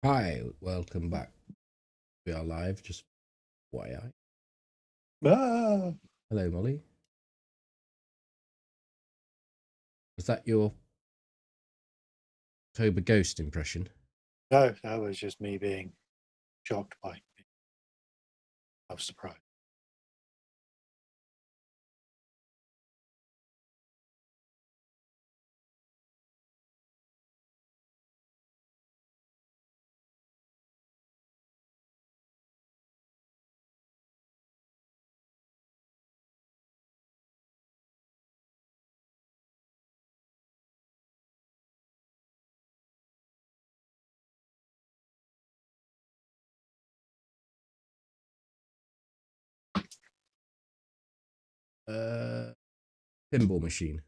Hi, welcome back. We are live, just YI. Ah, Hello, Molly. Was that your TOBY ghost impression? no, that was just me being shocked by it. I was surprised. Pinball machine.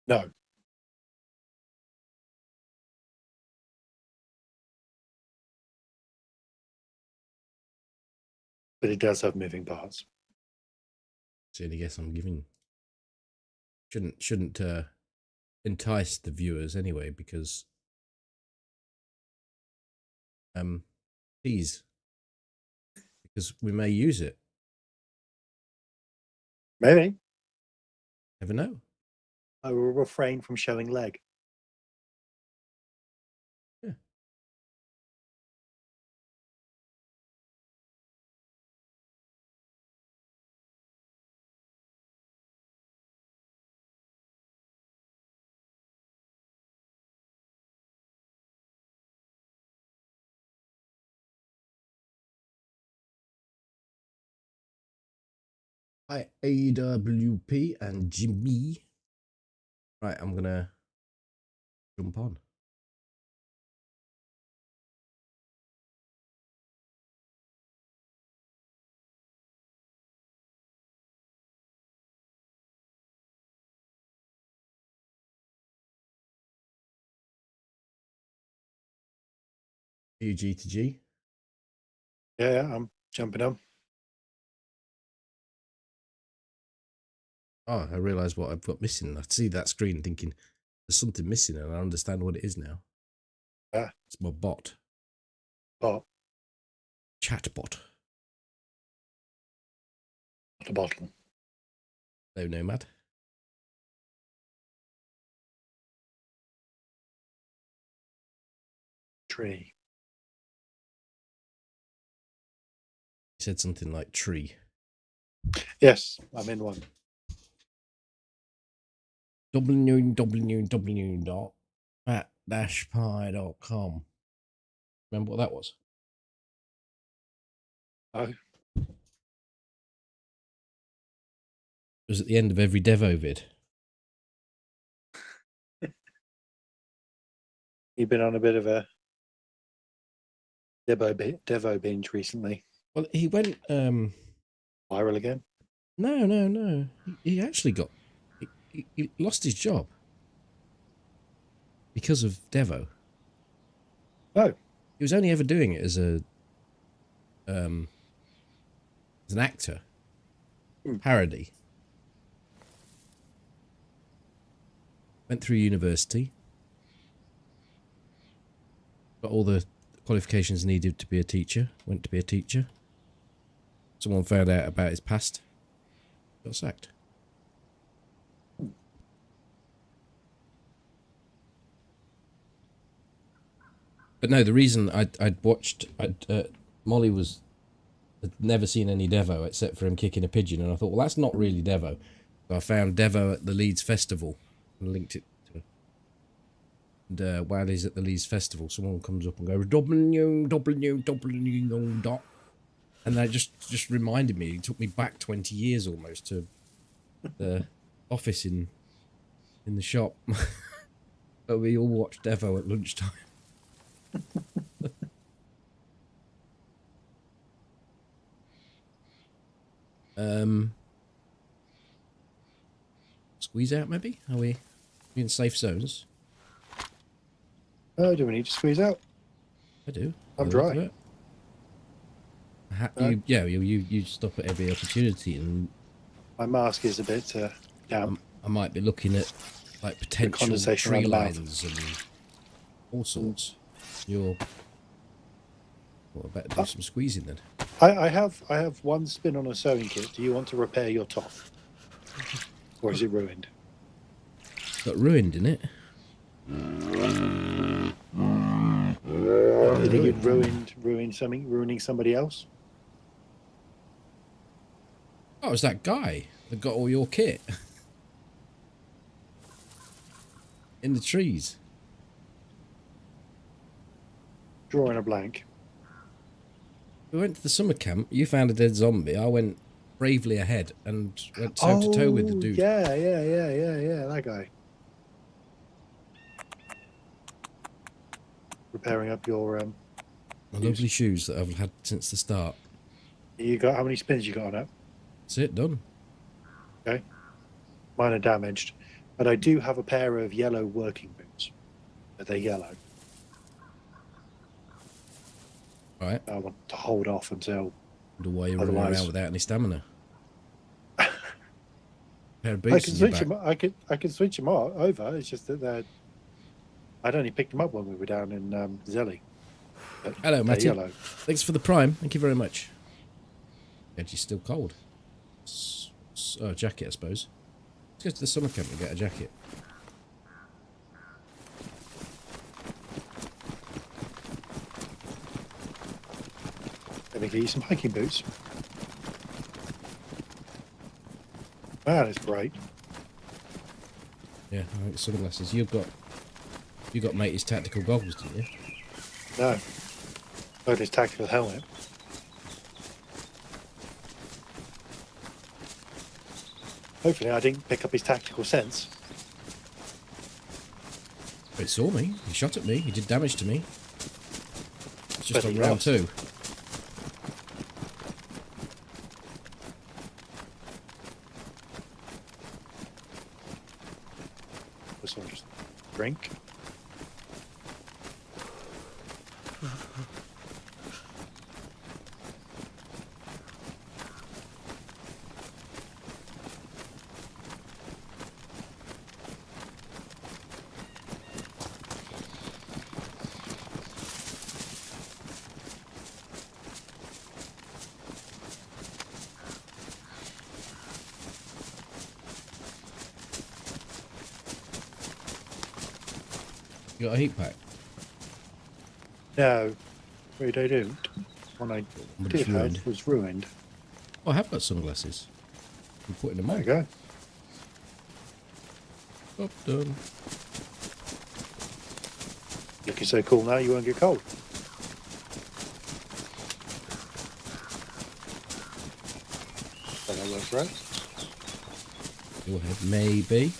No. But it does have moving parts. It's the only guess I'm giving. Shouldn't entice the viewers anyway, because tease, because we may use it. Maybe. Never know. I will refrain from showing leg. Yeah. Hi, AWP and Jimmy. Right, I'm gonna jump on. Are you G to G? Yeah, I'm jumping on. Oh, I realise what I've got missing. I see that screen thinking there's something missing, and I understand what it is now. Yeah. It's my bot. Bot. Chatbot. Not a bottle. No Nomad. Tree. He said something like tree. Yes, I'm in one. www.fat-pie.com. Remember what that was? Oh. It was at the end of every Devo vid. You've been on a bit of a Devo binge recently. Well, he went Viral again? No. He actually got he lost his job because of Devo. Oh. He was only ever doing it as an actor. Parody. Went through university. Got all the qualifications needed to be a teacher. Went to be a teacher. Someone found out about his past. Got sacked. But no, the reason I'd watched... Molly had never seen any Devo except for him kicking a pigeon, and I thought, well, that's not really Devo. So I found Devo at the Leeds Festival and linked it to... And while he's at the Leeds Festival, someone comes up and goes, dot. And that just reminded me, it took me back 20 years almost to the office in the shop. But we all watched Devo at lunchtime. Squeeze out, maybe? Are we in safe zones? Oh, do we need to squeeze out? I do. I'm dry. You stop at every opportunity, and My mask is a bit damp. I might be looking at like potential condensation tree around the mouth. lines and all sorts. You're... Well, I better do some squeezing then. I have one spin on a sewing kit. Do you want to repair your top? Or is it ruined? Got ruined in it. You think you'd ruining somebody else? Oh, it was that guy that got all your kit. In the trees. Drawing a blank. We went to the summer camp. You found a dead zombie. I went bravely ahead and went toe to toe with the dude. Yeah, that guy. Repairing up your My lovely shoes that I've had since the start. You got how many spins you got on it? That's it, done. Okay. Mine are damaged. But I do have a pair of yellow working boots. But they're yellow. Right. I want to hold off until. Wonder why you're running around without any stamina. Pair of boots I can switch them. I can switch them over. It's just that I'd only picked them up when we were down in Zelly. Hello, Matty. Yellow. Thanks for the prime. Thank you very much. Edgy's still cold. Oh, jacket, I suppose. Let's go to the summer camp and get a jacket. Let me get you some hiking boots. That is great. Yeah, I think sunglasses. You got Matey's tactical goggles, didn't you? No. Oh, his tactical helmet. Hopefully I didn't pick up his tactical sense. But it saw me. He shot at me. He did damage to me. It's just But on he round lost. 2. This one just drink. You got a heat pack? No, we don't. One I But did it's ruined. have was ruined. Oh, I have got sunglasses. I'm putting them There on. you go. Oh, done. Looking so cool now, you won't get cold. That works, right? Go ahead. Maybe.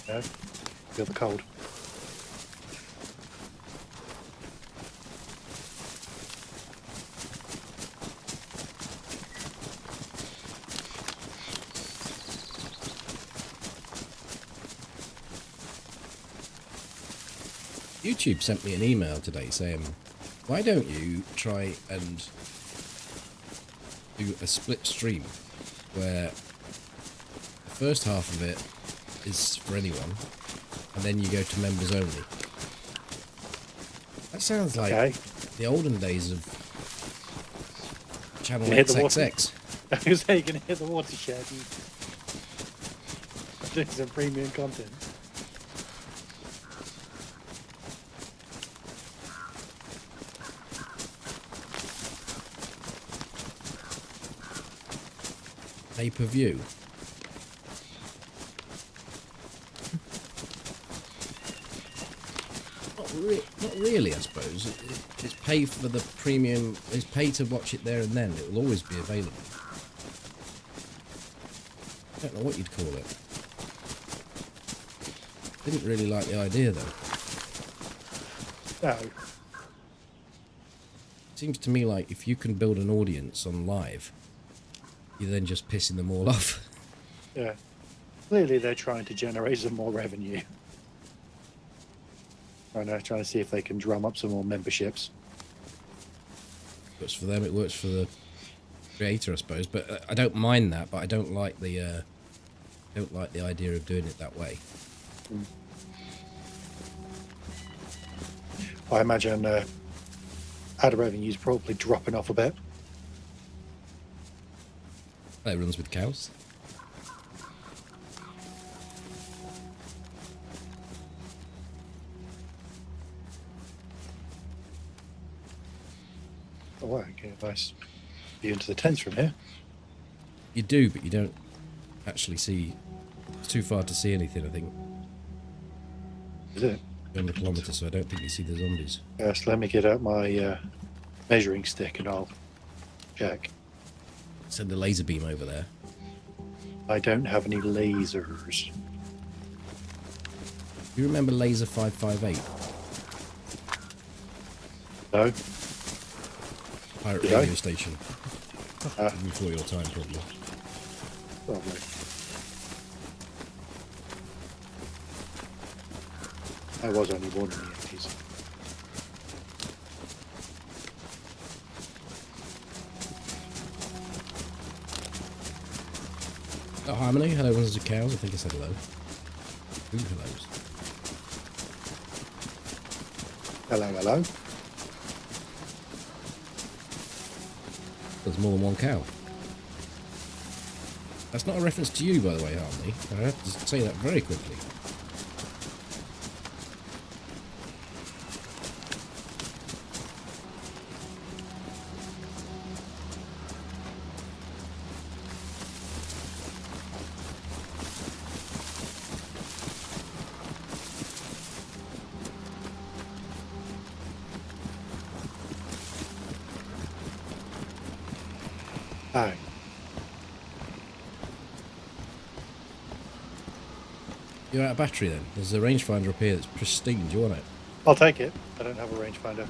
No, feel the cold. YouTube sent me an email today saying, why don't you try and do a split stream where the first half of it is for anyone and then you go to members only. That sounds like the olden days of Channel XXX. I was going to say, you're going to hit the watershed and do some premium content. Pay-per-view. Not really, I suppose. It's pay for the premium. It's pay to watch it there and then. It will always be available. I don't know what you'd call it. Didn't really like the idea though. No. Seems to me like if you can build an audience on live, you're then just pissing them all off. Yeah. Clearly they're trying to generate some more revenue. Trying to see if they can drum up some more memberships. Works for them. It works for the creator, I suppose. But I don't mind that. But I don't like the idea of doing it that way. I imagine ad revenue's probably dropping off a bit. It runs with cows. Oh, wow, okay, nice view into the tents from here. You do, but you don't actually see. It's too far to see anything, I think. Is it? Under a kilometre, so I don't think you see the zombies. Yes, let me get out my measuring stick and I'll check. Send a laser beam over there. I don't have any lasers. Do you remember Laser 558? No? Pirate Did I? radio station. Before your time, probably. Probably. I was only born in the 80s. Oh, Harmony, hello, ones of cows. I think I said hello. Ooh, hellos. Hello, hello. There's more than one cow. That's not a reference to you, by the way, Harmony. I have to say that very quickly. Hi. You're out of battery then? There's a rangefinder up here that's pristine. Do you want it? I'll take it. I don't have a rangefinder.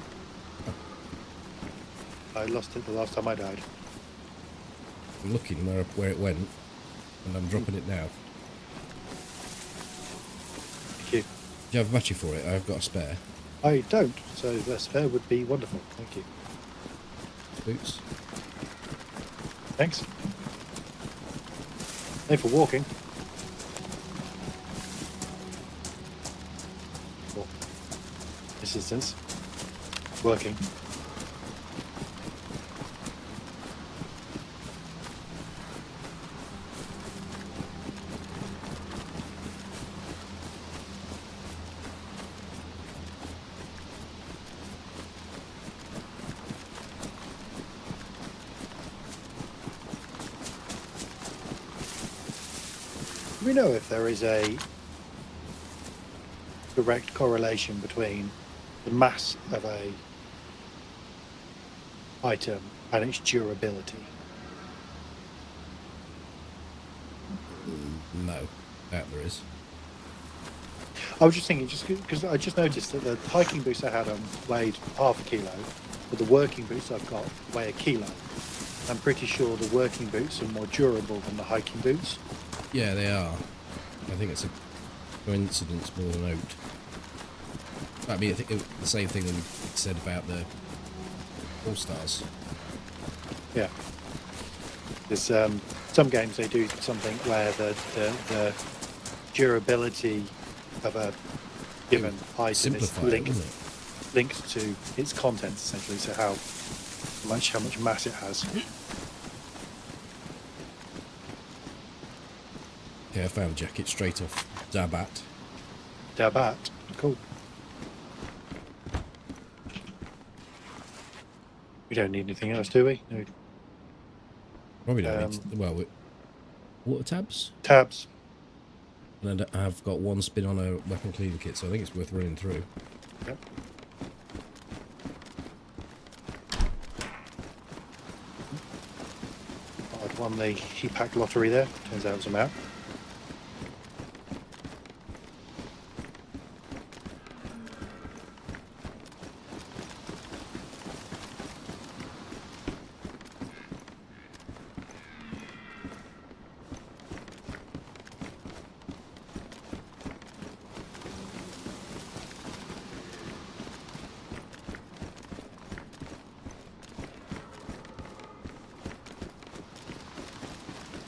I lost it the last time I died. I'm looking where it went, and I'm dropping it now. Thank you. Do you have a battery for it? I've got a spare. I don't, so the spare would be wonderful. Thank you. Boots. Thanks. Thanks for walking. Well, this instance, working. Do we know if there is a direct correlation between the mass of a item and its durability? No, that there is. I was just thinking, just because I just noticed that the hiking boots I had on weighed half a kilo, but the working boots I've got weigh a kilo. I'm pretty sure the working boots are more durable than the hiking boots. Yeah, they are. I think it's a coincidence more than out. I mean, I think the same thing that we said about the All-Stars. Yeah. There's some games they do something where the durability of a given item is Simplify it, isn't it? linked to its contents essentially, so how much mass it has. Okay, I found a jacket straight off Dabat. Dabat, cool. We don't need anything else, do we? No. Probably don't need to, well, water tabs? Tabs. And I've got one spin on a weapon cleaning kit, so I think it's worth running through. Yep. I'd won the heat pack lottery there. Turns out it was a map.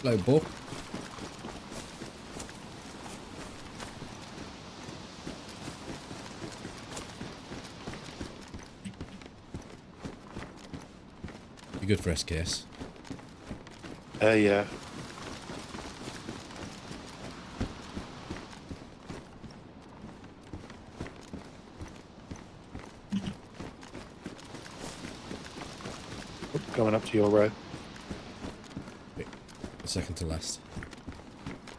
Hello, Bob. Be good for SKS. Yeah. Going up to your row. Second to last.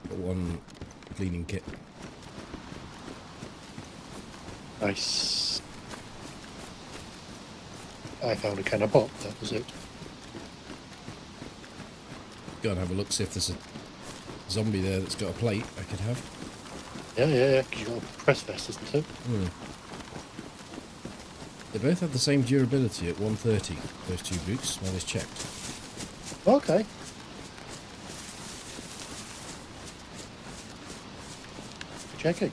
Got one cleaning kit. Nice. I found a can of pop, that was it. Go and have a look, see if there's a zombie there that's got a plate I could have. Yeah, because you've got a press vest, isn't it? They both have the same durability at 130, those two boots, one is checked. Okay. Checking.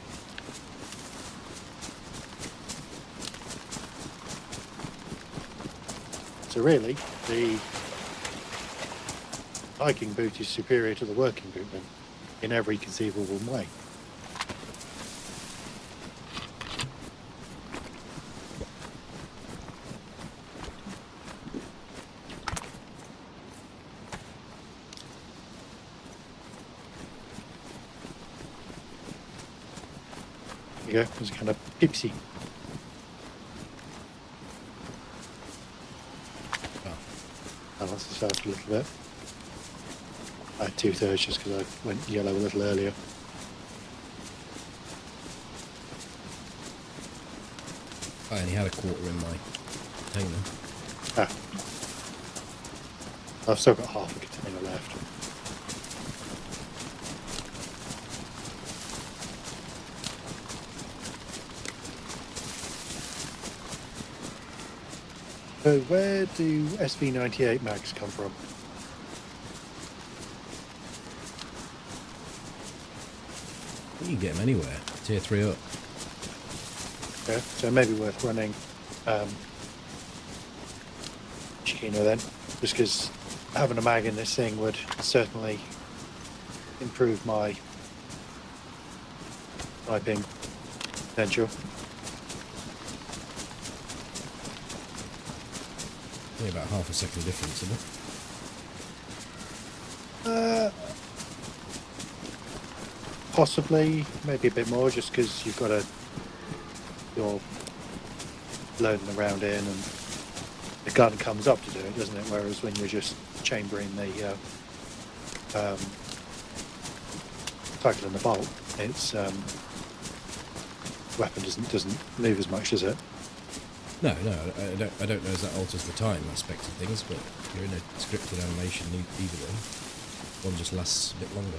So really, the hiking boot is superior to the working boot then, in every conceivable way. There you go, it was kind of pipsy. Balance this out a little bit. I had 2/3 just because I went yellow a little earlier. I only had a quarter in my container. Ah. I've still got half a container left. So where do SV98 mags come from? You can get them anywhere, tier 3 up. Yeah, so maybe worth running Chiquino then, just because having a mag in this thing would certainly improve my sniping potential. Only about half a second difference, isn't it? Possibly, maybe a bit more, just because you've got you're loading the round in and the gun comes up to do it, doesn't it? Whereas when you're just chambering the cycle and the bolt, it's weapon doesn't move as much, does it? No, I don't know as that alters the time aspect of things, but you're in a scripted animation either way. One just lasts a bit longer.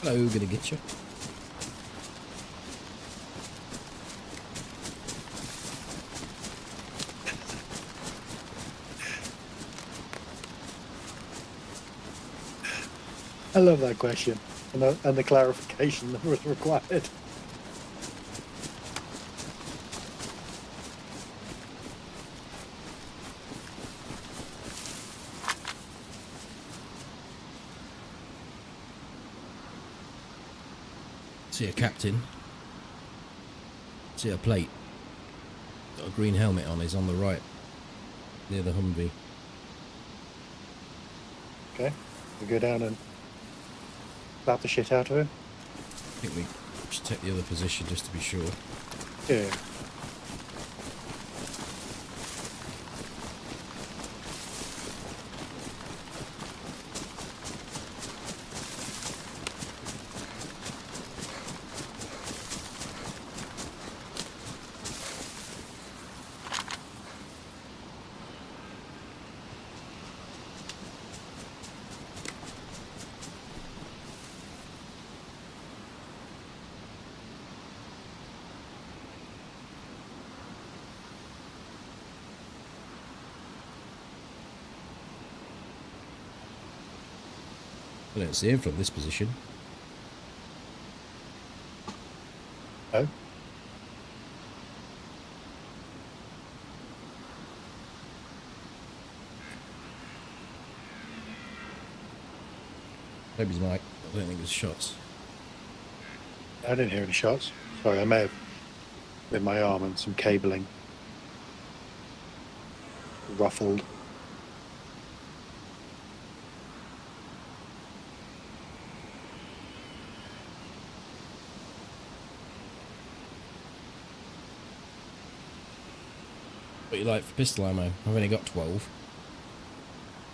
Hello, gonna get you. I love that question and the clarification that was required. See a captain. See a plate. Got a green helmet on. He's on the right, near the Humvee. Okay, we go down and slap the shit out of him. I think we should take the other position just to be sure. Yeah. I don't see him from this position. Oh. Toby's mic. I don't think there's shots. I didn't hear any shots. Sorry, I may have with my arm and some cabling ruffled. What you like for pistol ammo? I've only got 12.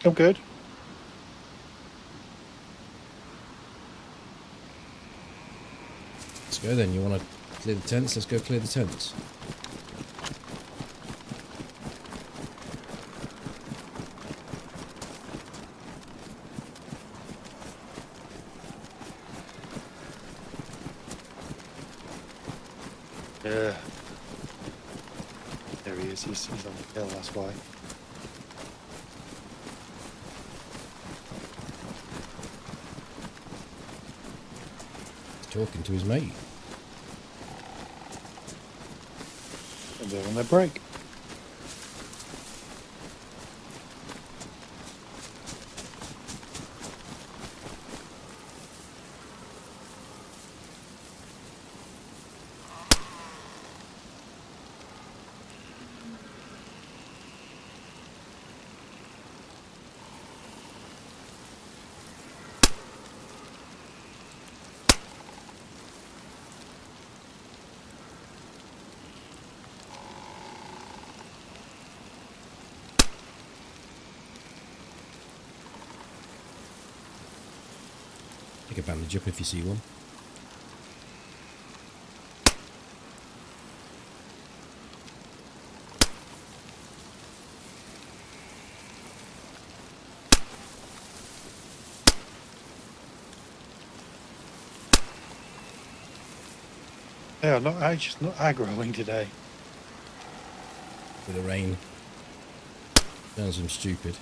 I'm good. Let's go then. You want to clear the tents? Let's go clear the tents. Yeah. There he is. He's on the hill, that's why. He's talking to his mate. And they're on their break. Take a bandage up if you see one. They are not just not aggroing today. With the rain. Sounds them stupid.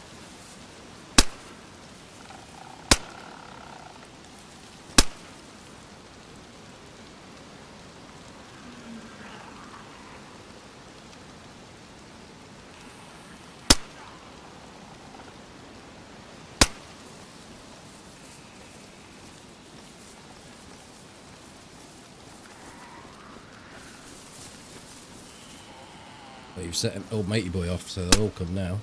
But you've set an old matey boy off, so they'll all come now.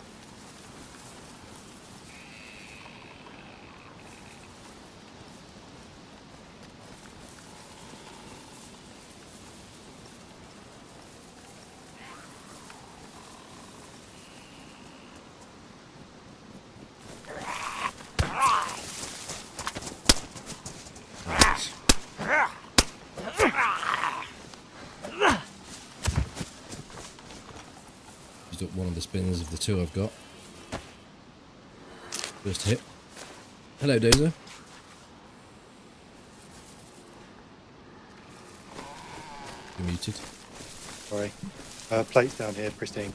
Used up one of the spins of the two I've got. First hit. Hello, DayZ. You're muted. Sorry. Plates down here, pristine.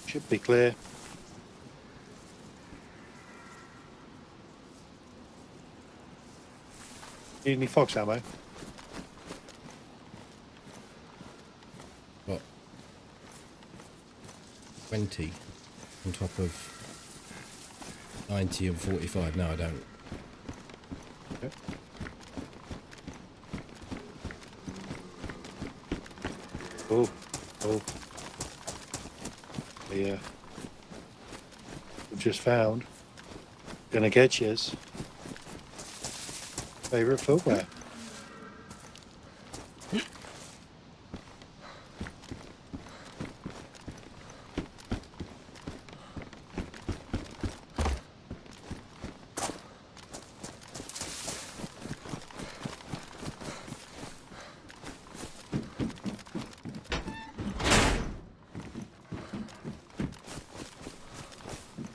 Should be clear. Need any fox ammo? Got 20 on top of 90 and 45. No, I don't. Okay. Oh, oh. Yeah. We've just found. Gonna get yous. Favorite footwear.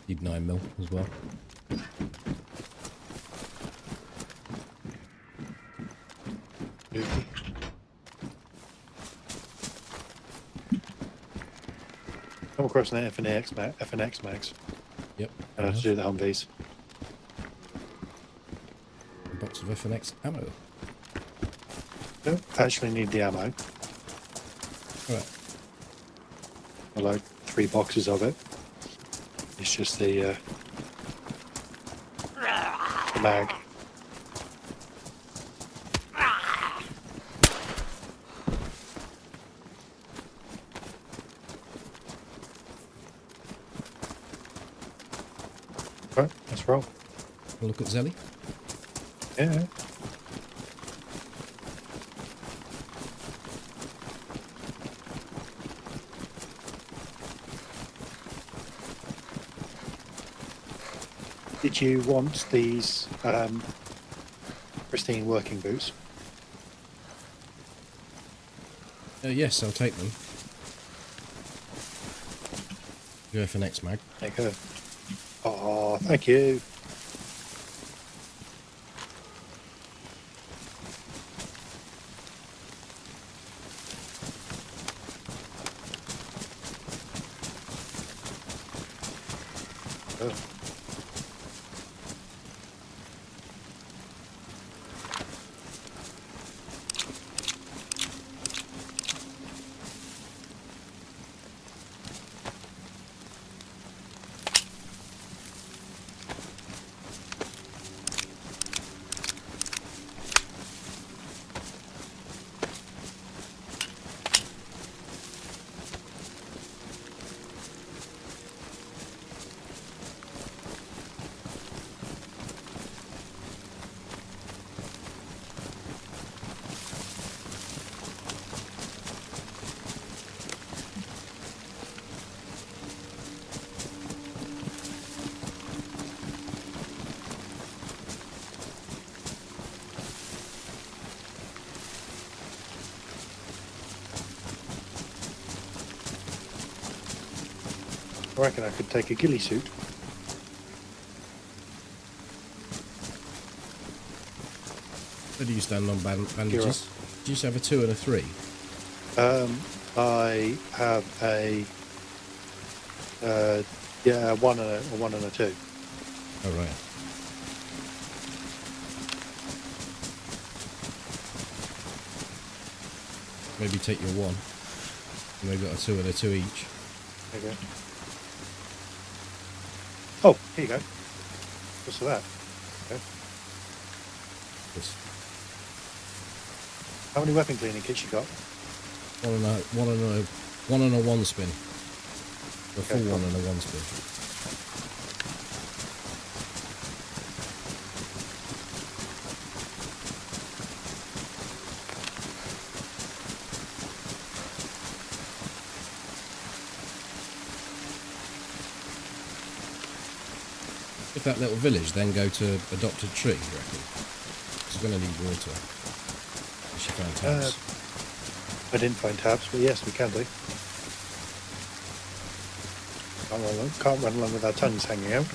Need 9mm as well. Come across an FNX mags. Yep. To do the Humvees. A box of FNX ammo. Don't actually need the ammo. Alright. I like 3 boxes of it. It's just the mag. Right, let's roll. We'll look at Zelly. Yeah. Did you want these pristine working boots? Yes, I'll take them. Go for next mag. Take her. Oh, thank you. Oh. I reckon I could take a ghillie suit. Where do you stand on bandages? Do you have a 2 and a 3? I have a yeah, one and a 2. Oh, right. Maybe take your 1. And they've got a 2 and a 2 each. There you go. Oh, here you go. What's that? Okay. Yes. How many weapon cleaning kits you got? One and a 1 spin. A full Okay, 1 and a 1 spin. If that little village, then go to adopted tree, you reckon? It's going to need water. She found tabs. I didn't find tabs, but yes, we can do. Can't run along with our tongues hanging out.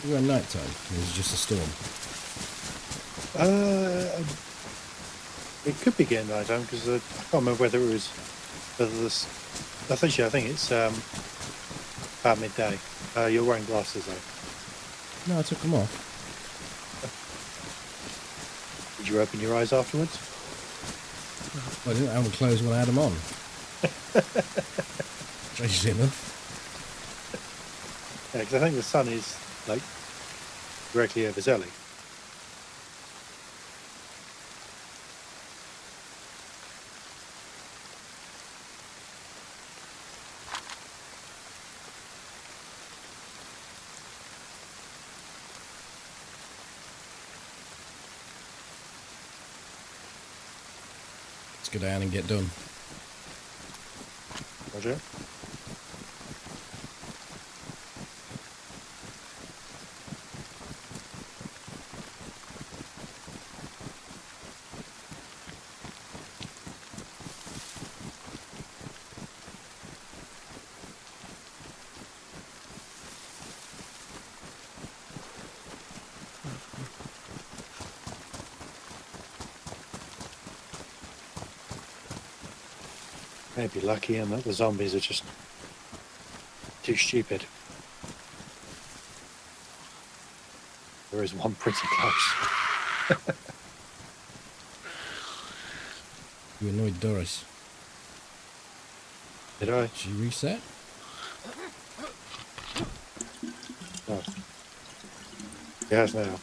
We were night time. It was just a storm. It could be getting night time because I can't remember whether it was whether this. I think it's about midday. You're wearing glasses though. No, I took them off. Did you open your eyes afterwards? Well, I didn't have them closed when I had them on. Strangely enough. Yeah, because I think the sun is like directly over Zelly. Let's go down and get done. Roger. Maybe lucky and that the zombies are just too stupid. There is one pretty close. You annoyed Doris. Did I? She reset? No. Yes, now.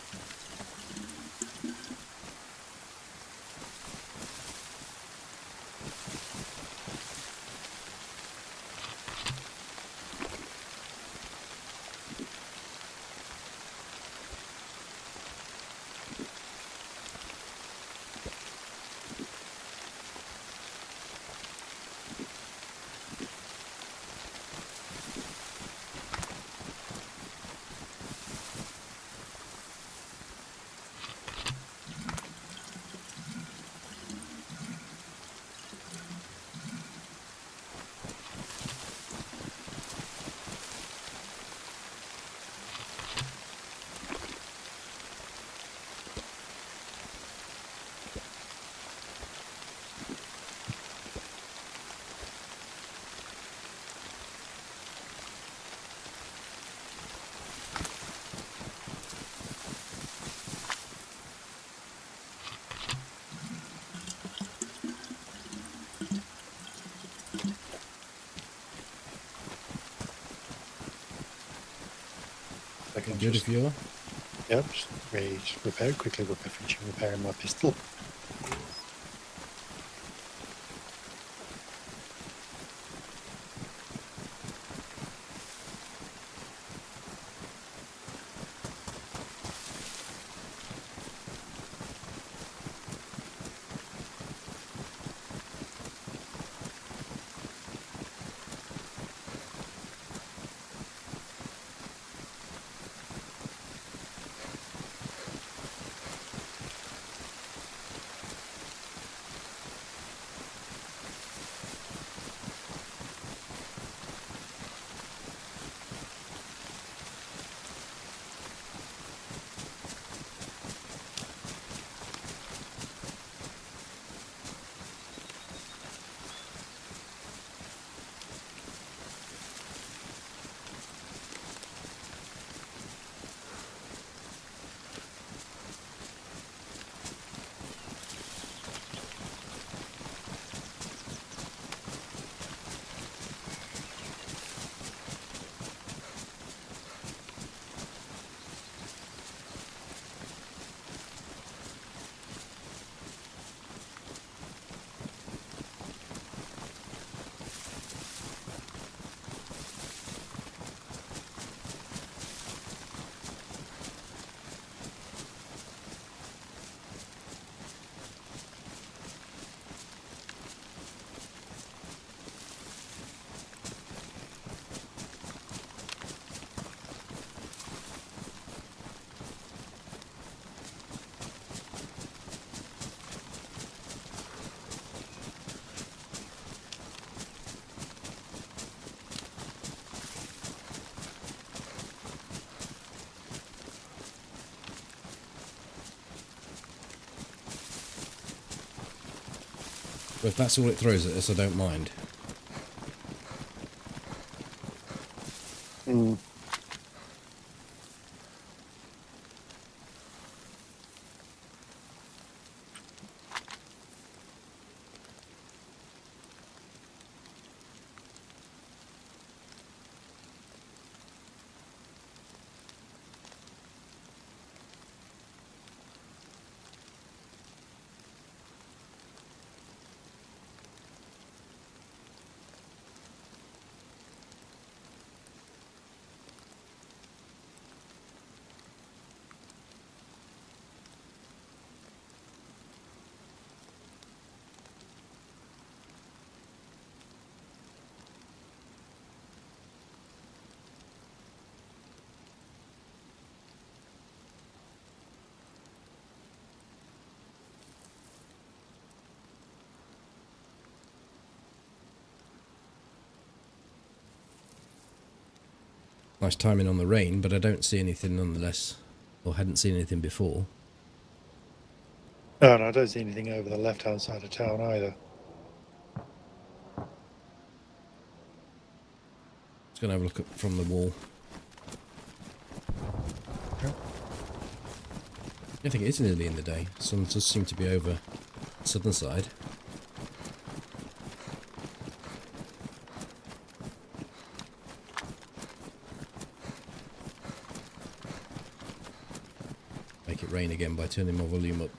I can Good just, if you are. yep, just repair, quickly finish repairing my pistol. But if that's all it throws at us, I don't mind. Mm. Nice timing on the rain, but I don't see anything nonetheless. Or hadn't seen anything before. No, I don't see anything over the left-hand side of town either. Just going to have a look up from the wall. I think it is nearly in the day. Sun does seem to be over the southern side. Make it rain again by turning my volume up.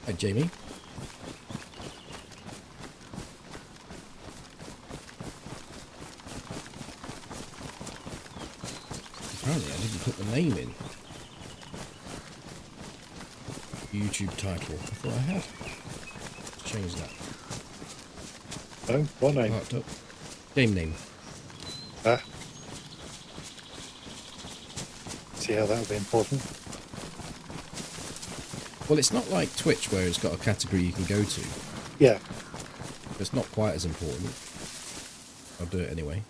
Hi, Jamie. Apparently I didn't put the name in. YouTube title. I thought I had. Let's change that. No, what name? Marked up. Game name. Ah. See how that would be important. Well, it's not like Twitch where it's got a category you can go to. Yeah. It's not quite as important. I'll do it anyway.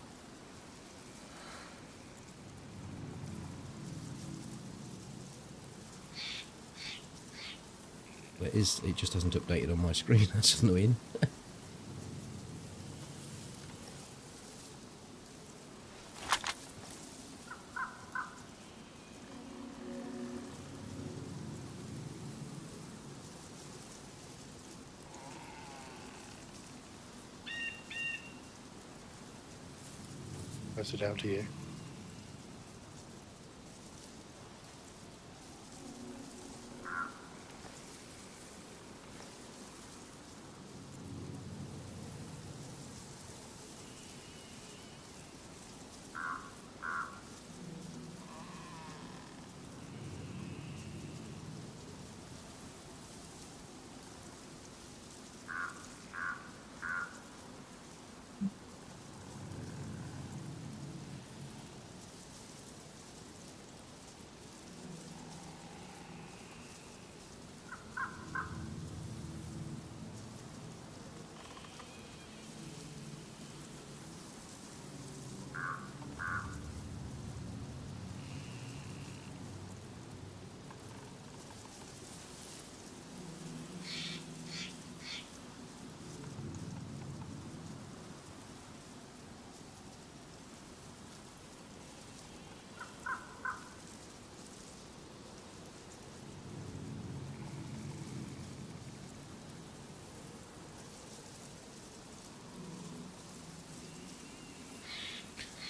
But it just hasn't updated on my screen. That's annoying. That's it down to you.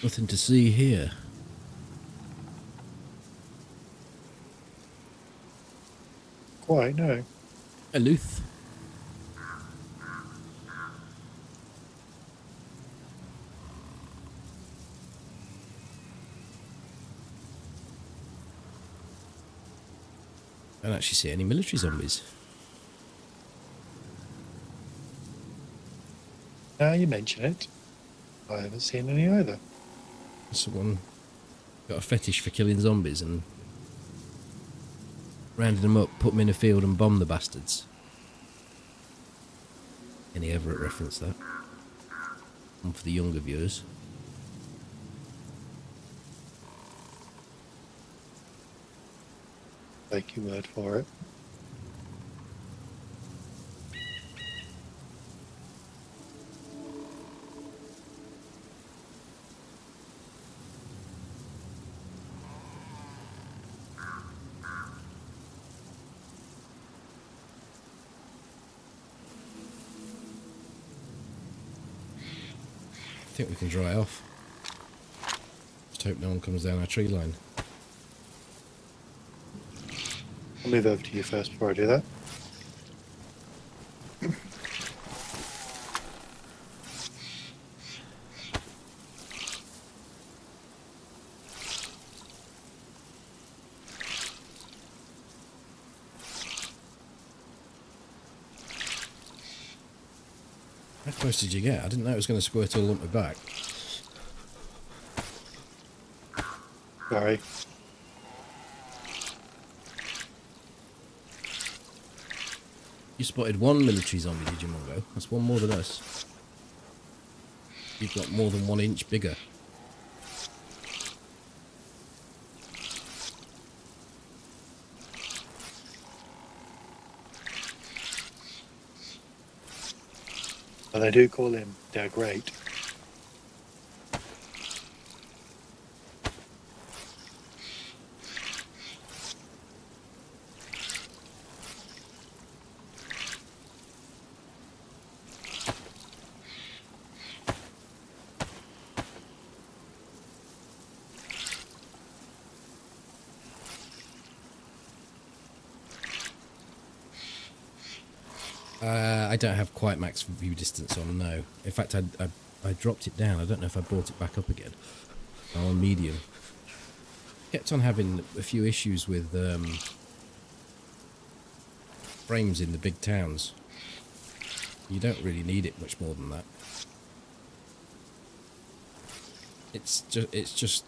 Nothing to see here. Quite, no. A Luth. I don't actually see any military zombies. Now you mention it, I haven't seen any either. Someone got a fetish for killing zombies and rounded them up, put them in a field and bombed the bastards. Any Everett reference that? One for the younger viewers. Take your word for it. I think we can dry off. Just hope no one comes down our tree line. I'll move over to you first before I do that. How close did you get? I didn't know it was going to squirt all up my back. Sorry. You spotted one military zombie, did you, Mongo? That's one more than us. You've got more than 1 inch bigger. And they do call him Der Great. I don't have quite max view distance on, no. In fact, I dropped it down. I don't know if I brought it back up again. I'm on medium. Kept on having a few issues with frames in the big towns. You don't really need it much more than that. It's just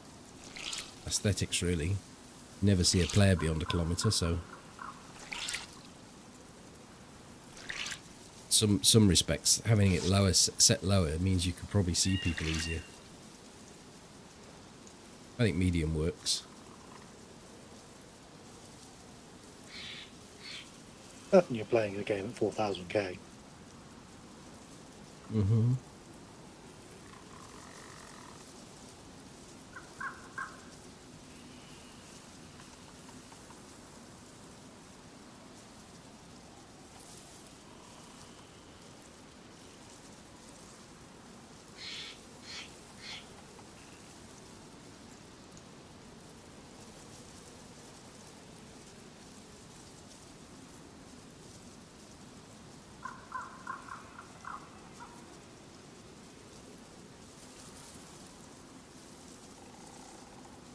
aesthetics, really. Never see a player beyond a kilometre, so some respects having it lower, set lower, means you could probably see people easier. I think medium works. And you're playing the game at 4000k. Mm-hmm.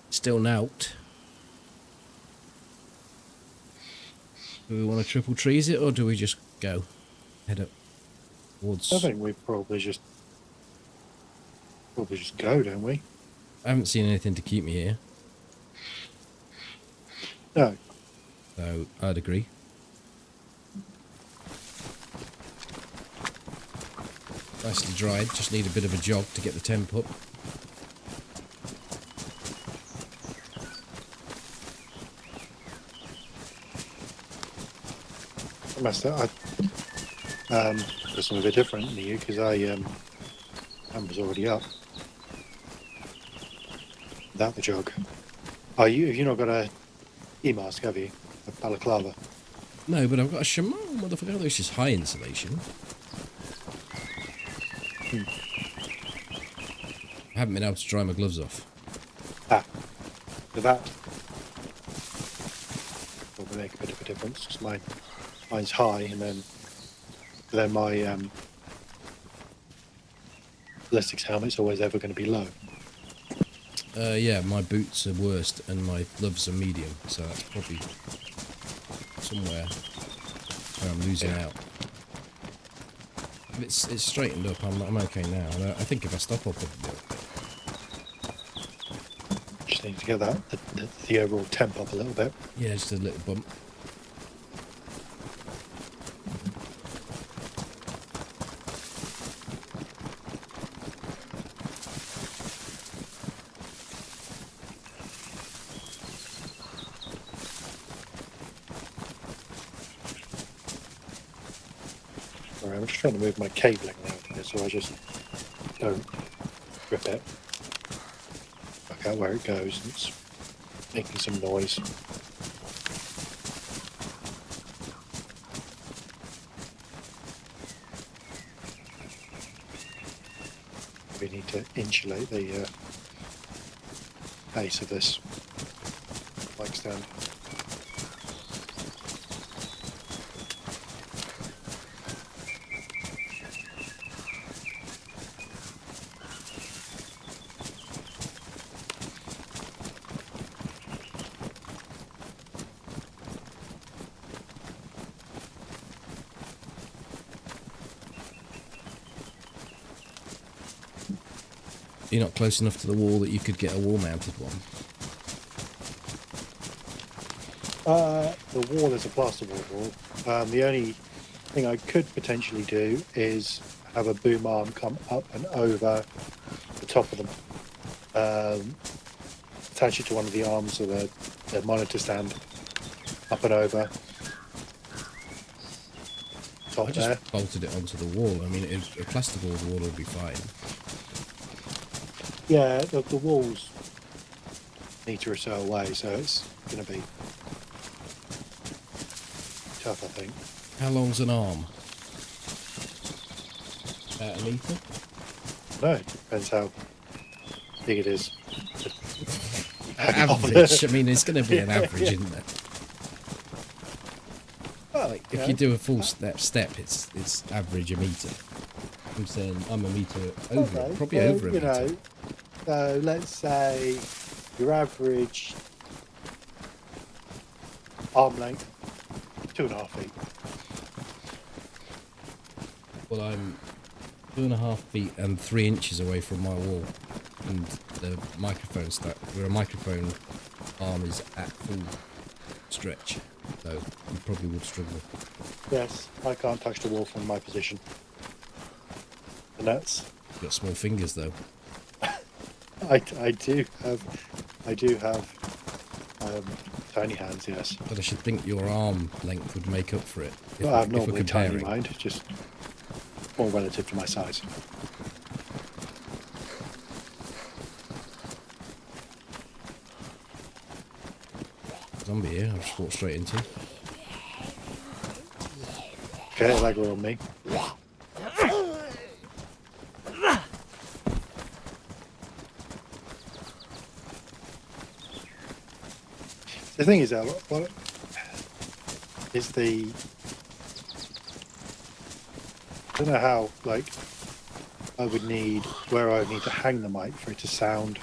Still nout. Do we want to triple trees it, or do we just go head up towards? I think we probably just go, don't we? I haven't seen anything to keep me here, No. so I'd agree. Nicely dried. Just need a bit of a jog to get the temp up. I must have. Got something a bit different than you because I was already up. Without the jog. Oh, have you not got a e-mask, have you? A balaclava. No, but I've got a shaman, motherfucker. This is high insulation. I haven't been able to dry my gloves off. So that will make a bit of a difference. 'Cause mine's high, and then my ballistics helmet's always ever going to be low. Yeah, my boots are worst and my gloves are medium, so that's probably somewhere where I'm losing out. If it's straightened up, I'm okay now. And I think if I stop, I'll probably be okay. Just need to get the overall temp up a little bit. Yeah, just a little bump. Sorry, I'm just trying to move my cabling around here so I just don't rip it. Work out where it goes, and it's making some noise. We need to insulate the base of this mic stand. You're not close enough to the wall that you could get a wall-mounted one. The wall is a plasterboard wall. The only thing I could potentially do is have a boom arm come up and over the top of them. Attach it to one of the arms of the monitor stand, up and over. Top I there. just bolted it onto the wall. I mean, a plasterboard wall would be fine. Yeah, the wall's a metre or so away, so it's going to be tough, I think. How long's an arm? About a metre? No, it depends how big it is. Average. I mean, it's going to be an average, yeah. isn't there? Well, Like, if you do a full step, it's average a metre. I'm saying I'm a metre over, okay, probably so, over a metre. So let's say your average arm length, 2.5 feet. Well, I'm 2.5 feet and 3 inches away from my wall, and the microphone stack, where a microphone arm is at full stretch, so you probably would struggle. Yes, I can't touch the wall from my position. And that's... You've got small fingers though. I do have tiny hands, yes. But I should think your arm length would make up for it. Well, I'm if we're normally tiny, comparing. mind, just more relative to my size. Zombie here, I've just walked straight into. Okay, like on me. The thing is, what is the... I don't know how, like, I would need, where I would need to hang the mic for it to sound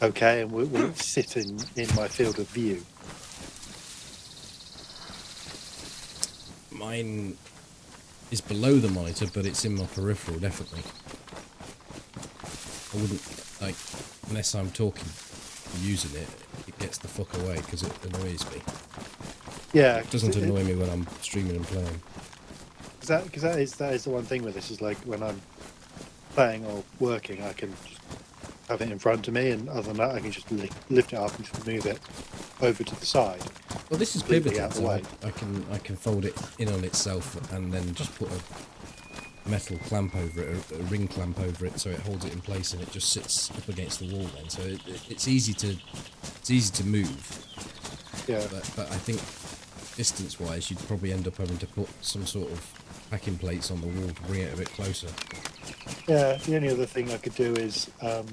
okay, and will it sit in my field of view? Mine is below the monitor, but it's in my peripheral, definitely. I wouldn't, like, unless I'm talking and using it, it gets the fuck away because it annoys me. Yeah. It doesn't annoy me when I'm streaming and playing. Because that is the one thing with this, is like when I'm playing or working, I can just have it in front of me, and other than that, I can just lift it up and just move it over to the side. Well, this is Completely out pivoted, of the so way. I can fold it in on itself and then just put a metal clamp over it, a ring clamp over it, so it holds it in place and it just sits up against the wall. Then, so it's easy to move. Yeah. But I think distance-wise, you'd probably end up having to put some sort of packing plates on the wall to bring it a bit closer. Yeah, the only other thing I could do is I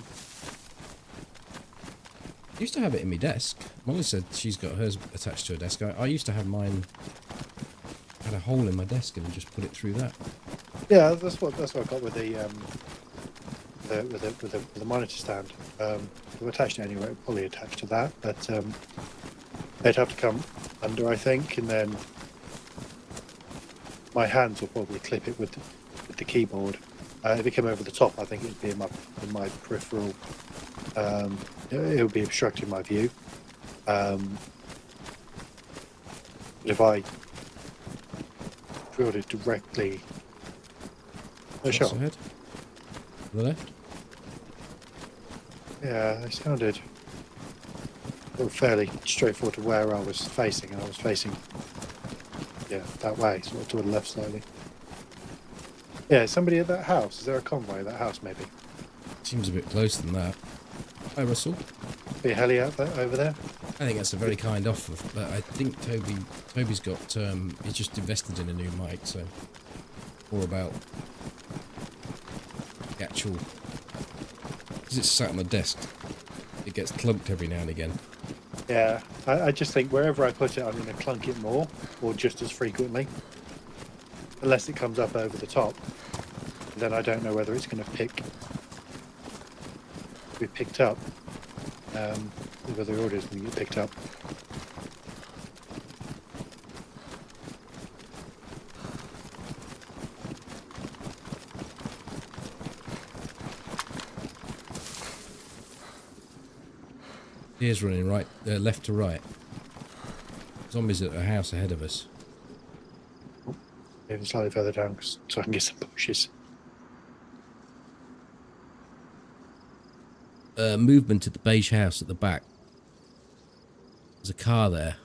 used to have it in my desk. Molly said she's got hers attached to her desk. I used to have mine, had a hole in my desk and just put it through that. yeah, that's what I got with the monitor stand. I've attached it anyway, probably attached to that, but they'd have to come under, I think, and then my hands will probably clip it with the keyboard. If it came over the top, I think it'd be in my peripheral. It would be obstructing my view. But if I drilled it directly, Shots ahead. To the left. Yeah, they sounded fairly straightforward to where I was facing, and I was facing, yeah, that way, sort of to the left slightly. Yeah, somebody at that house. Is there a convoy at that house, maybe? Seems a bit closer than that. Hi, Russell. Be a heli out there, over there? I think that's a very kind offer, but I think Toby's got, he's just invested in a new mic, so more about the actual, because it's sat on the desk, it gets clunked every now and again. Yeah, I just think wherever I put it, I'm going to clunk it more, or just as frequently. Unless it comes up over the top, then I don't know whether it's going to be picked up. Whether the audio is going to get picked up. Deer's running right, left to right. Zombies at a house ahead of us. Even slightly further down so I can get some bushes. Movement at the beige house at the back. There's a car there.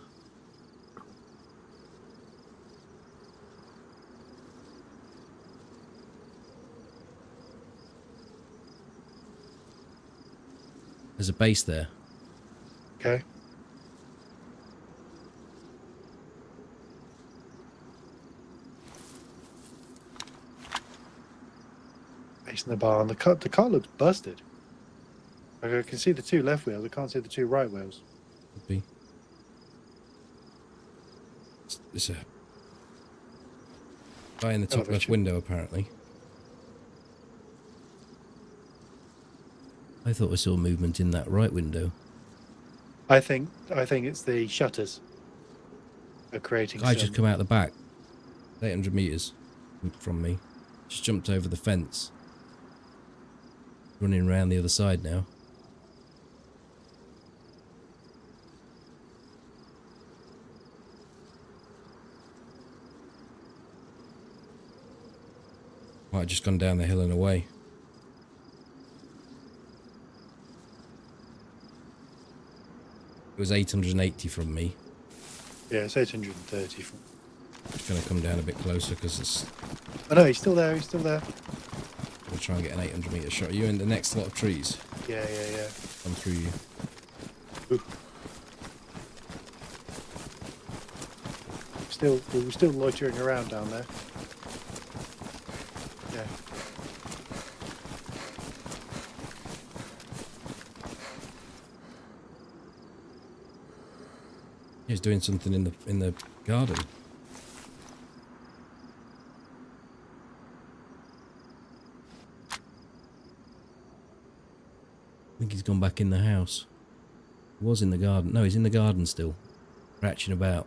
There's a base there. Okay. Base in the barn. The car looks busted. I can see the two left wheels. I can't see the two right wheels. Could be. It's a guy in the top left window, apparently. I thought I saw movement in that right window. I think it's the shutters are creating. Guy just come out the back, 800 meters from me. Just jumped over the fence. Running around the other side now. Might have just gone down the hill and away. It was 880 from me. Yeah, it's 830. Just going to come down a bit closer because it's... Oh no, he's still there. He's still there. We'll try and get an 800 meter shot. Are you in the next lot of trees? Yeah. Come through you. Ooh. We're still loitering around down there. Yeah. He's doing something in the garden. I think he's gone back in the house. He was in the garden. No, he's in the garden still. Ratching about.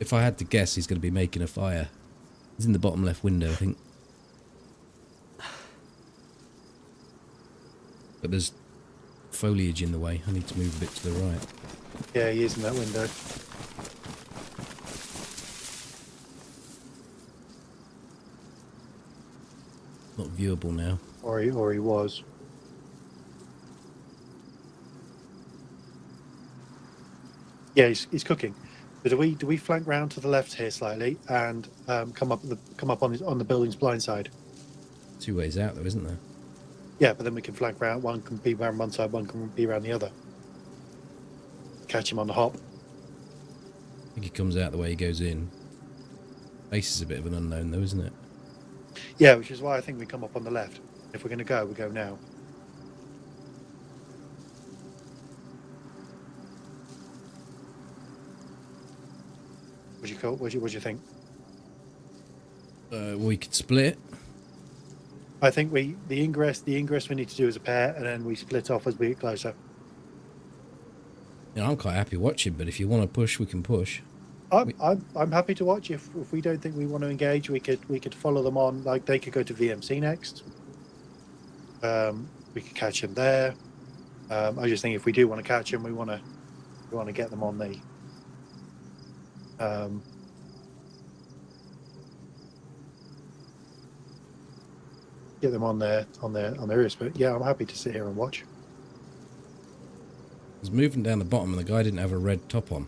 If I had to guess, he's going to be making a fire. He's in the bottom left window, I think. But there's foliage in the way. I need to move a bit to the right. Yeah, he is in that window. Not viewable now. Or he was. Yeah, he's cooking. But do we flank round to the left here slightly and come up on the building's blind side? 2 ways out though, isn't there? Yeah, but then we can flank round. One can be around one side, one can be around the other. Catch him on the hop. I think he comes out the way he goes in. Base is a bit of an unknown though, isn't it? Yeah, which is why I think we come up on the left. If we're going to go, we go now. What do you think? We could split. I think the ingress we need to do as a pair, and then we split off as we get closer. You know, I'm quite happy watching, but if you want to push, we can push. I'm happy to watch. If we don't think we want to engage, we could follow them on. Like they could go to VMC next. We could catch them there. I just think if we do want to catch them, we want to get them on the. Get them on their ears. But yeah, I'm happy to sit here and watch. He's moving down the bottom, and the guy didn't have a red top on.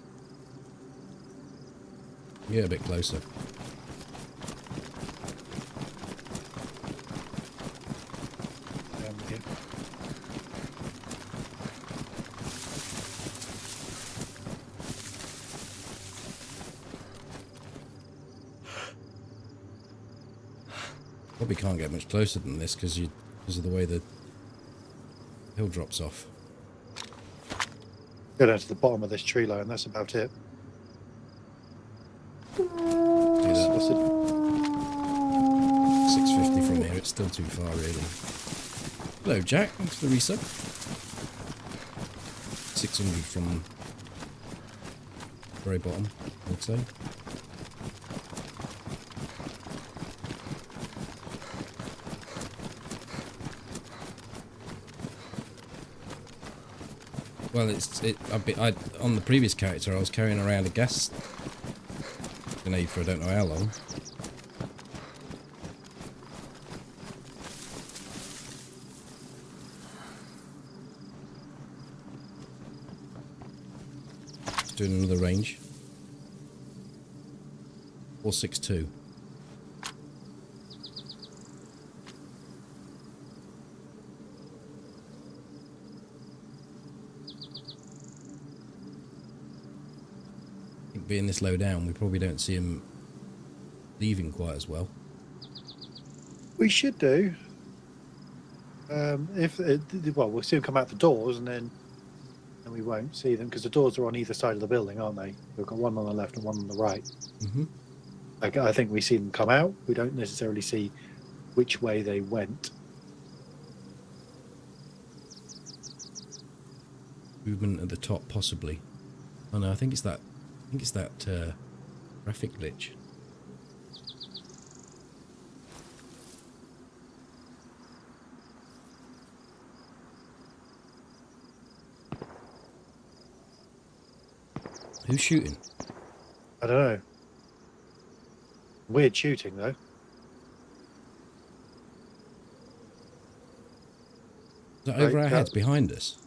Get a bit closer. Yeah. Probably can't get much closer than this because of the way the hill drops off. Go down to the bottom of this tree line. That's about it. Do that. What's it? 650 from here. It's still too far, really. Hello, Jack. Thanks for the resub. 600 from very bottom, I would say. Well, on the previous character, I was carrying around a gas grenade for I don't know how long. Doing another range. 462. Being this low down, we probably don't see him leaving quite as well. We should do. We'll see them come out the doors, and we won't see them because the doors are on either side of the building, aren't they? We've got one on the left and one on the right. Mm-hmm. I think we see them come out. We don't necessarily see which way they went. Movement at the top, possibly. Oh no, I think it's that. Graphic glitch. Who's shooting? I don't know. Weird shooting though. Is that over our heads behind us?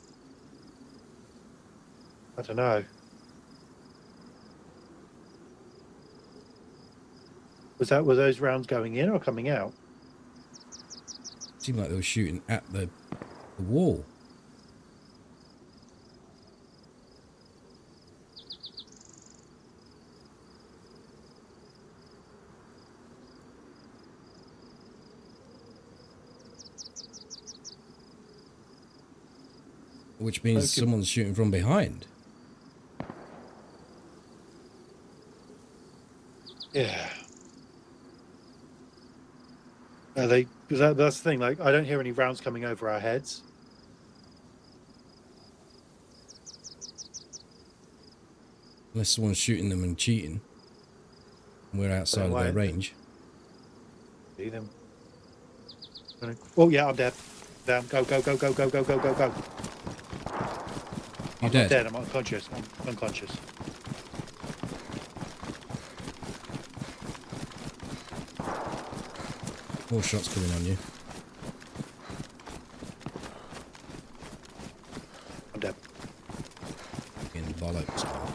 I don't know. Were those rounds going in or coming out? Seemed like they were shooting at the wall. Which means someone's shooting from behind. Yeah. That's the thing, like, I don't hear any rounds coming over our heads. Unless someone's shooting them and cheating. And we're outside of their range. See them. Oh yeah, I'm dead. Down. Go, go, go, go, go, go, go, go, go. You I'm dead? not dead. I'm unconscious. I'm unconscious. More shots coming on you. I'm dead. In bollocks. Man.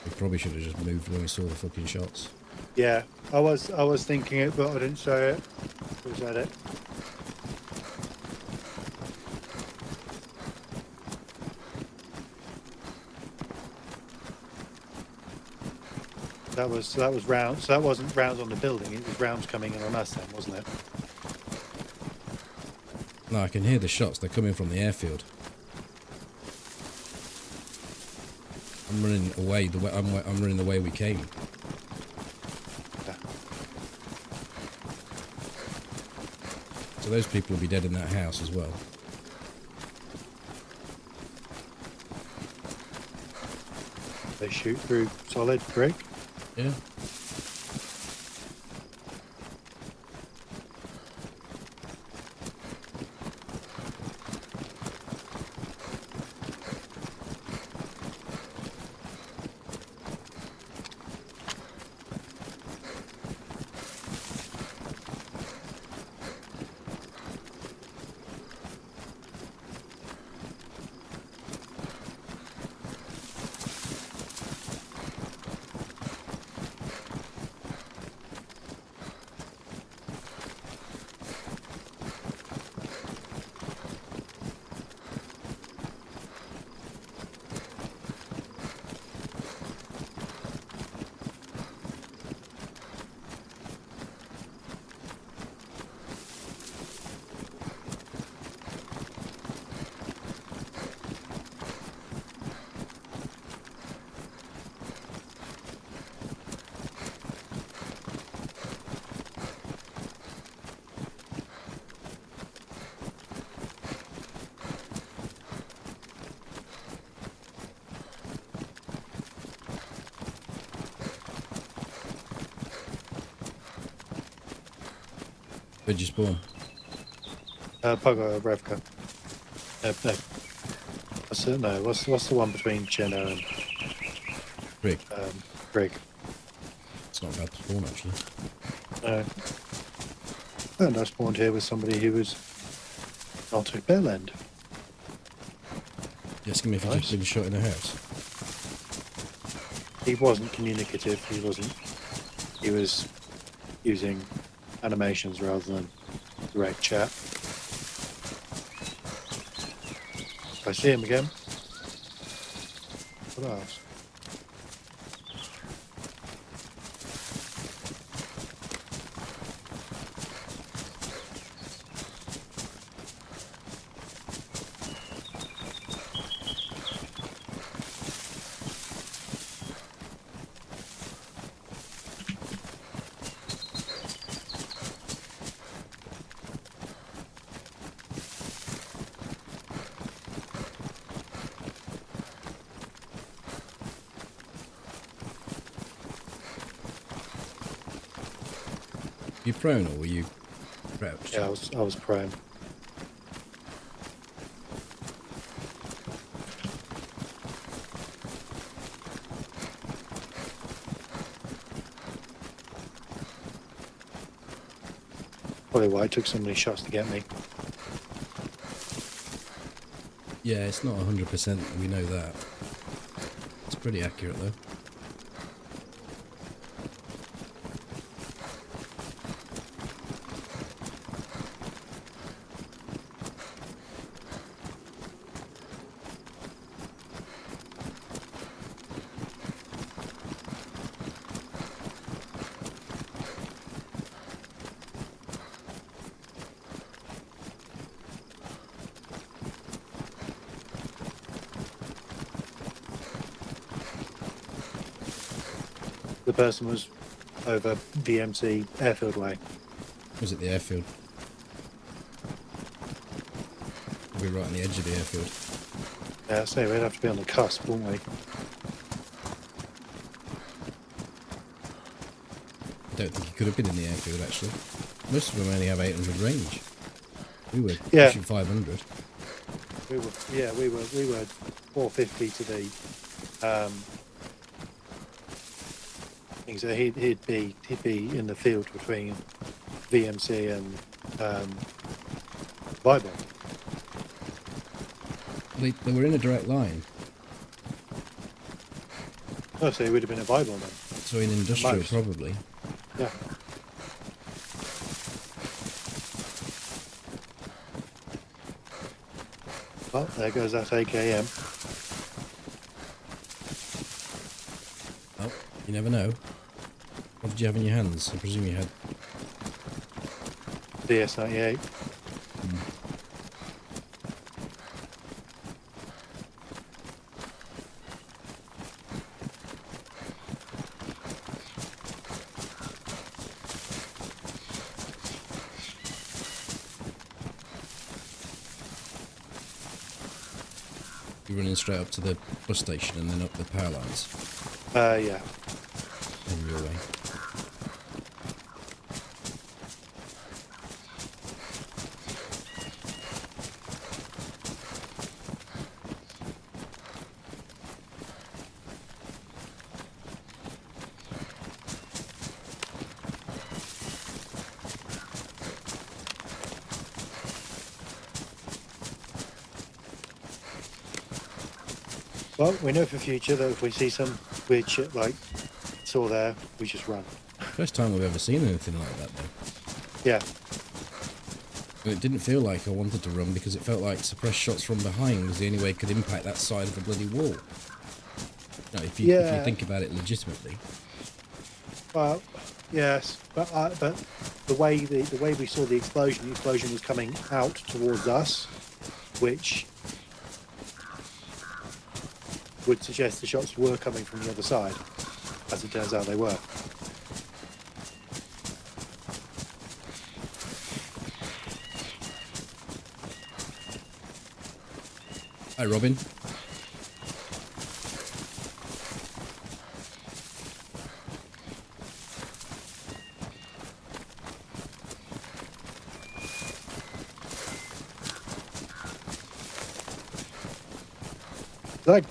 We probably should have just moved when we saw the fucking shots. Yeah, I was thinking it, but I didn't say it. Who said it? That was rounds. So that wasn't rounds on the building. It was rounds coming in on us then, wasn't it? No, I can hear the shots. They're coming from the airfield. I'm running away the way I'm running the way we came. Yeah. So those people will be dead in that house as well. They shoot through solid brick. Yeah. Where'd you spawn? Pogo Revka. No. What's it? No. What's the one between Cheno and Rig. Brig? It's not bad to spawn actually. No. And I spawned here with somebody who was not at Bell End. You asking me if I've just been shot in the house? He wasn't communicative. He wasn't. He was using animations rather than direct chat. I see him again. What else? You prone or were you crouched? Yeah, I was prone. Probably why it took so many shots to get me. Yeah, it's not 100%, we know that. It's pretty accurate though. The person was over DMC Airfield Way. Was it the airfield? We're right on the edge of the airfield. Yeah, so we'd have to be on the cusp, wouldn't we? don't think he could have been in the airfield, actually. Most of them only have 800 range. We were Yeah. pushing 500. We were 450 to the thing. So he'd be in the field between VMC and Bible. They were in a direct line. Oh, so he would have been a Bible then. So in industrial, Most. probably. Yeah. Well, there goes that AKM. Oh, you never know. What did you have in your hands? I presume you had... DS98. You're running straight up to the bus station and then up the power lines. Yeah. In your way. Well, we know for future that if we see some weird shit like saw there, we just run. First time we've ever seen anything like that, though. Yeah. And it didn't feel like I wanted to run because it felt like suppressed shots from behind was the only way it could impact that side of the bloody wall. No, if you think about it legitimately. Well, yes, but the way we saw the explosion was coming out towards us, which would suggest the shots were coming from the other side. As it turns out, they were. Hi, Robin.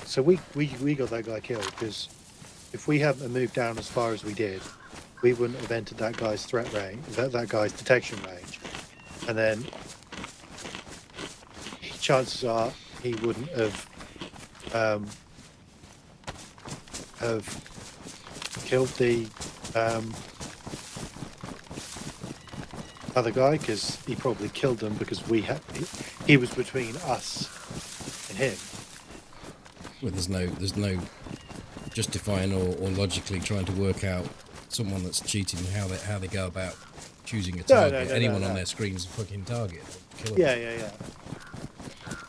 So we got that guy killed because if we hadn't moved down as far as we did, we wouldn't have entered that guy's threat range, that guy's detection range, and then chances are he wouldn't have killed the other guy, because he probably killed them because he was between us and him. Well, there's no justifying or logically trying to work out someone that's cheating how they go about choosing a target. No, Anyone on their screen's a fucking target. Kill them. Yeah.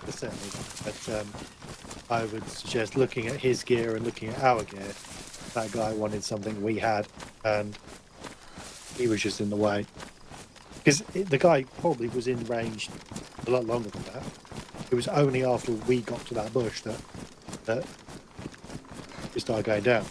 Certainly. But I would suggest looking at his gear and looking at our gear. That guy wanted something we had, and he was just in the way. Because the guy probably was in range a lot longer than that. It was only after we got to that bush that we started going down.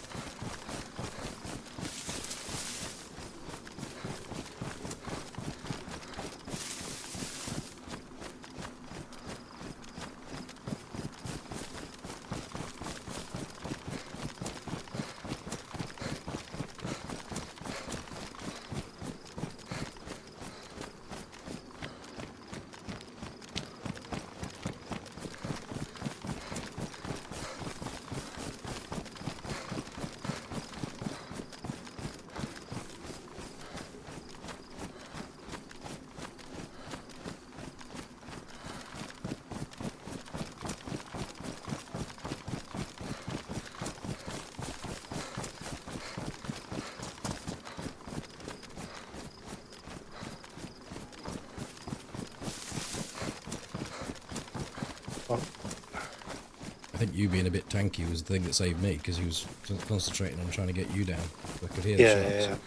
I think you being a bit tanky was the thing that saved me because he was concentrating on trying to get you down. I could hear the shots. Yeah.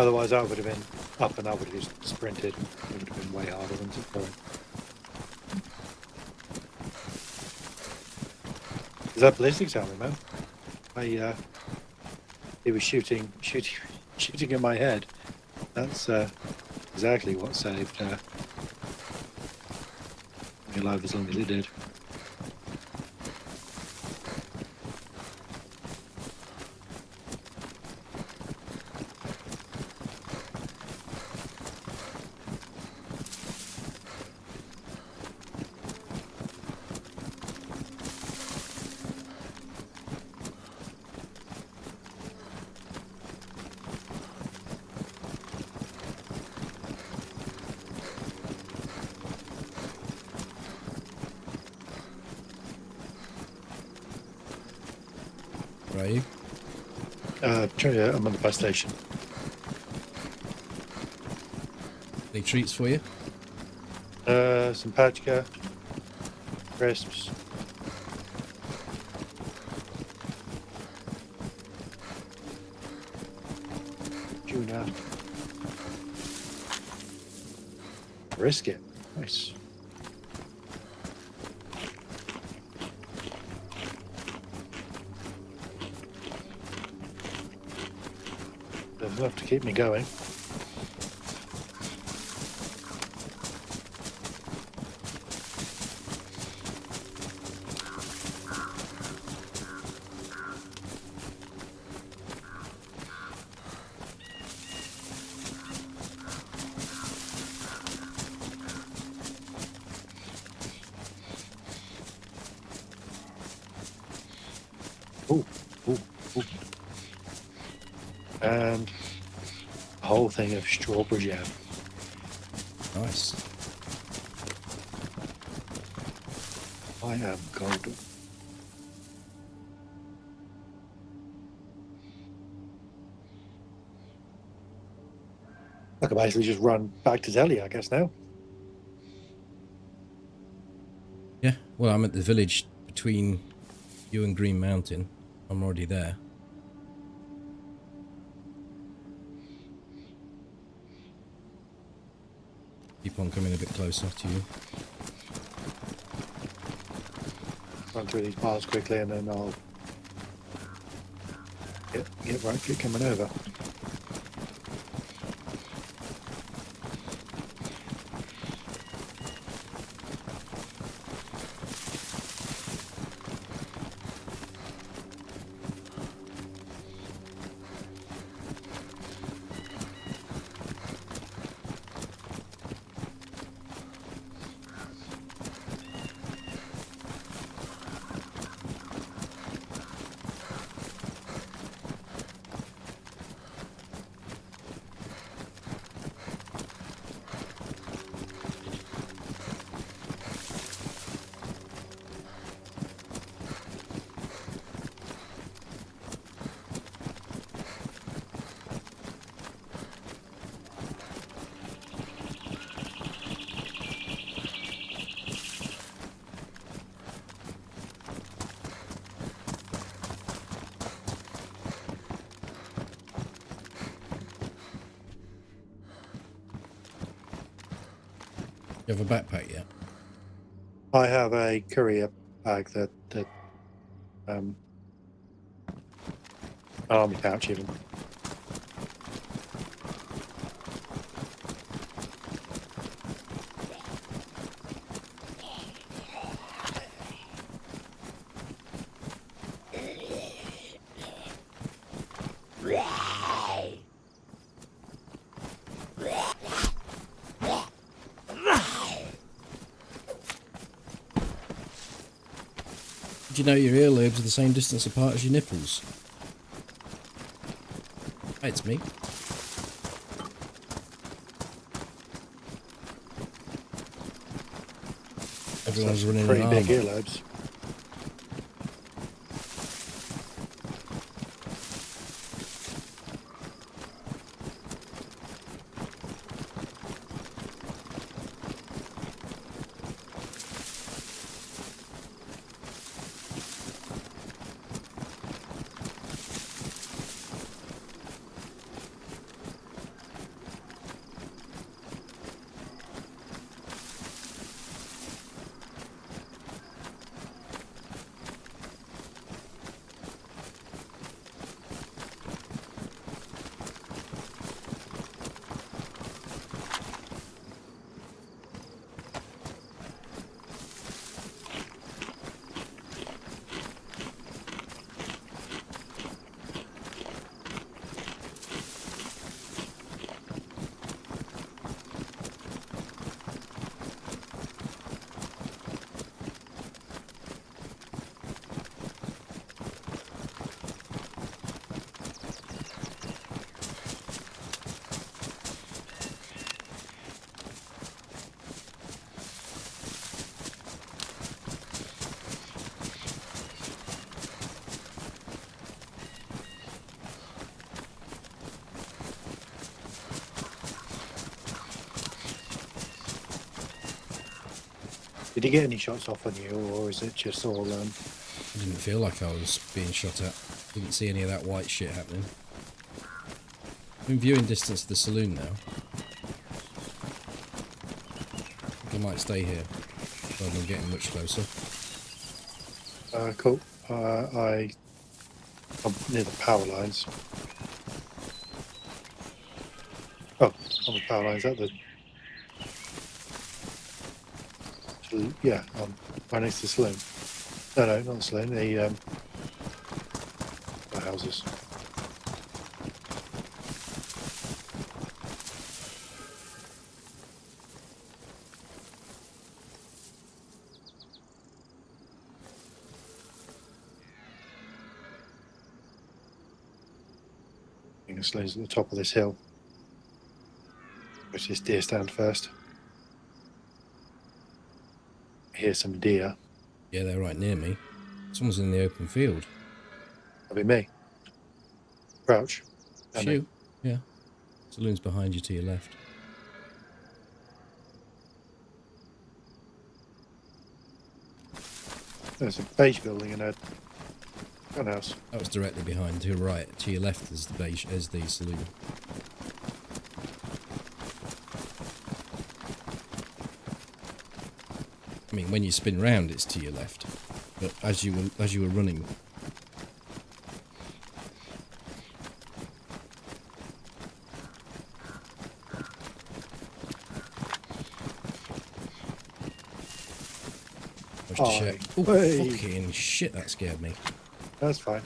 Otherwise, I would have been up and I would have just sprinted. It would have been way harder than for him. Is that ballistics helmet, man? He was shooting at my head That's exactly what saved me alive as long as it did. Where are you? I'm on the bus station. Any treats for you? Some Pachka, crisps. Tuna. Brisket. Nice. There's enough to keep me going. Ooh, ooh, ooh. And a whole thing of strawberry jam. Nice. I am golden. I can basically just run back to Zelly, I guess, now. Yeah, well, I'm at the village between you and Green Mountain. I'm already there. Keep on coming a bit closer to you. Run through these bars quickly and then I'll get coming over. You have a backpack yet? I have a courier bag that army pouch even. Did you know your earlobes are the same distance apart as your nipples? Hey, it's me. Everyone's running Pretty in big armour. earlobes. Did he get any shots off on you, or is it just all? I didn't feel like I was being shot at. Didn't see any of that white shit happening. I'm in viewing distance of the saloon now. I think I might stay here rather than getting much closer. Cool. I'm near the power lines. Oh, on the power lines at the. Yeah, right next to the saloon. No, not the saloon. The houses. I think the saloon's at the top of this hill. Which is deer stand first. I hear some deer. Yeah, they're right near me. Someone's in the open field. That'll be me. Crouch. Shoot. Yeah. Saloon's behind you to your left. There's a beige building and a gun house. That was directly behind. To your right, to your left is the beige, is the saloon. I mean, when you spin round, it's to your left. But as you were running, Oh, oh, hey. fucking shit! That scared me. That's fine.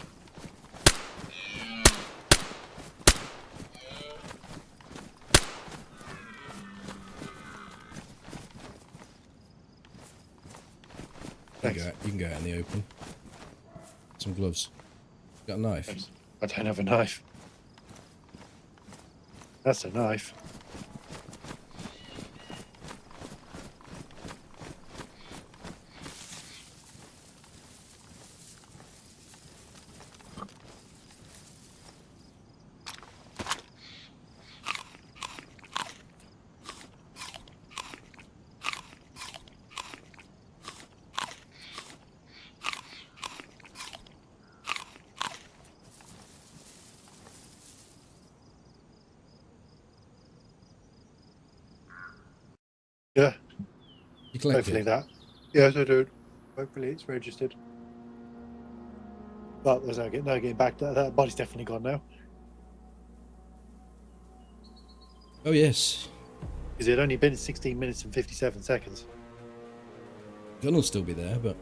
You can go out in the open. Some gloves. Got a knife. Thanks. I don't have a knife. That's a knife. Yeah. You collect Hopefully it. that. Yes, I do. Hopefully it's registered. But there's no getting back. That body's definitely gone now. Oh yes. Because it had only been 16 minutes and 57 seconds. Gun will still be there, but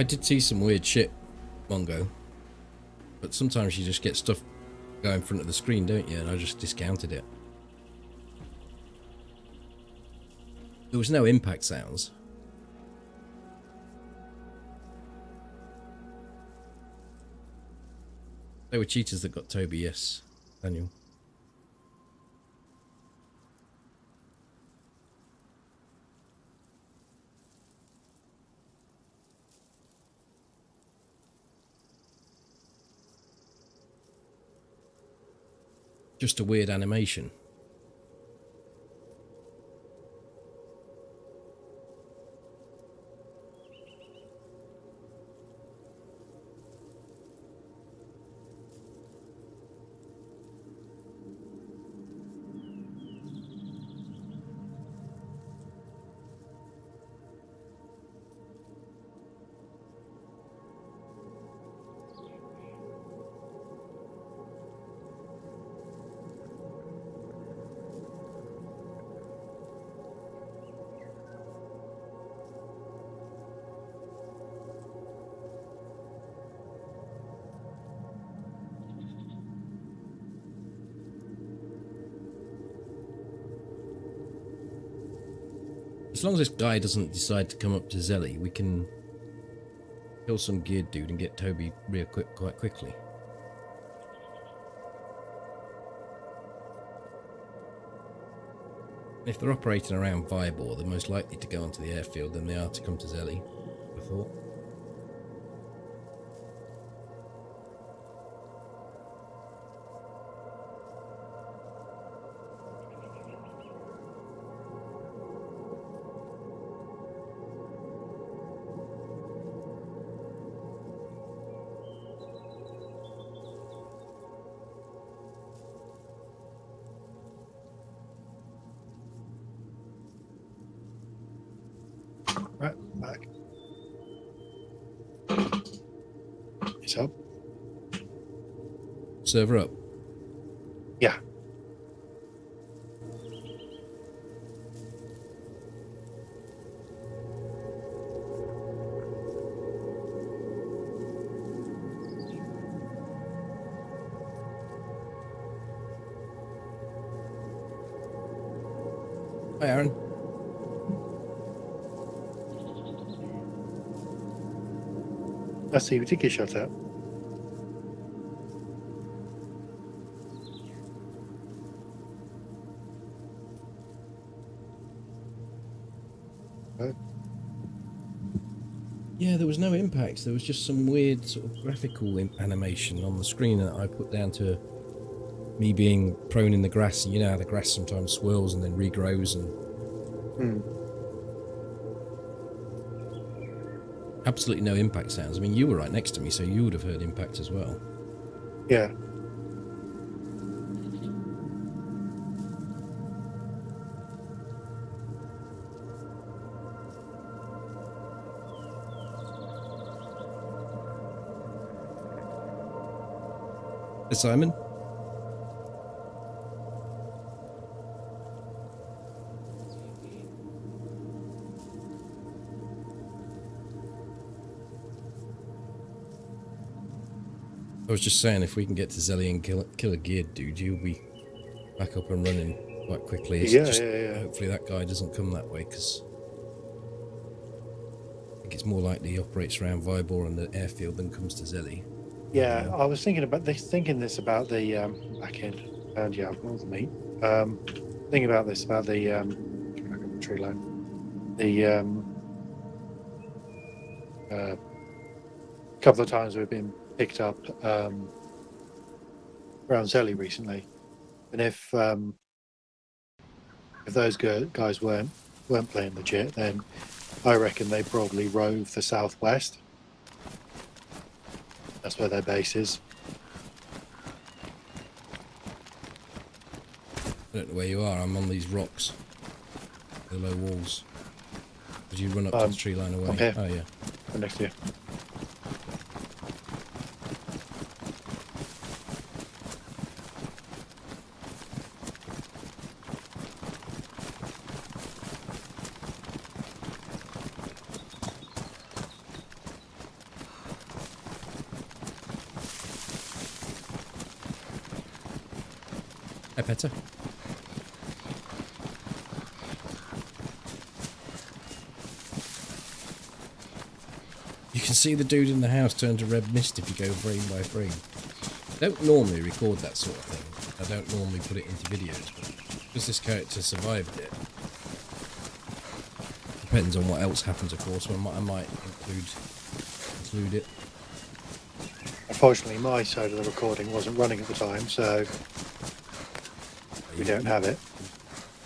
I did see some weird shit, Mongo. But sometimes you just get stuff go in front of the screen, don't you? And I just discounted it. There was no impact sounds. They were cheaters that got Toby, yes, Daniel. Just a weird animation. As long as this guy doesn't decide to come up to Zelly, we can kill some geared dude and get Toby quite quickly. If they're operating around Vybor, they're most likely to go onto the airfield than they are to come to Zelly, I thought. Right, back. It's up. Server up. Yeah. Hi, Aaron. I see. We did get shot at. Right. Yeah, there was no impacts. There was just some weird sort of graphical animation on the screen that I put down to me being prone in the grass. And you know how the grass sometimes swirls and then regrows and... Absolutely no impact sounds. I mean, you were right next to me, so you would have heard impact as well. Yeah. Hey, Simon? I was just saying, if we can get to Zelly and kill a geared dude, you'll be back up and running quite quickly. It's just, hopefully that guy doesn't come that way, because I think it's more likely he operates around Vybor and the airfield than comes to Zelly. Yeah, I was thinking about this about the back end, and yeah, I've got the meat. Thinking about this about the tree line. The couple of times we've been picked up around Zelly recently, and if those guys weren't playing legit, then I reckon they probably rove the southwest. That's where their base is. I don't know where you are. I'm on these rocks, the low walls. Did you run up to the tree line away? I'm here. Oh yeah. I'm next to you. Hey, Petter. You can see the dude in the house turn to red mist if you go frame by frame. I don't normally record that sort of thing. I don't normally put it into videos, but because this character survived it, depends on what else happens, of course. I might include it. Unfortunately, my side of the recording wasn't running at the time, so we don't have it.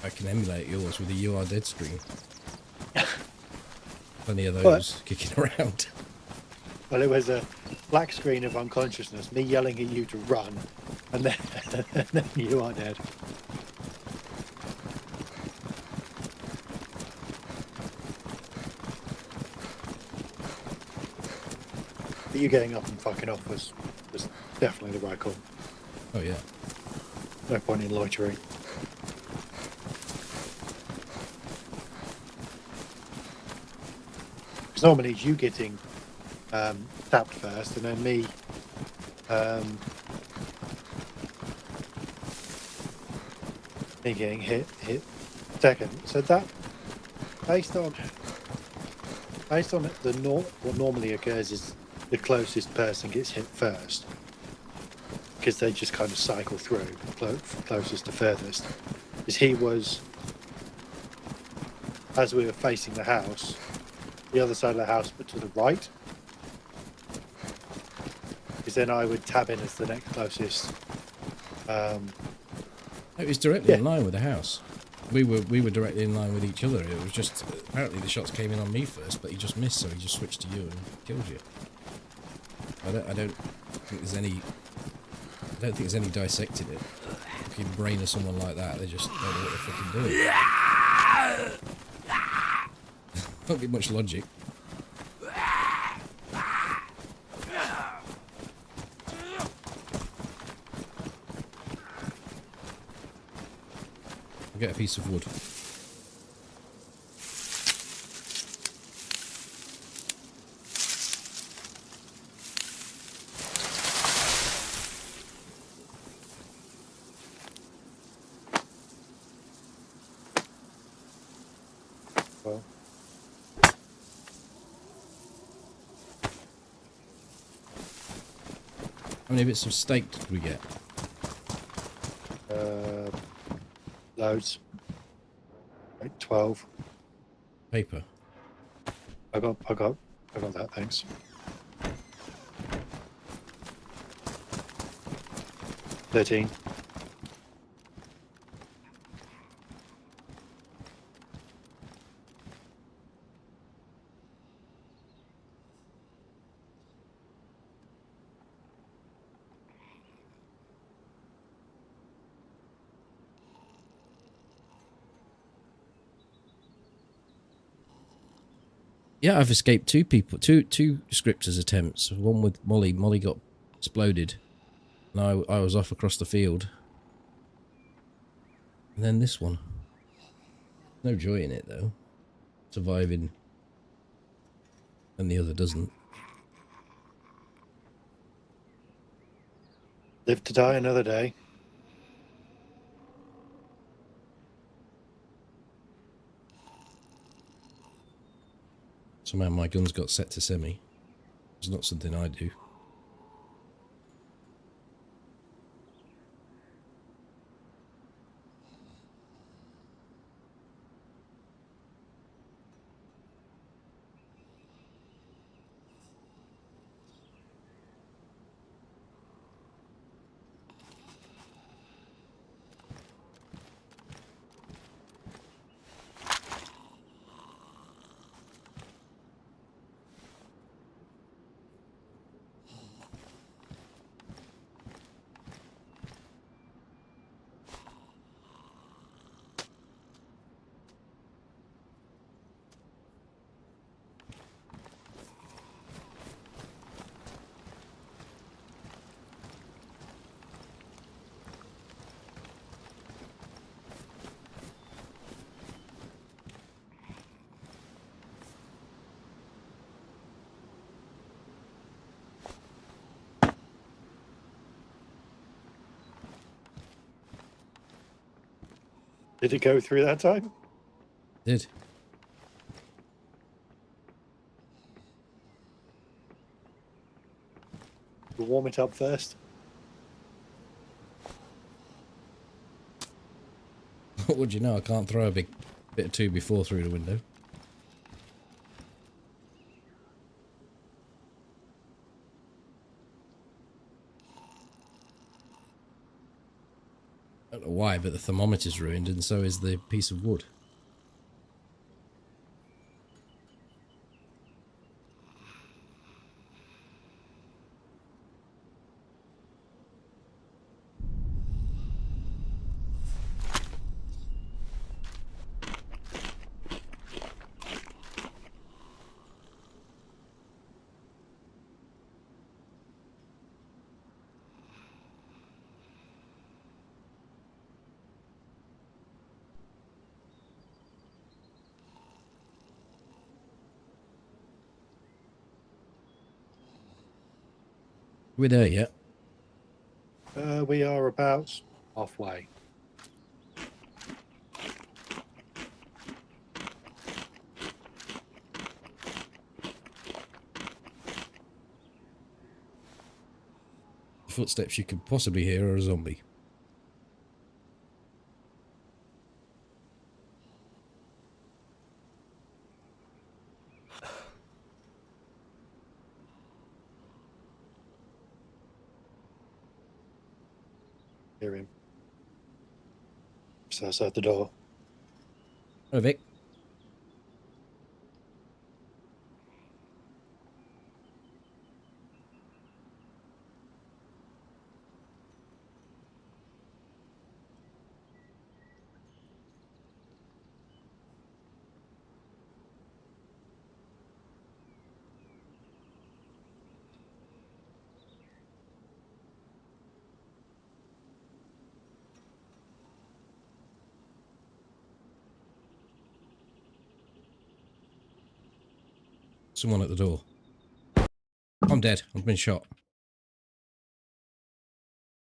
I can emulate yours with a "You Are Dead" screen. Plenty of those kicking around. Well, it was a black screen of unconsciousness, me yelling at you to run, and then you are dead. But you getting up and fucking off was definitely the right call. Oh yeah. No point in loitering. Because normally it's you getting tapped first, and then me me getting hit second. So that based on what normally occurs is the closest person gets hit first, because they just kind of cycle through closest to furthest. Is he was, as we were facing the house, the other side of the house, but to the right. Because then I would tab in as the next closest. It was directly in line with the house. We were directly in line with each other. It was just apparently the shots came in on me first, but he just missed, so he just switched to you and killed you. I don't think there's any. I don't think there's any dissecting it. If you brain of someone like that, they just don't know what they're fucking doing. Don't get much logic. I'll get a piece of wood. Well, How many bits of steak did we get? loads. Like 12. Paper. I got that. Thanks. $13. Yeah, I've escaped two scripters attempts. One with Molly. Molly got exploded, and I was off across the field. And then this one. No joy in it though. Surviving, and the other doesn't. Live to die another day. Somehow my guns got set to semi. It's not something I do. Did it go through that time? Did. We'll warm it up first. What would you know? I can't throw a big bit of 2x4 through the window. I don't know why, but the thermometer's ruined, and so is the piece of wood. We're there yet. We are about halfway. footsteps you could possibly hear are a zombie. Hear him. So outside the door. Oh, Vic. Someone at the door. I'm dead. I've been shot.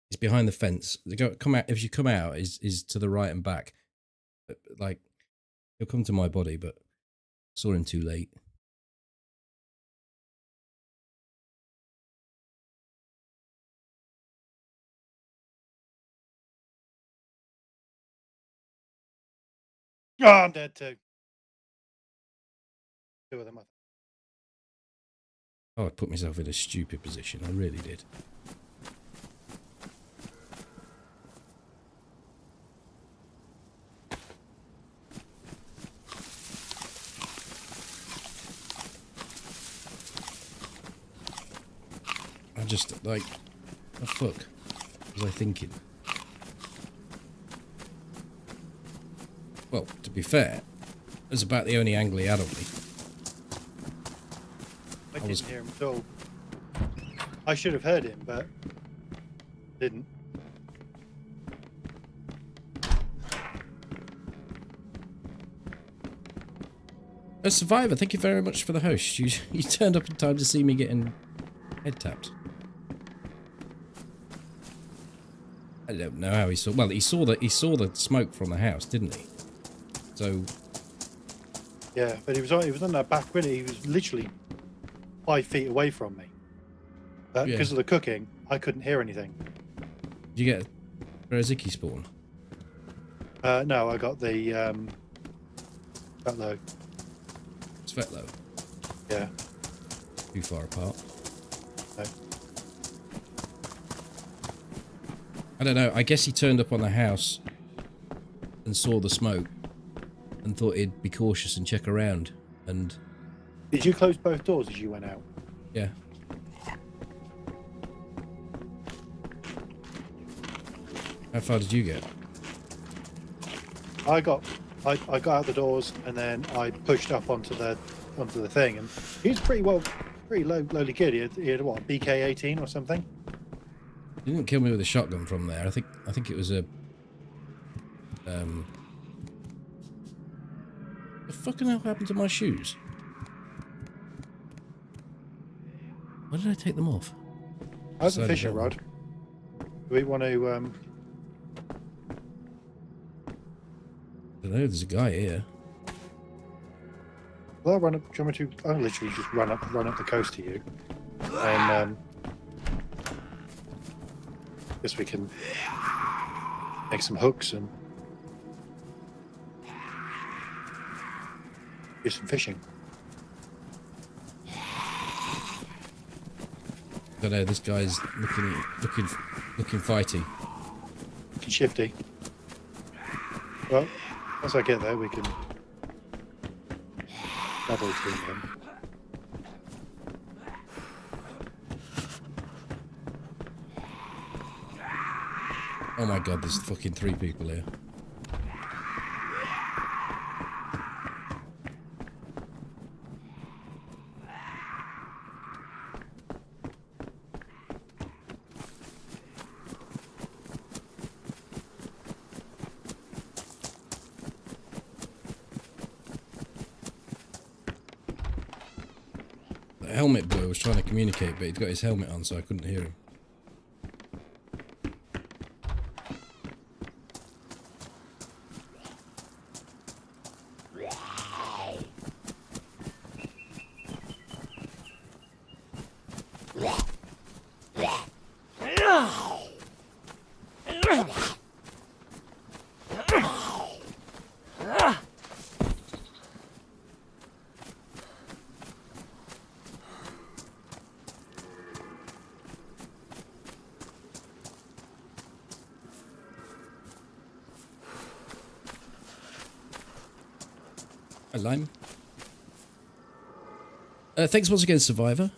He's behind the fence. Come out. If you come out, is to the right and back. Like, he'll come to my body, but saw him too late. Oh, I'm dead too. Two of them. Oh, I put myself in a stupid position. I really did. I just, like, what the fuck was I thinking? Well, to be fair, it was about the only angle he had on me. I didn't hear him at all. I should have heard him, but didn't. A survivor, thank you very much for the host. You turned up in time to see me getting head tapped. I don't know how he saw. Well, he saw the smoke from the house, didn't he? So Yeah, but he was on that back window. He was literally 5 feet away from me. But because of the cooking, I couldn't hear anything. did you get a Ziki spawn? No, I got the Svetlo. Svetlo. Yeah. Too far apart. No. I don't know. I guess he turned up on the house and saw the smoke and thought he'd be cautious and check around. And Did you close both doors as you went out? yeah. How far did you get? I got out the doors and then I pushed up onto the thing, and he was pretty lowly kid. He had what, BK-18 or something? He didn't kill me with a shotgun from there. I think it was a the fucking hell happened to my shoes? Why did I take them off? How's the Decided fishing that rod? Do we want to I don't know, there's a guy here. well, I'll run up. Do you want me to? I'll literally just run up the coast to you, and guess we can make some hooks and do some fishing. I don't know, this guy's looking fighty. Looking shifty. Well, once I get there, we can double team him. Oh my god, there's fucking 3 people here. The helmet boy was trying to communicate, but he'd got his helmet on, so I couldn't hear him. Hi, Lime. Thanks once again, Survivor.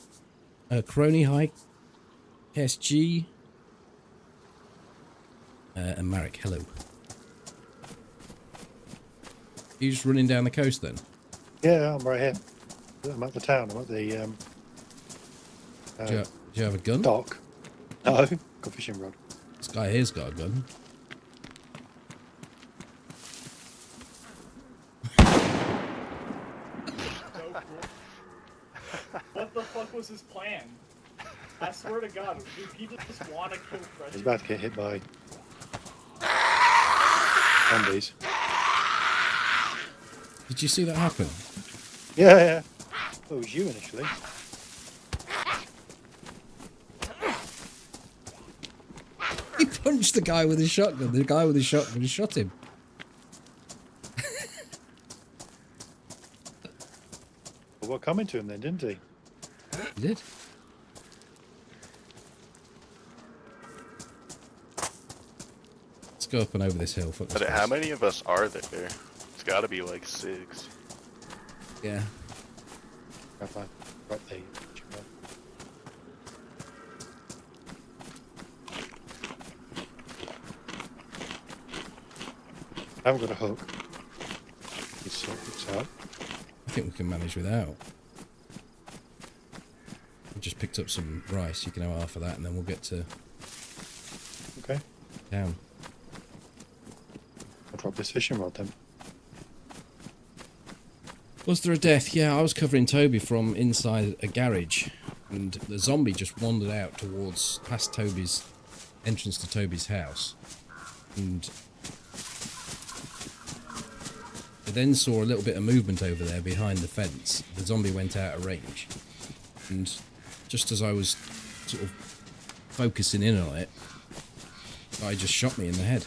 Crony, hi. SG. And Marek, hello. You just running down the coast then? Yeah, I'm right here. I'm at the town. I'm at the Do you have a gun? dock. No, got a fishing rod. This guy here's got a gun. What the fuck was his plan? I swear to God, did he just want to kill I was Freddy? about to get hit by zombies. Did you see that happen? Yeah, yeah. Well, it was you initially. He punched the guy with his shotgun. The guy with his shotgun shot him. Well, what coming to him then, didn't he? He did. Let's go up and over this hill. Fuck this But how place. many of us are there? It's got to be like 6. Yeah. Right there. I haven't got a hook. Let's sort this out. I think we can manage without. I just picked up some rice. You can have half of that, and then we'll get to Okay. town. I'll drop this fishing rod then. Was there a death? Yeah, I was covering Toby from inside a garage, and the zombie just wandered out towards past Toby's entrance to Toby's house, and I then saw a little bit of movement over there behind the fence. The zombie went out of range, and just as I was sort of focusing in on it, I just shot me in the head.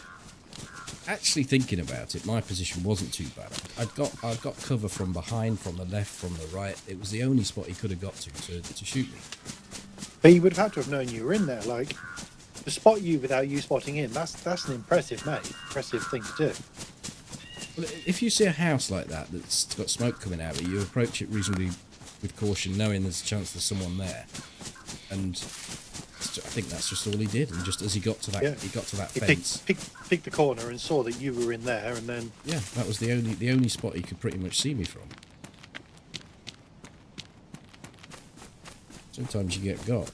Actually thinking about it, my position wasn't too bad. I'd got cover from behind, from the left, from the right. It was the only spot he could have got to shoot me. But you would have had to have known you were in there. Like, to spot you without you spotting in, that's an impressive thing to do. Well, if you see a house like that that's got smoke coming out of it, you approach it reasonably with caution, knowing there's a chance there's someone there. And I think that's just all he did. And just as he got to that, Yeah. he got to that He fence. picked the corner and saw that you were in there, and then Yeah, that was the only spot he could pretty much see me from. Sometimes you get got.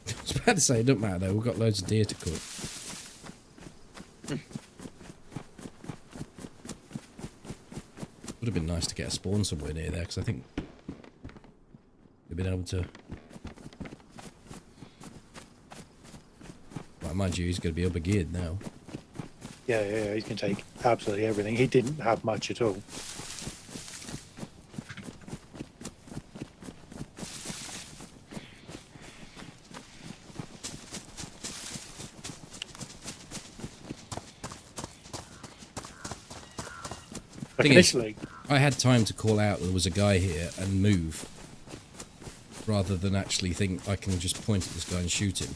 I was about to say, it doesn't matter though, we've got loads of deer to cook. Would have been nice to get a spawn somewhere near there, because I think we've been able to... Well, mind you, he's going to be over-geared now. yeah, he's going to take absolutely everything. He didn't have much at all. Like Thing is- initially, I had time to call out there was a guy here and move, rather than actually think I can just point at this guy and shoot him.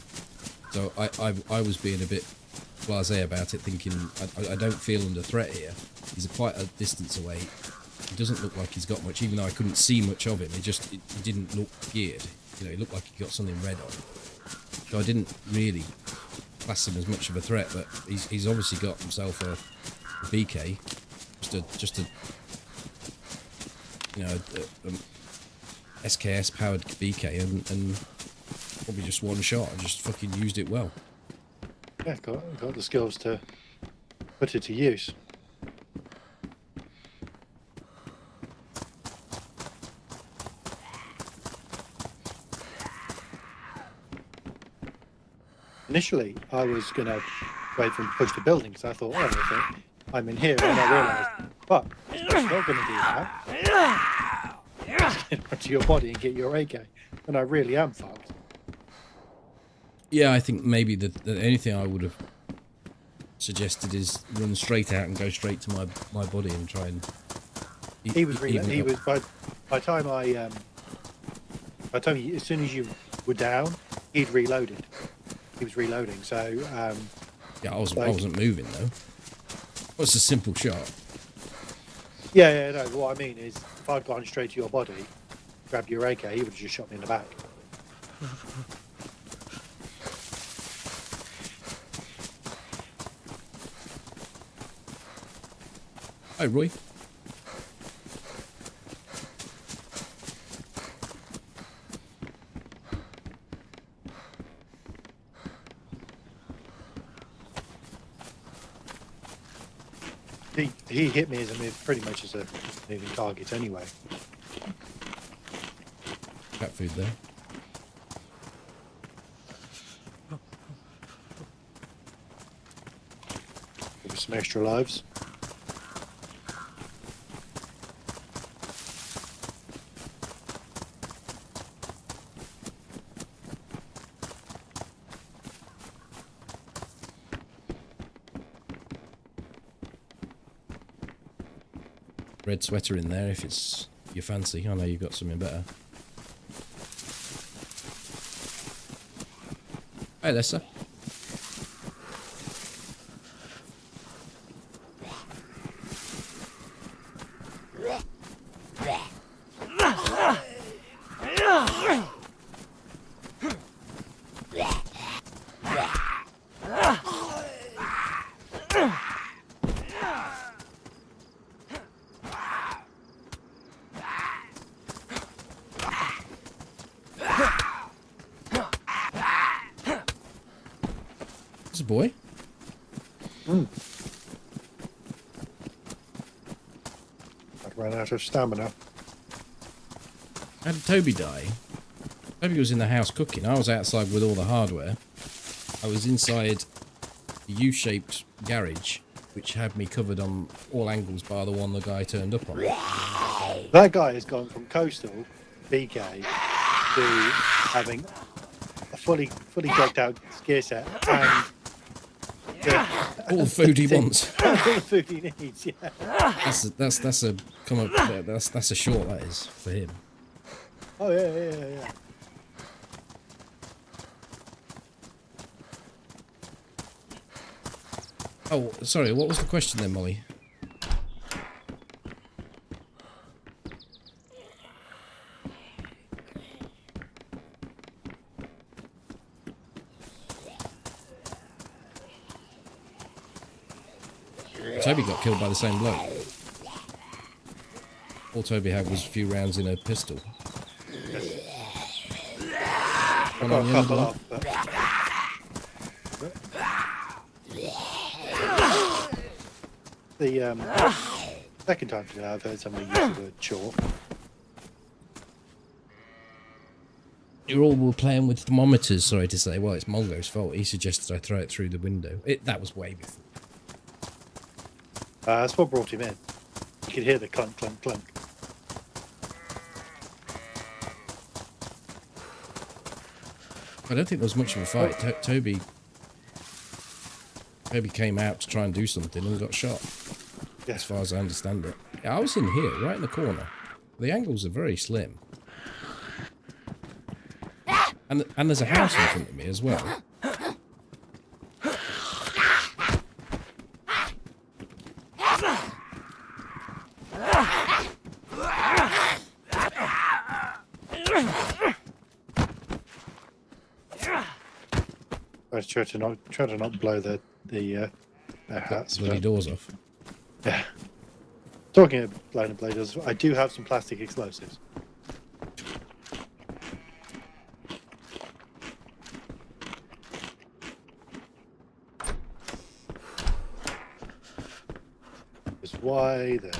So I was being a bit blasé about it, thinking I don't feel under threat here. He's quite a distance away. He doesn't look like he's got much, even though I couldn't see much of him. He didn't look geared. You know, he looked like he got something red on. So I didn't really class him as much of a threat, but he's obviously got himself a BK, just a you know, a SKS powered BK, and probably just one shot and just fucking used it well. yeah, got the skills to put it to use. Initially, I was going to wait for him to push the building because I thought, oh, I'm in here, and I realised, but he's not going to do that. Get onto your body and get your AK, and I really am fucked. Yeah, I think maybe the only thing I would have suggested is run straight out and go straight to my body and try and. He was even he up. was by the time as soon as you were down, he'd reloaded. He was reloading, so Yeah, I wasn't moving though. It was a simple shot. yeah, no. What I mean is, if I'd gone straight to your body, grabbed your AK, he would have just shot me in the back. Hi, Roy. He hit me pretty much as a moving target anyway. Cat food there. Give us some extra lives. Red sweater in there if it's your fancy. I know you've got something better. Hi, Lessa. It's a boy. I'd run out of stamina. How did Toby die? Toby was in the house cooking. I was outside with all the hardware. I was inside a U-shaped garage, which had me covered on all angles bar the one the guy turned up on. That guy has gone from coastal BK to having a fully decked out gear set and All the food he wants. all the food he needs. Yeah. That's a come up. That's a short. That is for him. Oh yeah. Oh, sorry. What was the question then, Molly? Toby got killed by the same bloke. All Toby had was a few rounds in a pistol. I've got a couple off, but the second time today I've heard somebody use the word chore. You all were playing with thermometers, sorry to say. Well, it's Mongo's fault. He suggested I throw it through the window. That was way before. That's what brought him in. You could hear the clunk, clunk, clunk. I don't think there was much of a fight. Toby came out to try and do something and got shot, Yeah. as far as I understand it. Yeah, I was in here, right in the corner. The angles are very slim. And there's a house in front of me as well. I try to not blow their hats. Bloody But, doors off. yeah. Talking of blowing blades, I do have some plastic explosives. Because why the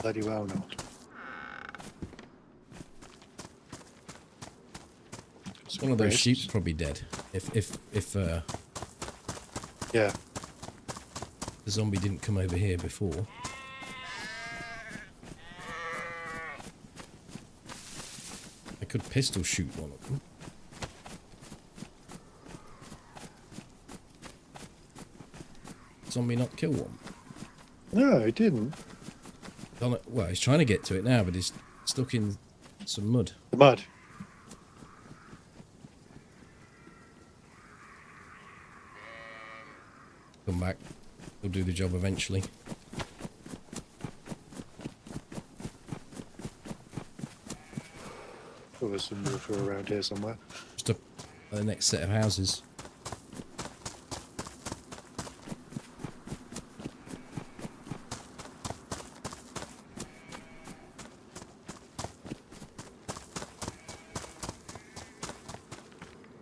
bloody well not? One of those sheep's probably dead. If Yeah. the zombie didn't come over here before. I could pistol shoot one of them. zombie not kill one? No, it didn't. Well, he's trying to get to it now, but he's stuck in some mud. The mud. Come back. He'll do the job eventually. Oh, there's some water around here somewhere. Just up the next set of houses.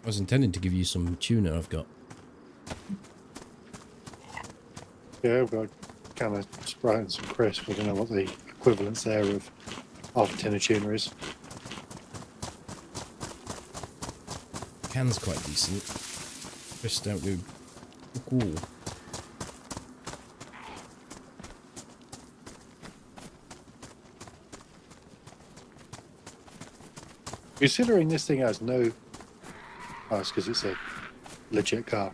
I was intending to give you some tuna I've got. Yeah, I've got kind of Sprite and some crisps. I don't know what the equivalence there of half a tin of tuna is. Can's quite decent. Crisps don't do cool. Considering this thing has no... Oh, it's because it's a legit car.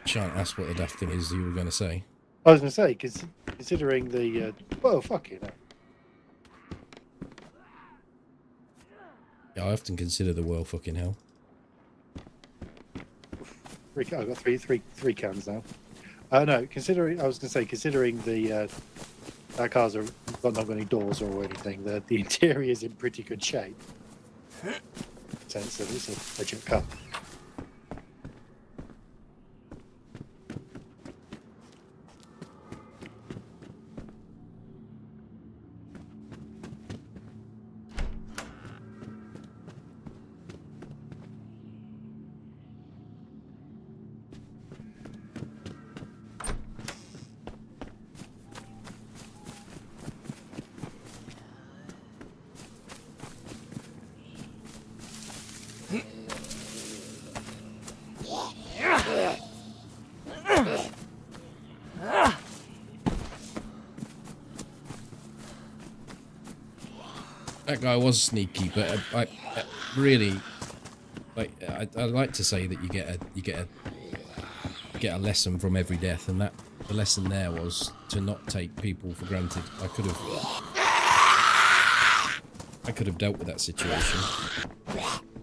Shan't ask what the daft thing is you were going to say. I was going to say, considering the... well, fuck you know. Yeah, I often consider the world fucking hell. I've got three cans now. No, considering... I was going to say, considering the... that car's not got any doors or anything. The interior is in pretty good shape. Sense that it's a legit car. That guy was sneaky, but I really I like to say that you get a lesson from every death, and that the lesson there was to not take people for granted. I could have dealt with that situation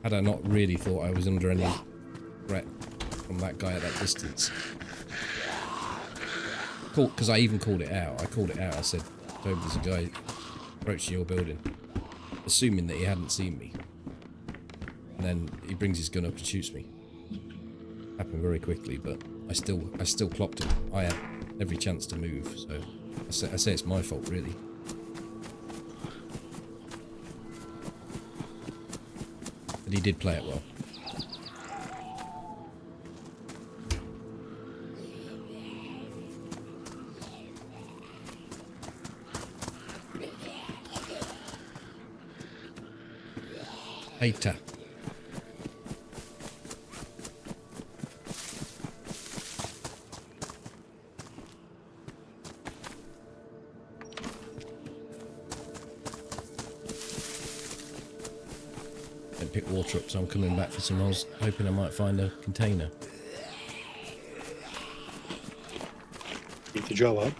had I not really thought I was under any threat from that guy at that distance. Because I even called it out. I said, "Toby, there's a guy approaching your building," assuming that he hadn't seen me. And then he brings his gun up and shoots me. Happened very quickly, but I still clocked him. I had every chance to move, so I say it's my fault, really. But he did play it well. Hater. Didn't pick water up, so I'm coming back for some. I was hoping I might find a container. Keep the job up.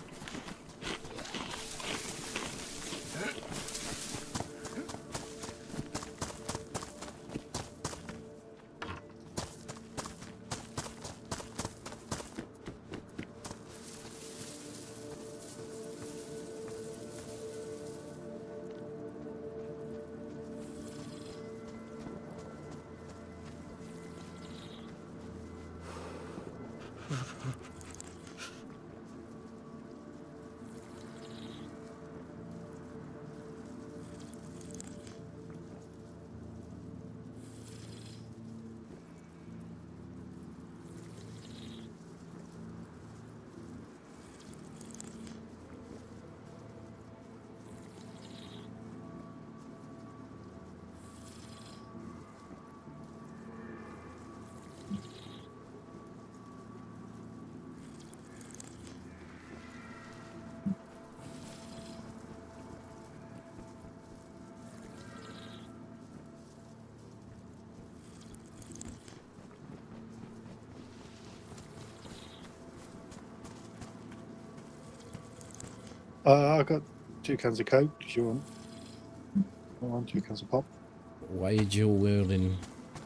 I've got 2 cans of Coke. Do you want 2 cans of pop? Why are you wielding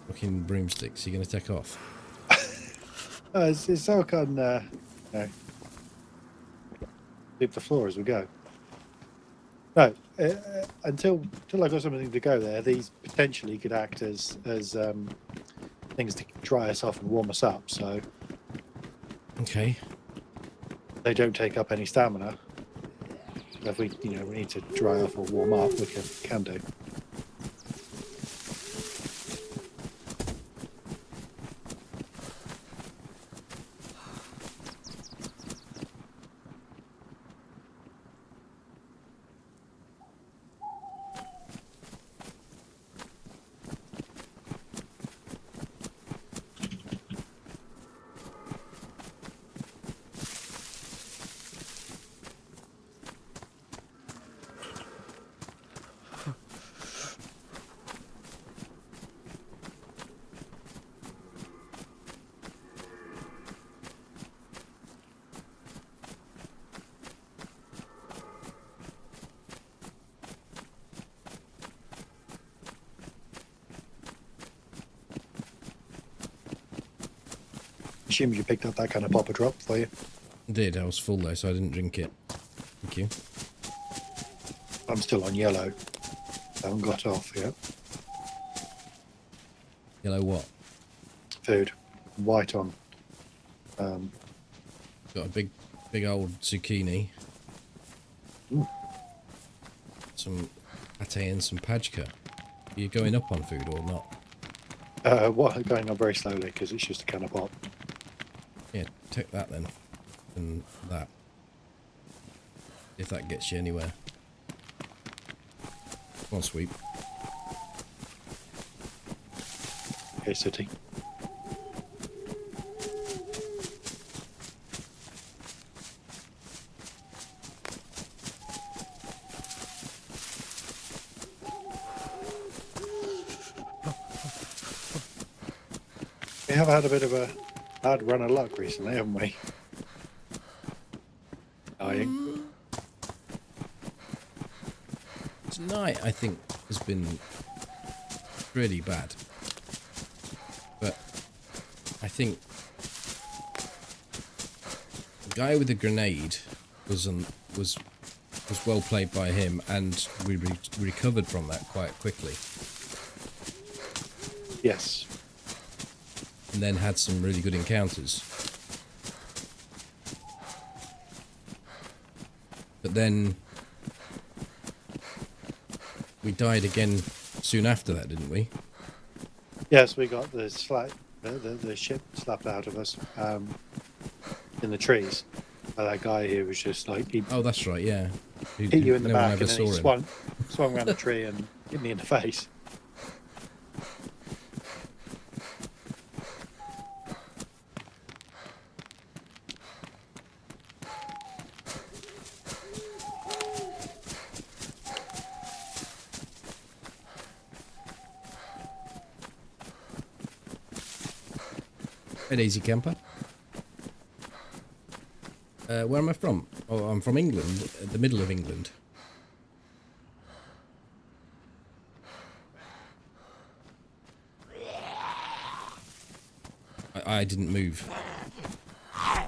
fucking broomsticks? You're going to take off? It's so I can sweep the floor as we go. No, until I got something to go there, these potentially could act as things to dry us off and warm us up, so Okay. they don't take up any stamina. If we need to dry off or warm up, we can do. Assume you picked up that kind of popper drop for you. Did. I was full though, so I didn't drink it. Thank you. I'm still on yellow. I haven't got off yet. Yellow what? Food. White on. Got a big old zucchini. Ooh. Some pate and some pajka. Are you going up on food or not? Going on very slowly because it's just a can of pop. Yeah, take that then. And that. If that gets you anywhere. Come on, sweep. Okay, City. We have had a bit of a bad run of luck recently, haven't we? Dying. Tonight, I think, has been really bad. But I think the guy with the grenade was well played by him, and we recovered from that quite quickly. Yes. And then had some really good encounters. But then we died again soon after that, didn't we? Yes, we got the ship slapped out of us in the trees. By that guy who was just like he Oh, that's right, yeah. hit you in the no one back ever and then he saw him. swung around the tree and hit me in the face. Hey, Daisy Camper. Where am I from? Oh, I'm from England, the middle of England. I didn't move. I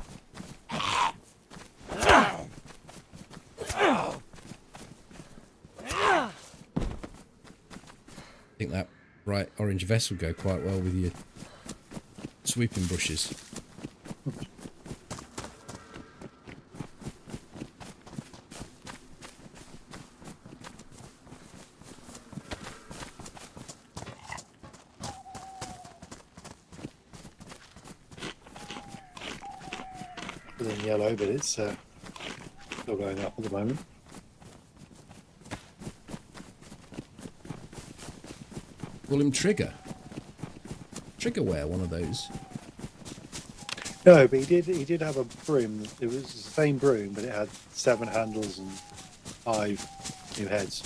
think that bright orange vest would go quite well with your sweeping brushes. Other than yellow, but it's still going up at the moment. Call him Trigger. Triggerware, one of those. No, but he did have a broom. It was the same broom, but it had 7 handles and 5 new heads.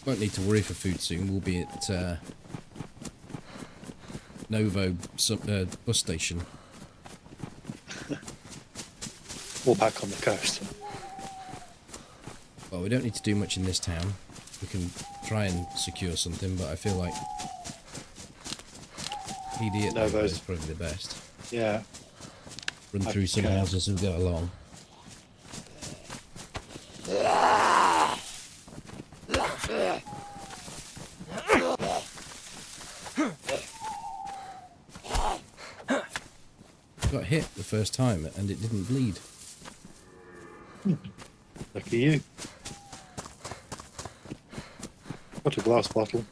Won't need to worry for food soon. We'll be at Novo bus station. or back on the coast. Well, we don't need to do much in this town. We can try and secure something, but I feel like PD at Novo is probably the best. Yeah. Run through some houses as we go along. Got hit the first time and it didn't bleed. Lucky you. Got a glass bottle.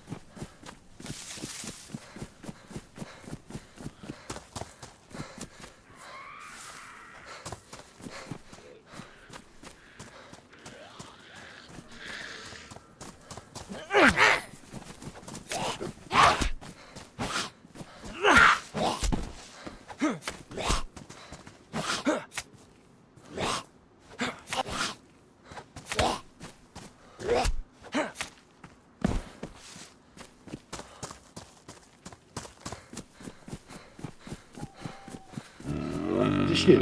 Is this you?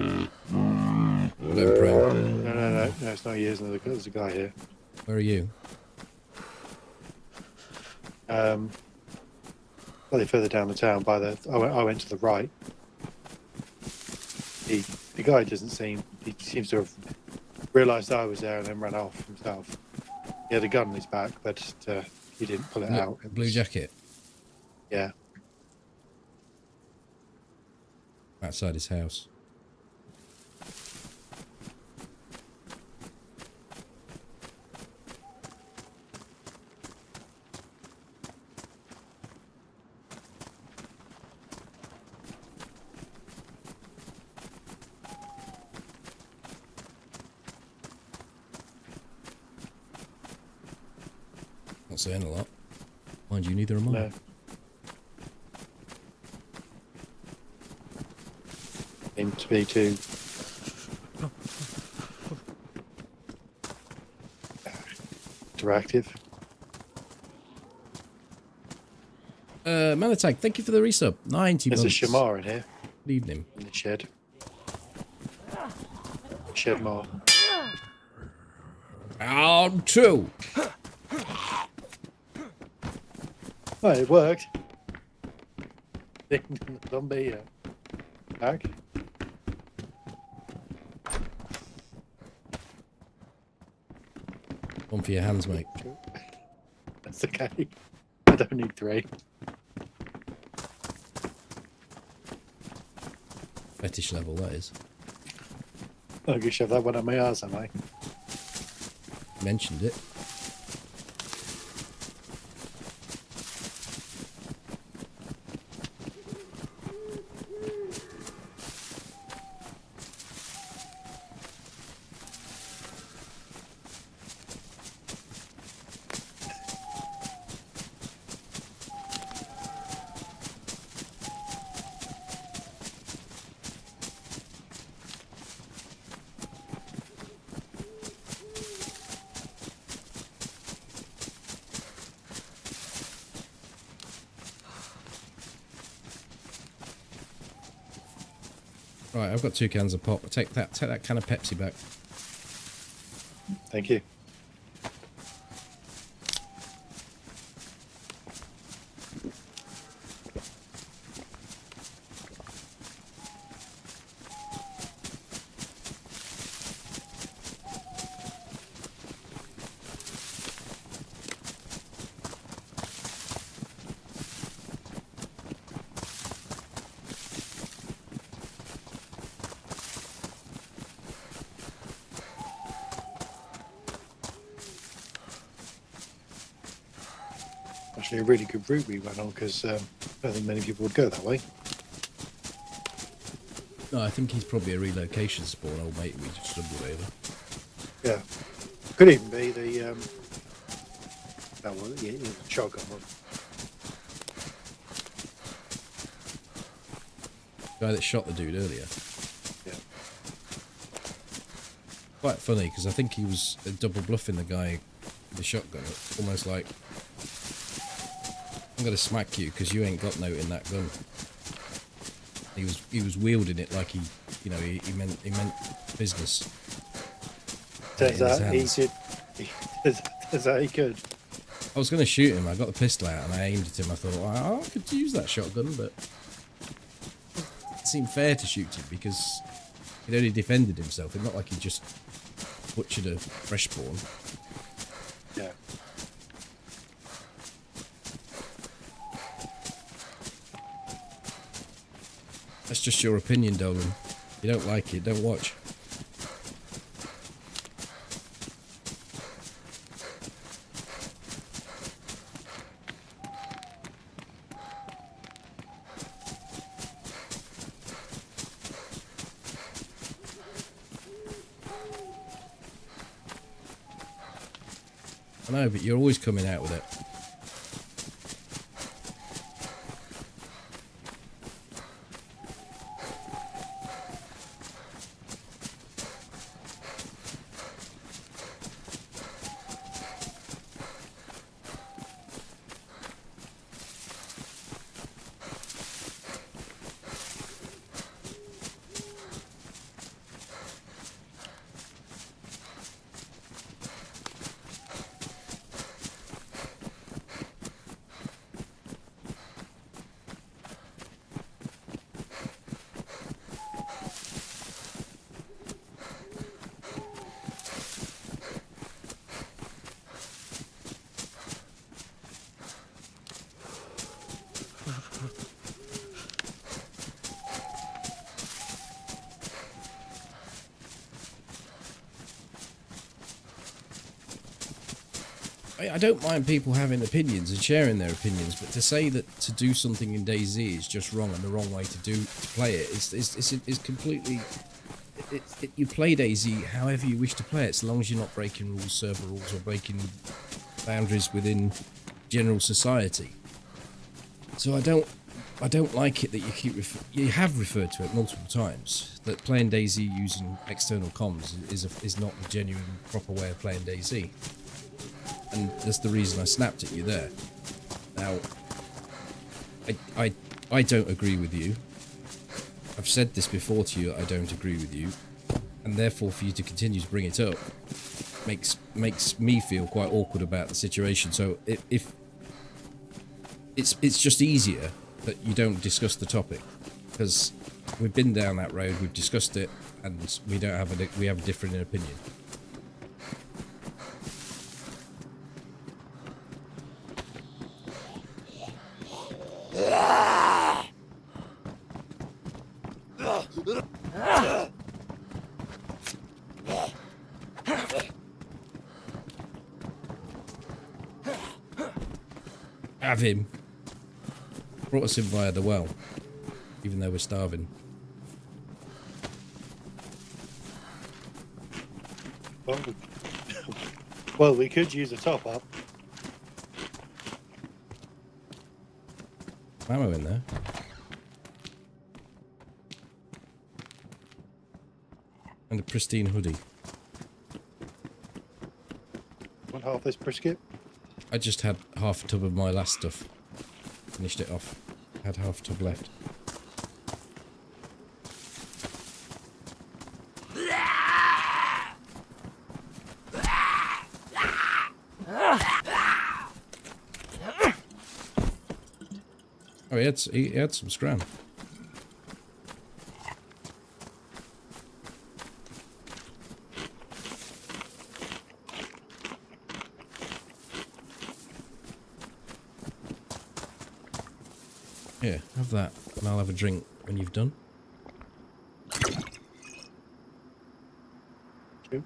Don't pray. No, it's not you. There's a guy here. Where are you? Slightly further down the town by the... I went to the right. The guy doesn't seem... He seems to have realised I was there and then ran off himself. He had a gun on his back, but he didn't pull it out. It Blue was- jacket Yeah. outside his house. Not saying a lot. Mind you, neither am I. No. Seemed to be too... interactive. Manatag, thank you for the resub. 90 There's a months. Shamar in here, Good evening. in the shed. Shed more. Round two. Oh, it worked. Zombie back. One for your hands, mate. That's okay. I don't need 3. Fetish level, that is. I'm gonna shove that one up my arse, am I? Mentioned it. Right, I've got 2 cans of pop. Take that can of Pepsi back. Thank you. Actually, a really good route we went on because I don't think many people would go that way. No, I think he's probably a relocation spawn, old mate. We just stumbled over. Yeah. Could even be the that one, yeah, the shotgun one. Guy that shot the dude earlier. Yeah. Quite funny because I think he was double bluffing the guy with the shotgun. Almost like, I'm gonna smack you because you ain't got note in that gun. He was wielding it like he meant business. Turns in his out he hands. did. Turns out he could. I was going to shoot him. I got the pistol out and I aimed at him. I thought, oh, I could use that shotgun, but it seemed fair to shoot him because he'd only defended himself. It's not like he just butchered a fresh spawn. Yeah. That's just your opinion, Dolan. If you don't like it, don't watch. I know, but you're always coming out with it. I don't mind people having opinions and sharing their opinions, but to say that to do something in DayZ is just wrong and the wrong way to play it is completely. You play DayZ however you wish to play it, so long as you're not breaking rules, server rules, or breaking boundaries within general society. So I don't like it that you have referred to it multiple times that playing DayZ using external comms is not the genuine proper way of playing DayZ. And that's the reason I snapped at you there. Now, I don't agree with you. I've said this before to you, I don't agree with you. And therefore, for you to continue to bring it up makes me feel quite awkward about the situation. So if it's just easier that you don't discuss the topic, because we've been down that road, we've discussed it, and we have a different opinion. Have him. Brought us in via the well, even though we're starving. Well, we could use a top up. Ammo in there. And a pristine hoodie. Want half this brisket? I just had half a tub of my last stuff. Finished it off. Had half a tub left. Oh, he had some scram. Here, have that, and I'll have a drink when you've done. Shoot.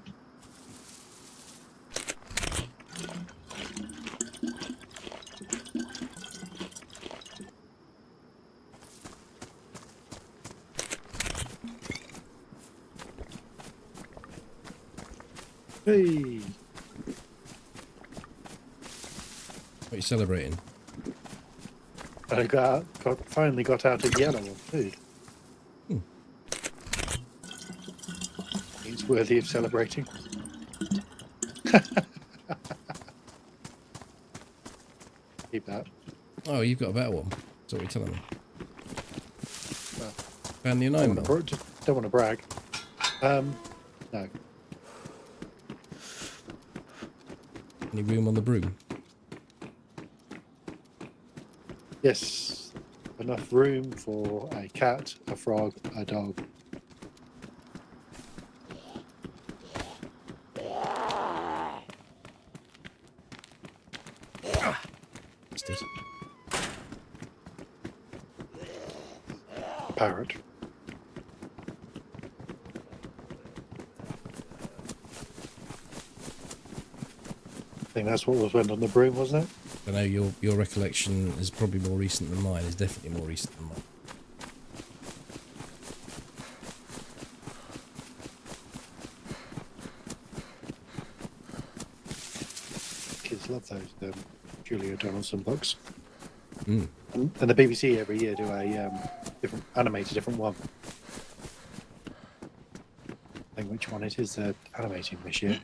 Hey! What are you celebrating? I finally got out of yellow on food. It's worthy of celebrating. Keep that. Oh, you've got a better one. That's what you're telling me. Well, Found the don't 9mm. want to brag. No. Any room on the broom? Yes. Enough room for a cat, a frog, a dog. Bastard. Parrot. I think that's what went on the broom, wasn't it? I know your recollection is probably more recent than mine. It's definitely more recent than mine. Kids love those Julia Donaldson books. Mm. And the BBC every year do a different one. I think which one it is they're animating this year.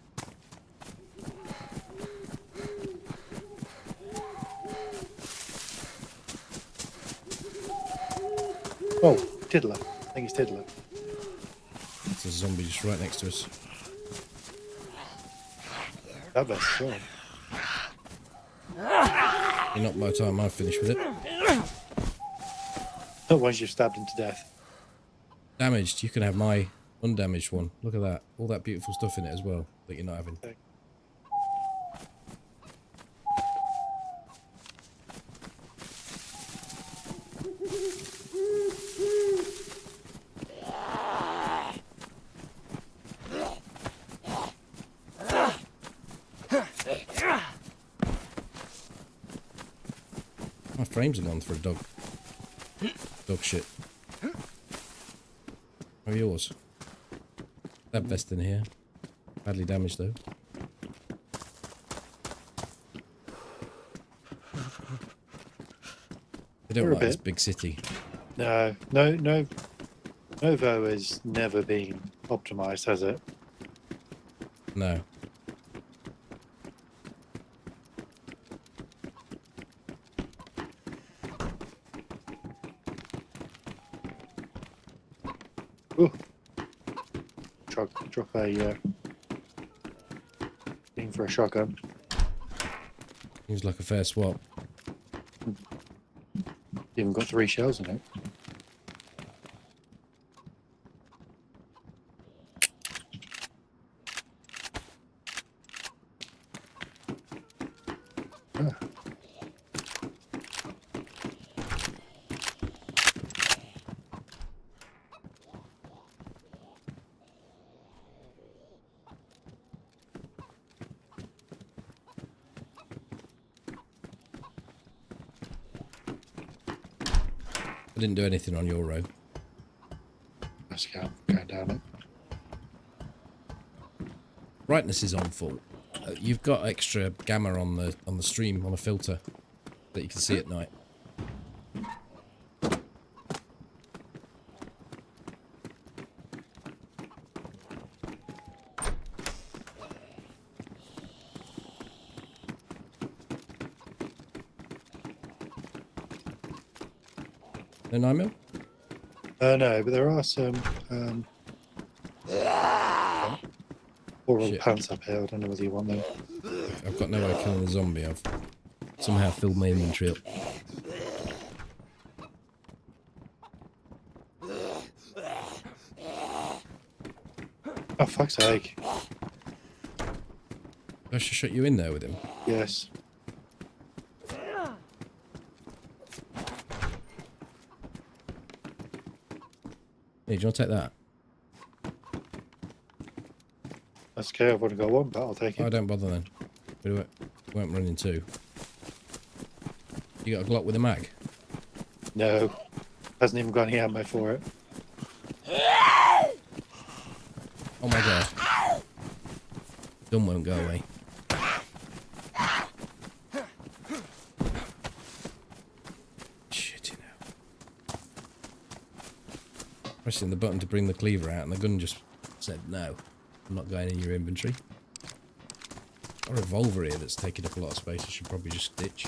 Oh, Tiddler. I think it's Tiddler. There's a zombie just right next to us. That vest as well. You're not by the time I've finished with it. Not once you've stabbed him to death. Damaged. You can have my undamaged one. Look at that. All that beautiful stuff in it as well that you're not having. Okay. My frames are gone for a dog. Dog shit. How are yours? That vest in here. Badly damaged though. They don't We're a like this bit. big city. No. Novo has never been optimized, has it? No. Ooh. Drop a thing for a shotgun. Seems like a fair swap. Even got 3 shells in it. Ah. I didn't do anything on your row. Let's go going down it. Brightness is on full. You've got extra gamma on the stream on a filter that you can see at night. No 9mm? No, but there are some oral Shit. pants up here. I don't know whether you want them. I've got no way of killing the zombie. I've somehow filled my inventory up. Oh, fuck's sake. I should shut you in there with him. Yes. Hey, do you want to take that? That's okay. I've only got 1, but I'll take Oh, it. don't bother then. We won't run in 2. You got a Glock with a mag? No. Hasn't even got any ammo for it. Oh my god. Gun won't go away. Shit, you know. Pressing the button to bring the cleaver out and the gun just said no. I'm not going in your inventory. Got a revolver here that's taking up a lot of space. I should probably just ditch.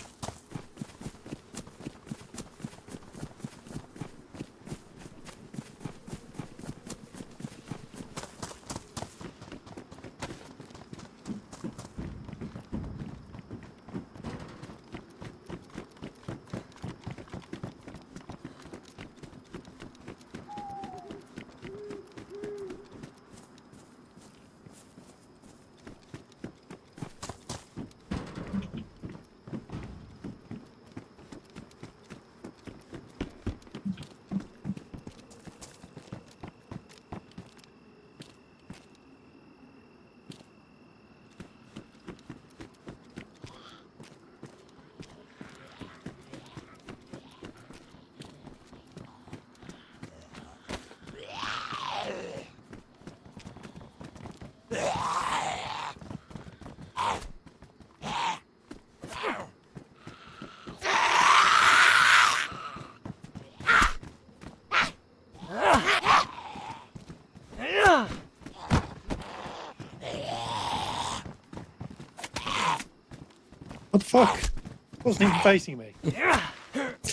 What the fuck? Wasn't even facing me.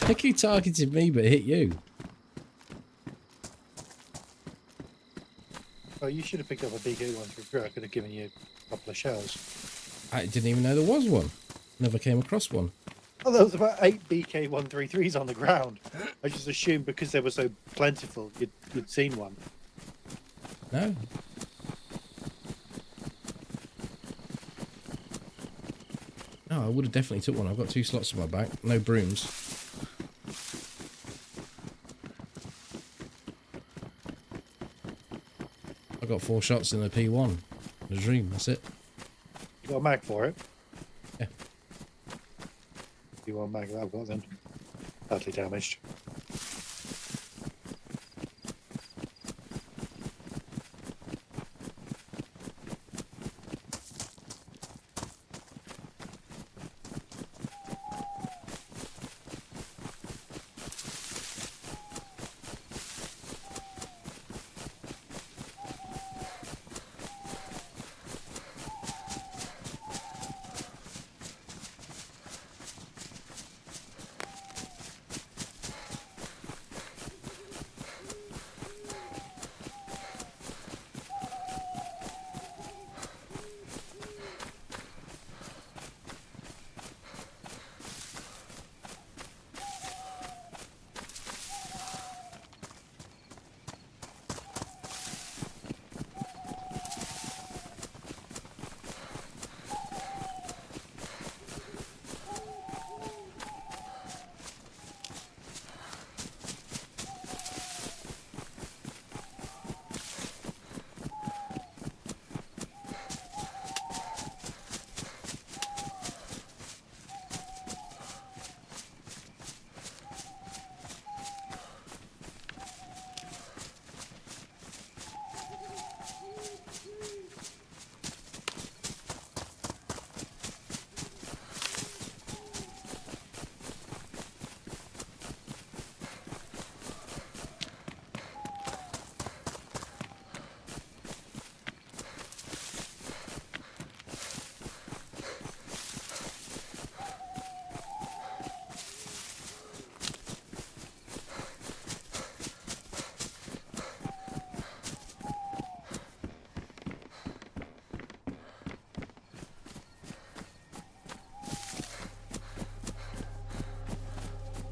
Like he targeted me but hit you. Oh, you should have picked up a BK-133. I could have given you a couple of shells. I didn't even know there was one. Never came across one. Oh, there was about 8 BK-133s on the ground. I just assumed because they were so plentiful, you'd seen one. No. No, I would have definitely took one. I've got 2 slots in my back. No brooms. I got 4 shots in a P1. A dream, that's it. You got a mag for it? Yeah. You want a mag that I've got then? Badly damaged.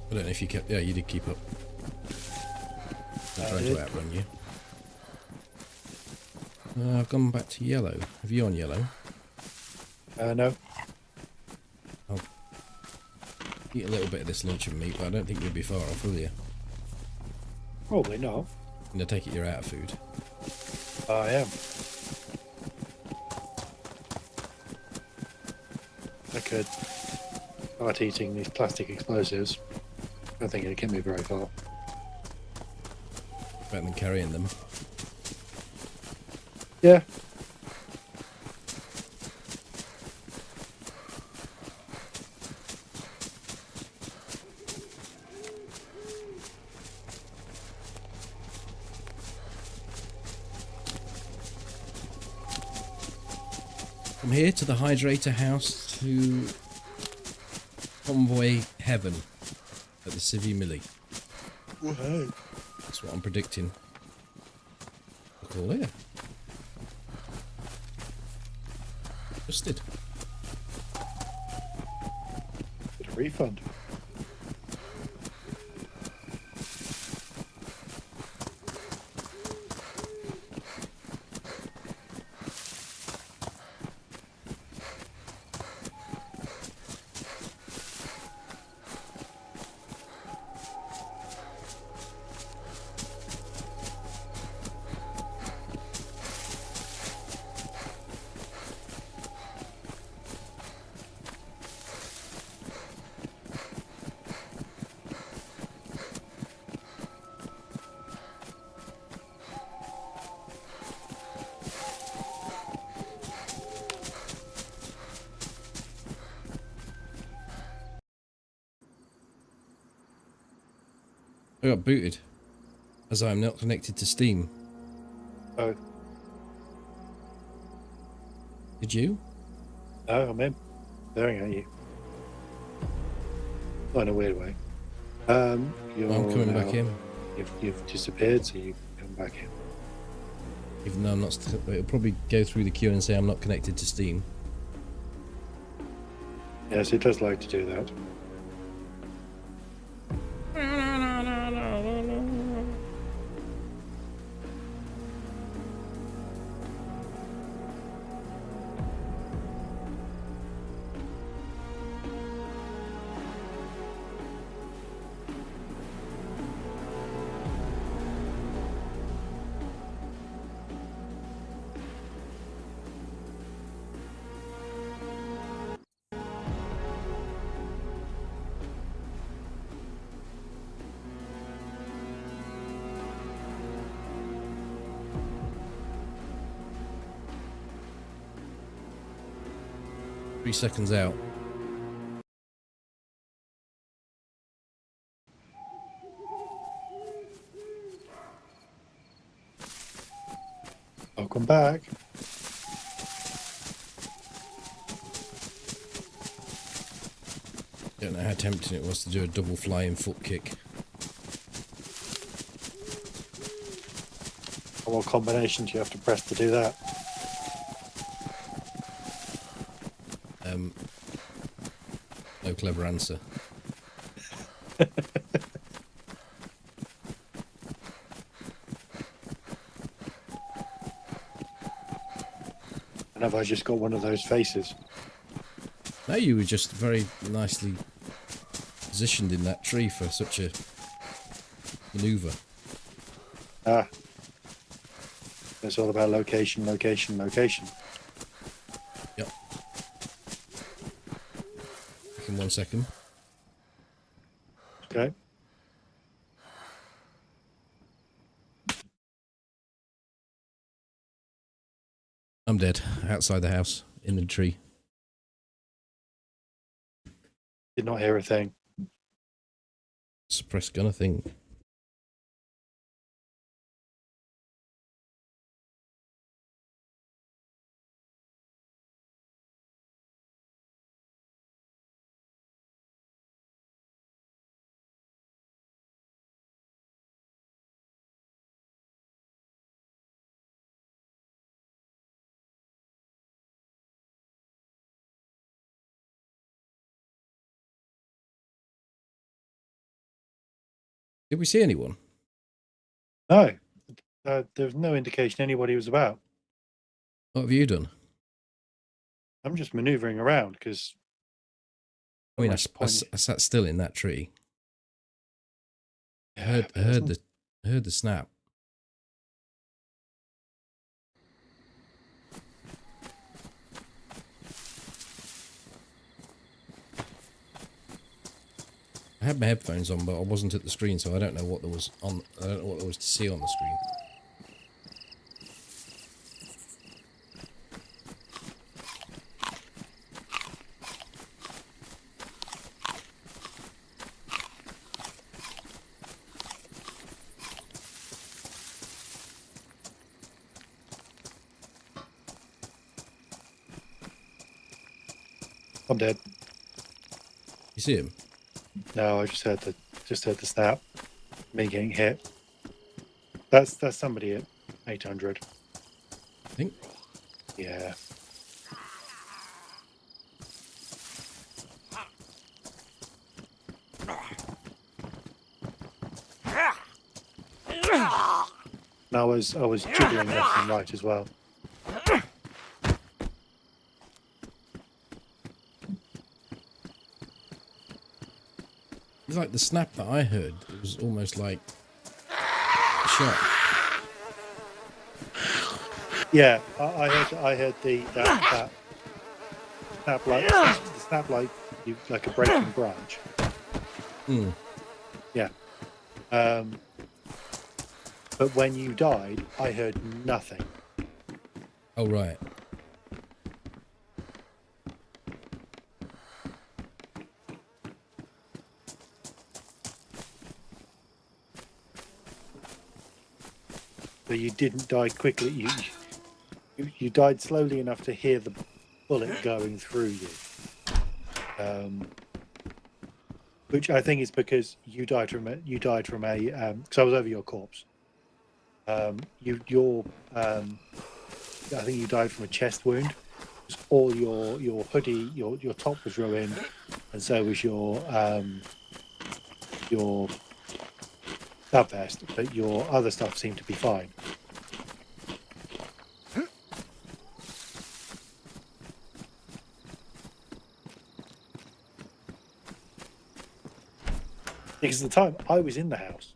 I don't know if you kept... Yeah, you did keep up. I'm trying to outrun you. I've gone back to yellow. Have you on yellow? No. I'll eat a little bit of this luncheon meat, but I don't think you'll be far off, will you? Probably not. And I take it you're out of food. I am. I could start eating these plastic explosives. I don't think it'd get me very far. Better than carrying them. Yeah. From here to the hydrator house to convoy heaven at the Civi Millie. Whoa. That's what I'm predicting. Look all here. Busted. Get a refund. I got booted as I am not connected to Steam. Oh, Did you? no, I'm in. Staring at you. Not in a weird way. You're I'm coming now, back in. You've disappeared, so you come back in. Even though I'm not, it'll probably go through the queue and say I'm not connected to Steam. Yes, it does like to do that. Three seconds out. Welcome back. Don't know how tempting it was to do a double flying foot kick. What combination do you have to press to do that? No clever answer. And have I just got one of those faces? No, you were just very nicely positioned in that tree for such a maneuver. Ah. It's all about location, location, location. Yep. Back in 1 second. Okay. I'm dead. Outside the house. In the tree. Did not hear a thing. Suppressed gunner thing. Did we see anyone? No. There was no indication anybody was about. What have you done? I'm just manoeuvring around because I mean, I Almost sat still in that tree. I yeah, heard the snap. I had my headphones on, but I wasn't at the screen, so I don't know what there was on. I don't know what there was to see on the screen. I'm dead. You see him? No, I just heard the snap. Me getting hit. That's somebody at 800. I think. Yeah. And I was jiggling left and right as well. It's like the snap that I heard. It was almost like a shot. Yeah, I heard that snap like you like a breaking branch. Hmm. Yeah. But when you died, I heard nothing. Oh right. But you didn't die quickly. You died slowly enough to hear the bullet going through you. Which I think is because you died from a because I was over your corpse. I think you died from a chest wound. All your hoodie, your top was ruined, and so was your sub vest. But your other stuff seemed to be fine. Because at the time I was in the house.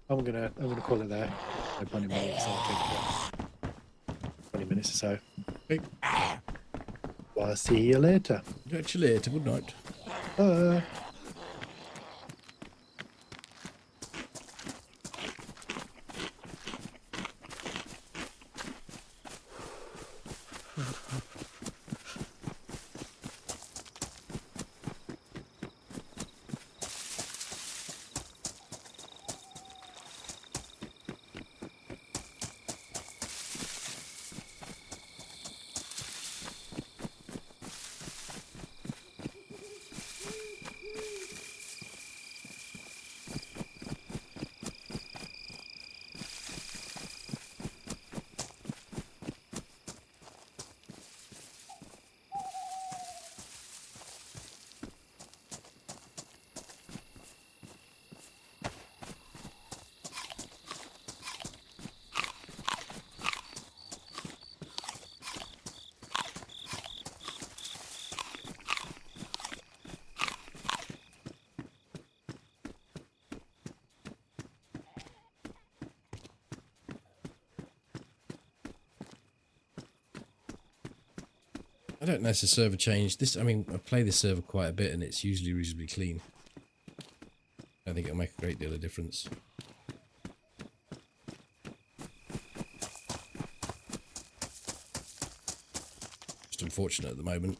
I'm gonna call it there. No point in me starting for 20 minutes or so. Okay. Well, I'll see you later. Catch you later. Good night. I don't know if the server changed. I mean, I play this server quite a bit and it's usually reasonably clean. I think it'll make a great deal of difference. Just unfortunate at the moment.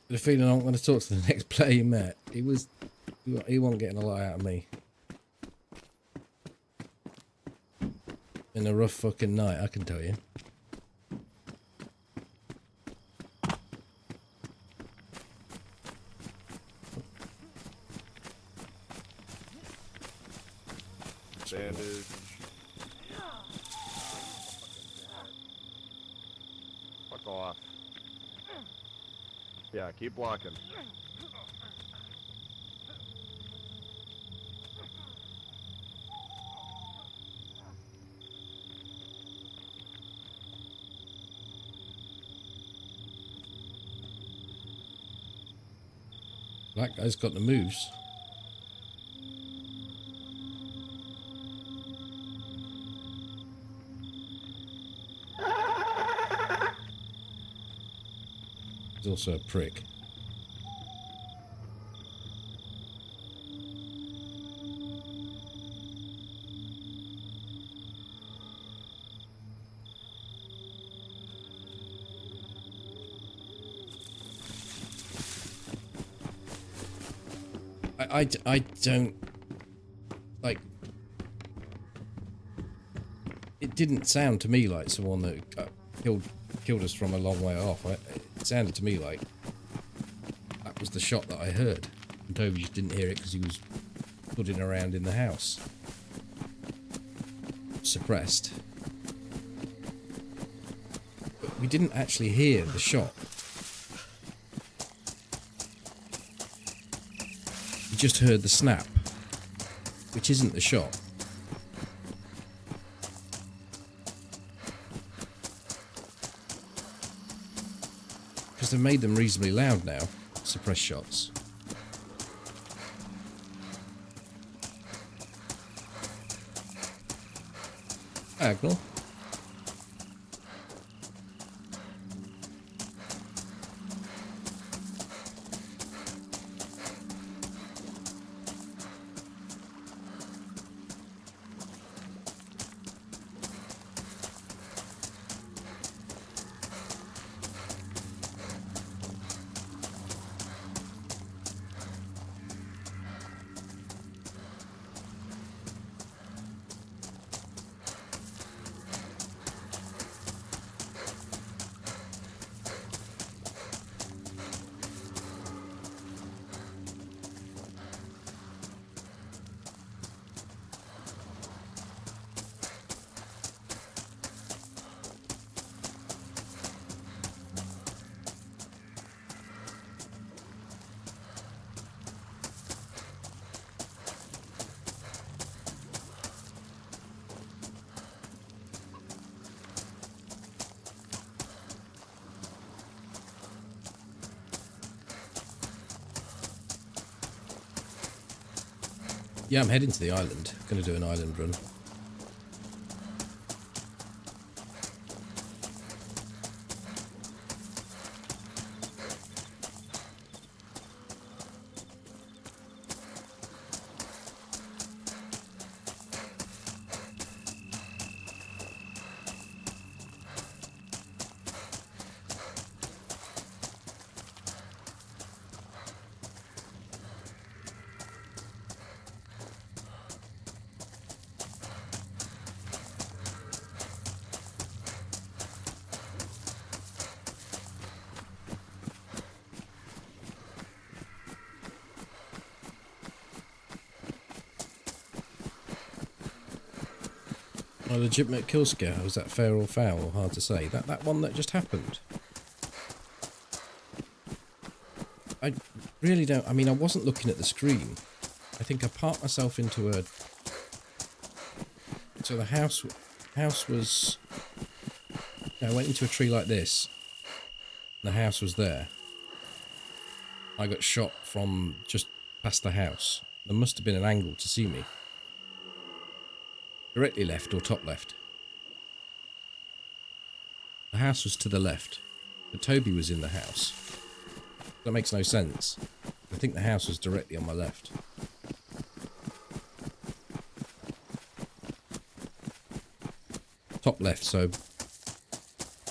The feeling I'm going to talk to the next player you met. He wasn't getting a lot out of me. In a rough fucking night, I can tell you. Bandage. Fuck off. Yeah, keep blocking. That guy's got the moves. He's also a prick. I don't like. It didn't sound to me like someone that killed us from a long way off. It sounded to me like that was the shot that I heard, and Toby just didn't hear it because he was putting around in the house. suppressed. But we didn't actually hear the shot. We just heard the snap, which isn't the shot. Because they've made them reasonably loud now, suppressed shots. Diagonal. Yeah, I'm heading to the island. Going to do an island run. A legitimate kill scare. Was that fair or foul? Or hard to say. That one that just happened. I really don't. I mean, I wasn't looking at the screen. I think I parked myself into a. So the house was. I went into a tree like this. The house was there. I got shot from just past the house. There must have been an angle to see me. Directly left or top left. The house was to the left, but Toby was in the house. That makes no sense. I think the house was directly on my left. Top left, so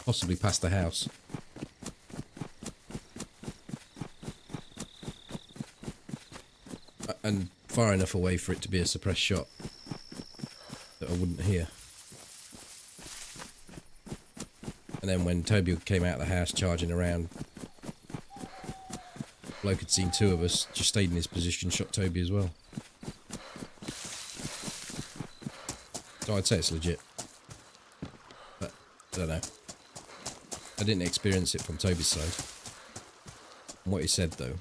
possibly past the house. And far enough away for it to be a suppressed shot that I wouldn't hear. And then when Toby came out of the house charging around, bloke had seen two of us, just stayed in his position, shot Toby as well. So I'd say it's legit. But I don't know. I didn't experience it from Toby's side. From what he said though.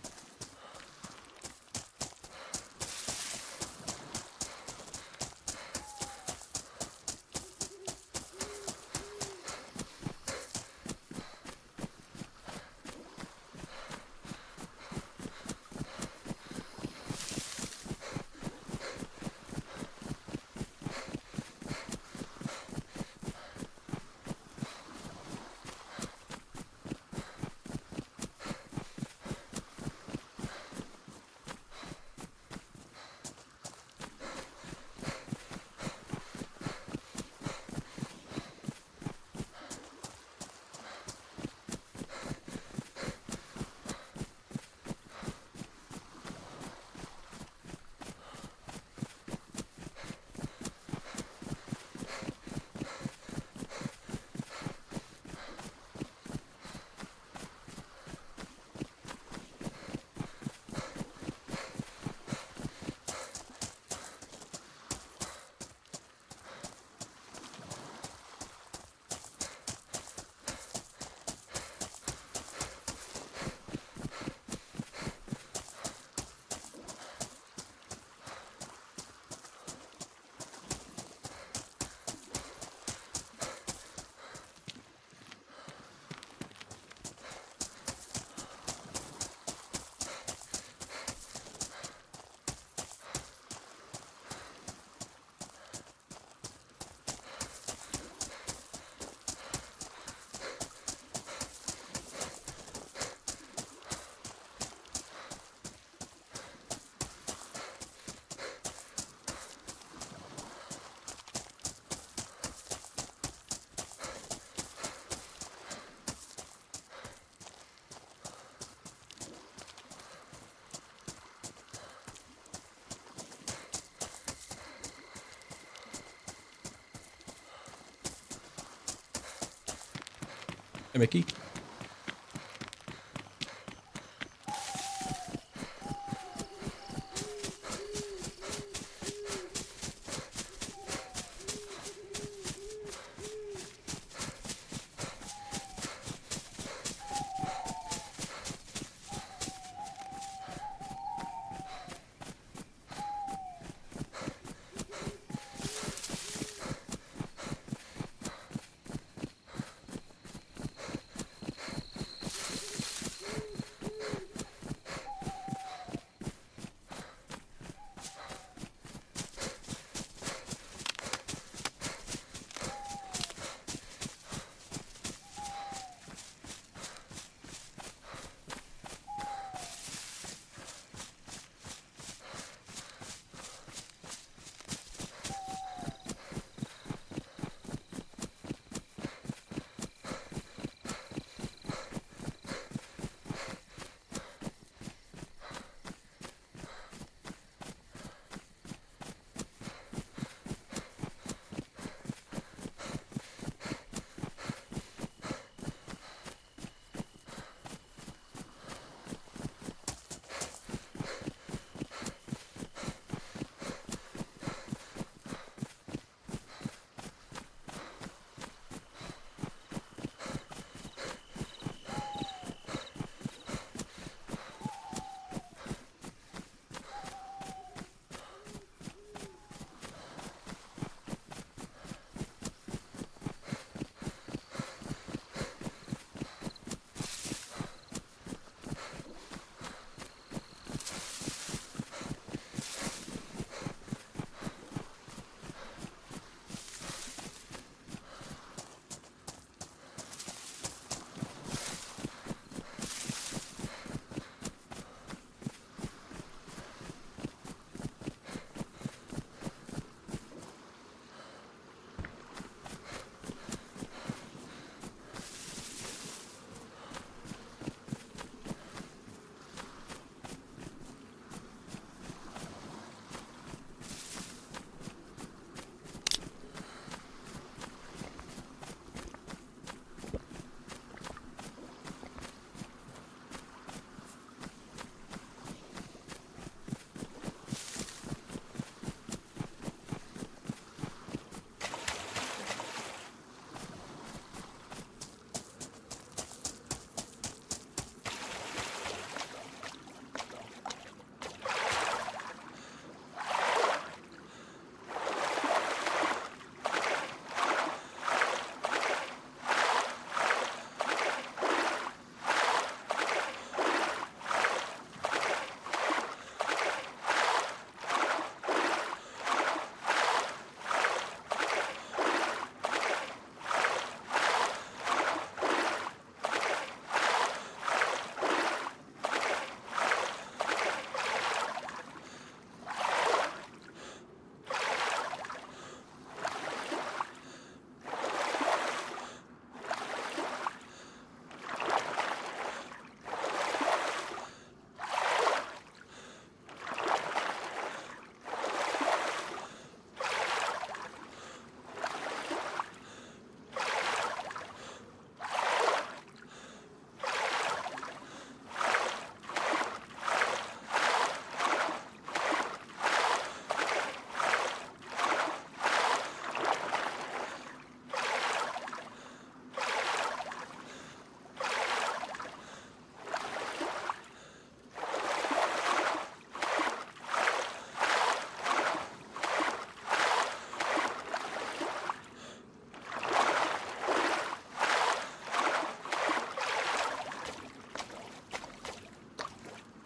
Hey, Mickey.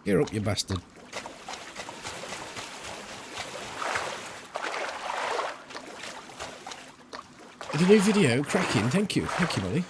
Gear up, you bastard. The new video, cracking, thank you. Thank you, Molly.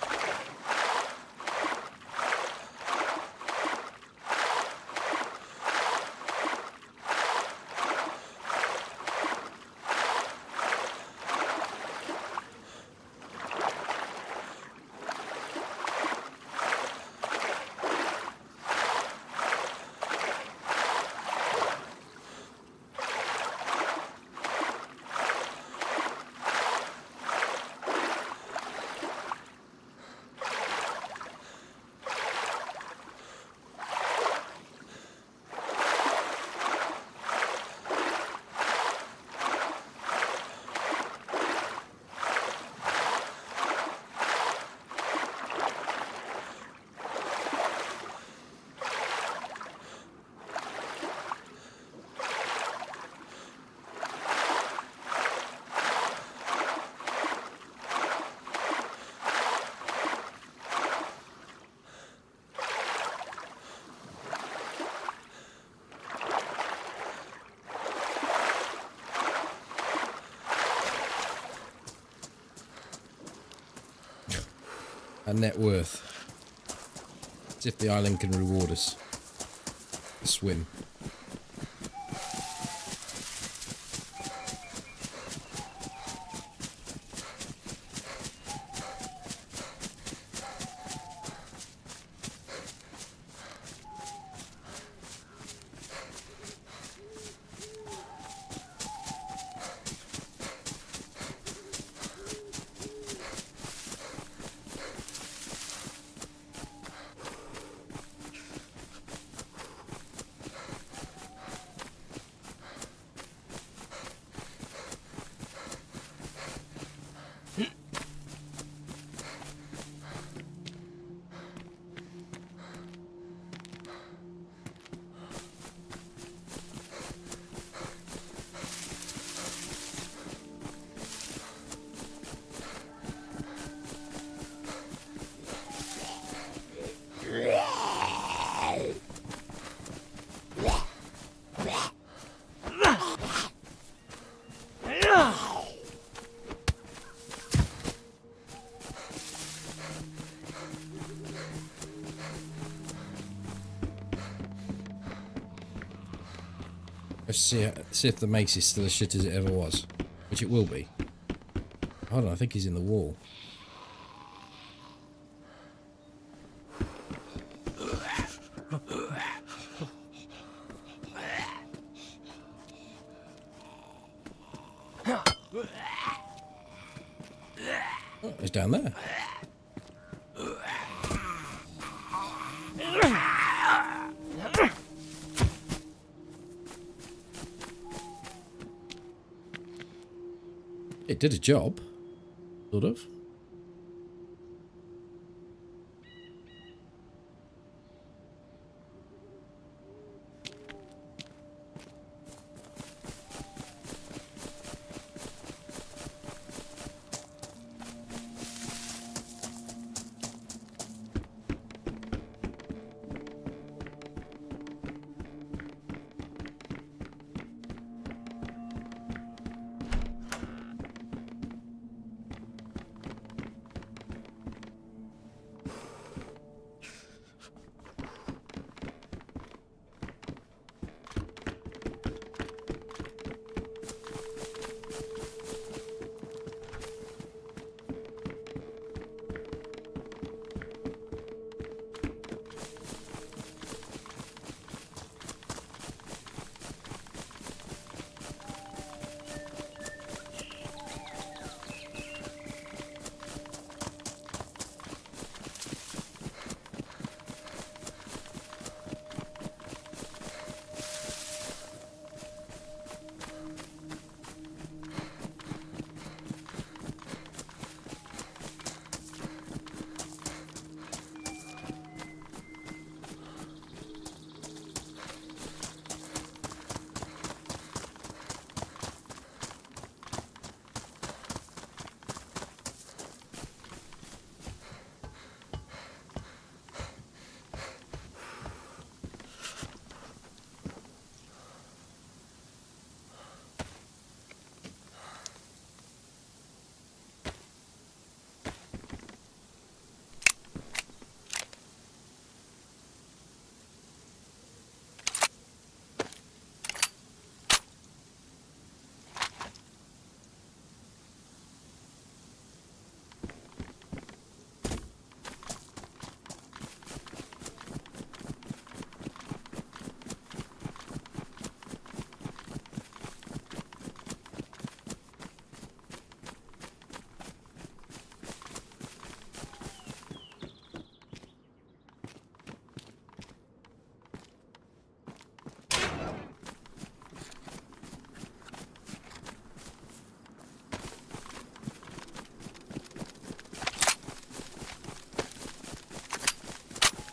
and net worth. See if the island can reward us. A swim. Let's see if the mace is still as shit as it ever was. Which it will be. Hold on, I think he's in the wall. Oh, he's down there. It did a job, sort of.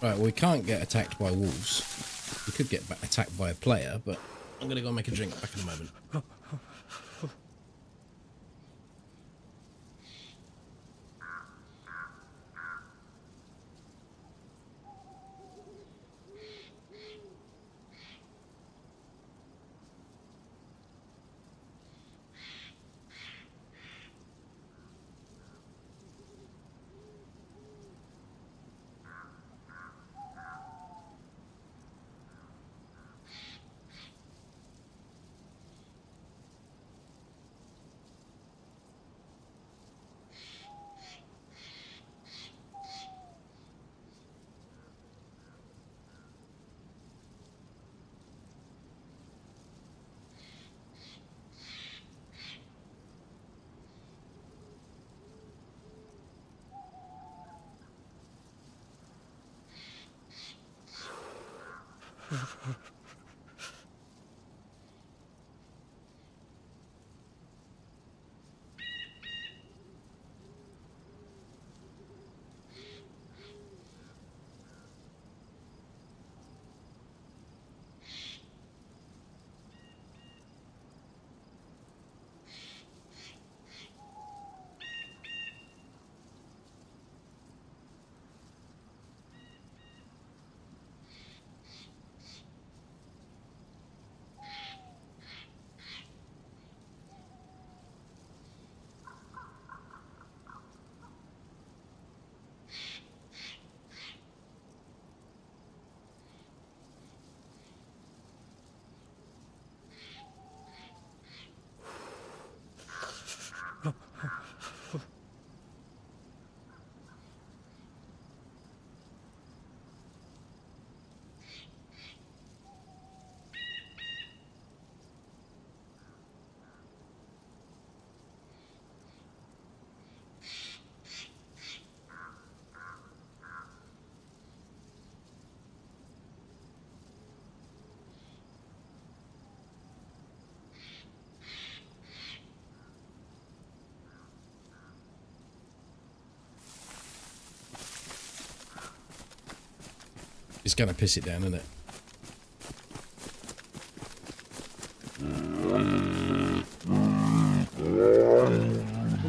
Right, well, we can't get attacked by wolves. We could get attacked by a player, but I'm going to go make a drink. Back in a moment. it's going to piss it down, isn't it?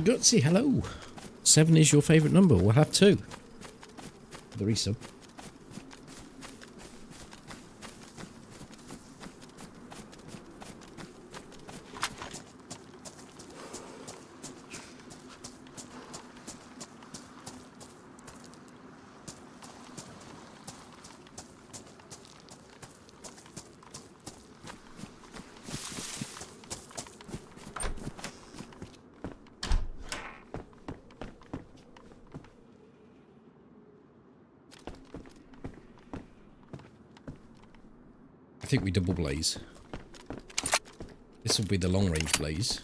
Gutsy, hello. 7 is your favourite number. We'll have 2. The resub. I think we double blaze. This will be the long range blaze.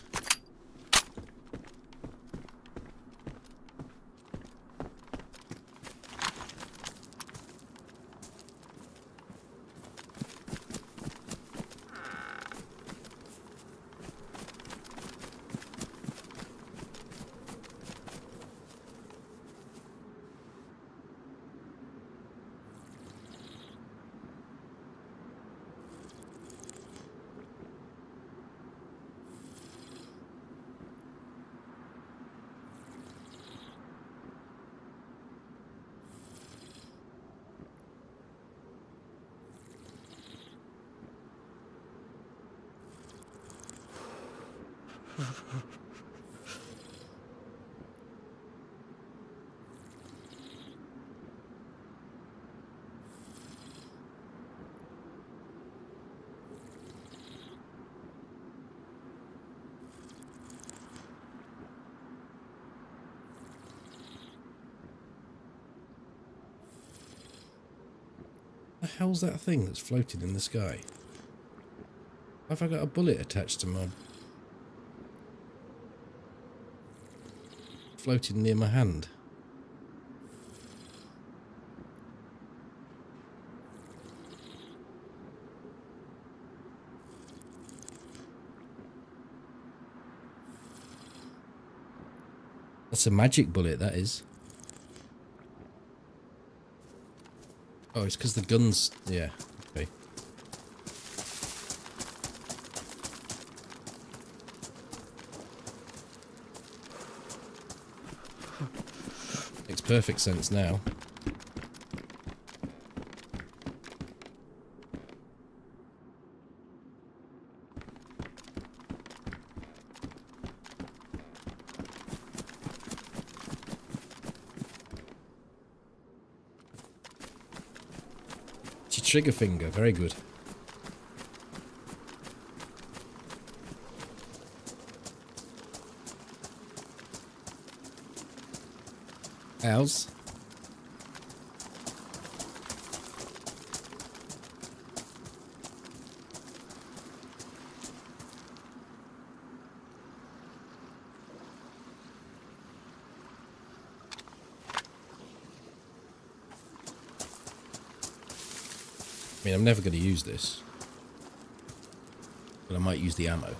The hell's that thing that's floating in the sky? Have I got a bullet attached to my... floating near my hand? That's a magic bullet, that is. Oh, it's because the gun's... yeah, okay. Makes perfect sense now. Trigger finger, very good. Owls. I mean, I'm never going to use this, but I might use the ammo.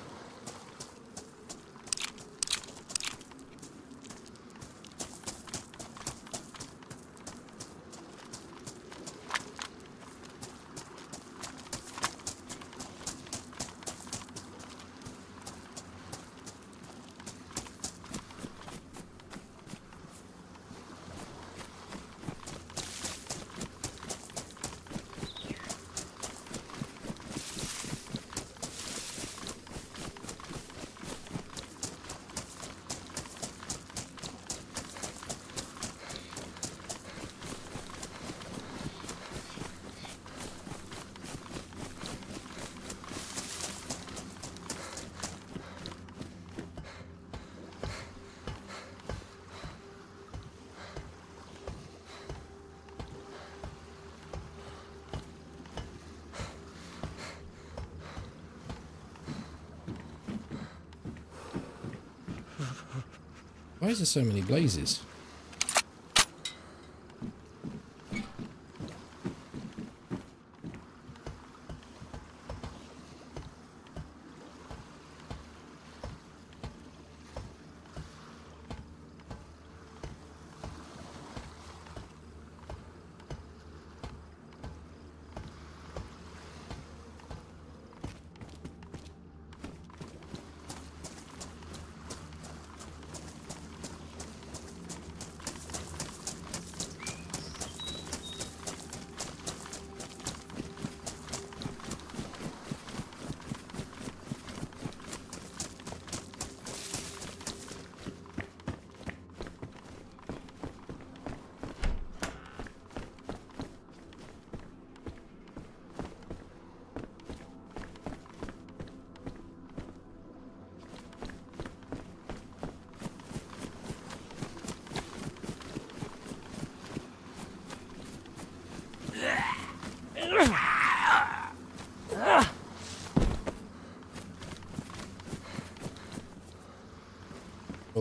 Why is there so many blazes?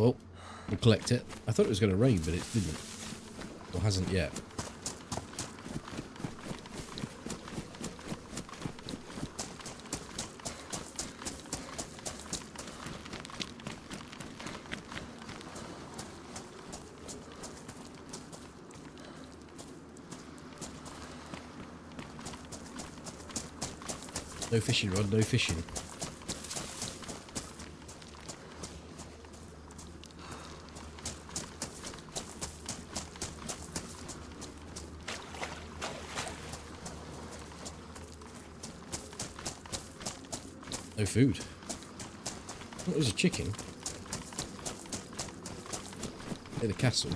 Oh, we'll collect it. I thought it was going to rain, but it didn't. Or hasn't yet. No fishing rod, no fishing. No food. What was a chicken? Near the castle.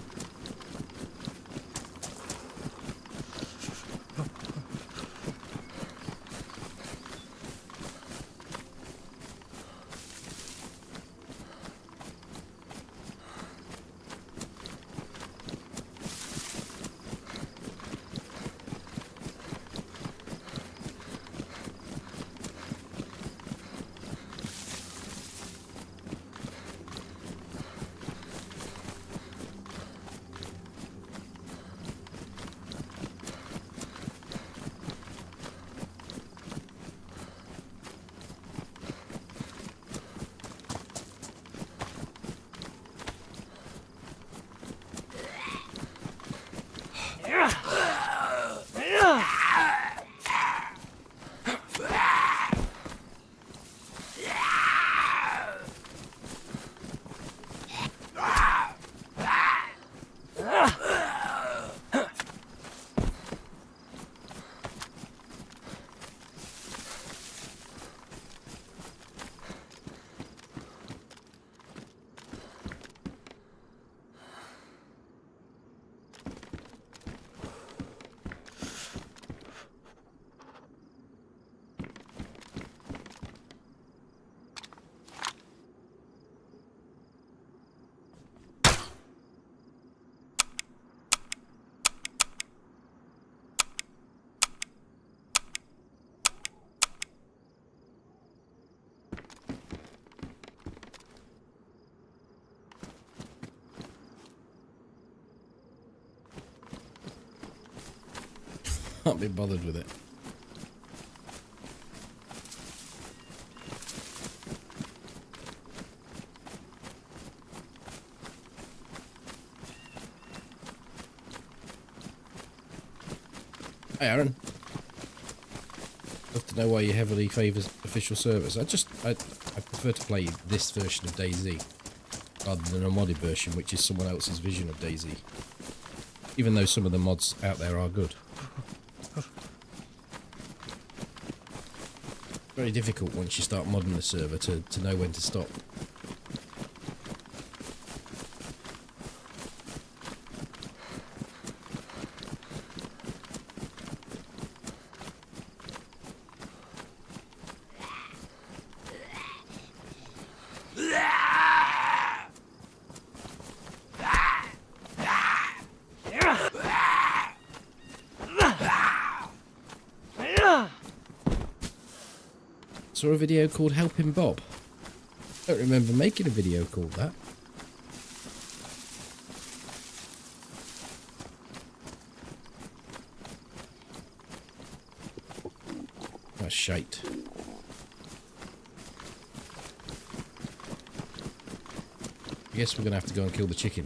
Can't be bothered with it. Hey Aaron. Love to know why you heavily favours official servers. I prefer to play this version of DayZ rather than a modded version, which is someone else's vision of DayZ. Even though some of the mods out there are good. Very difficult once you start modding the server to know when to stop. Saw a video called Helping Bob. Don't remember making a video called that. That's shite. I guess we're gonna have to go and kill the chicken.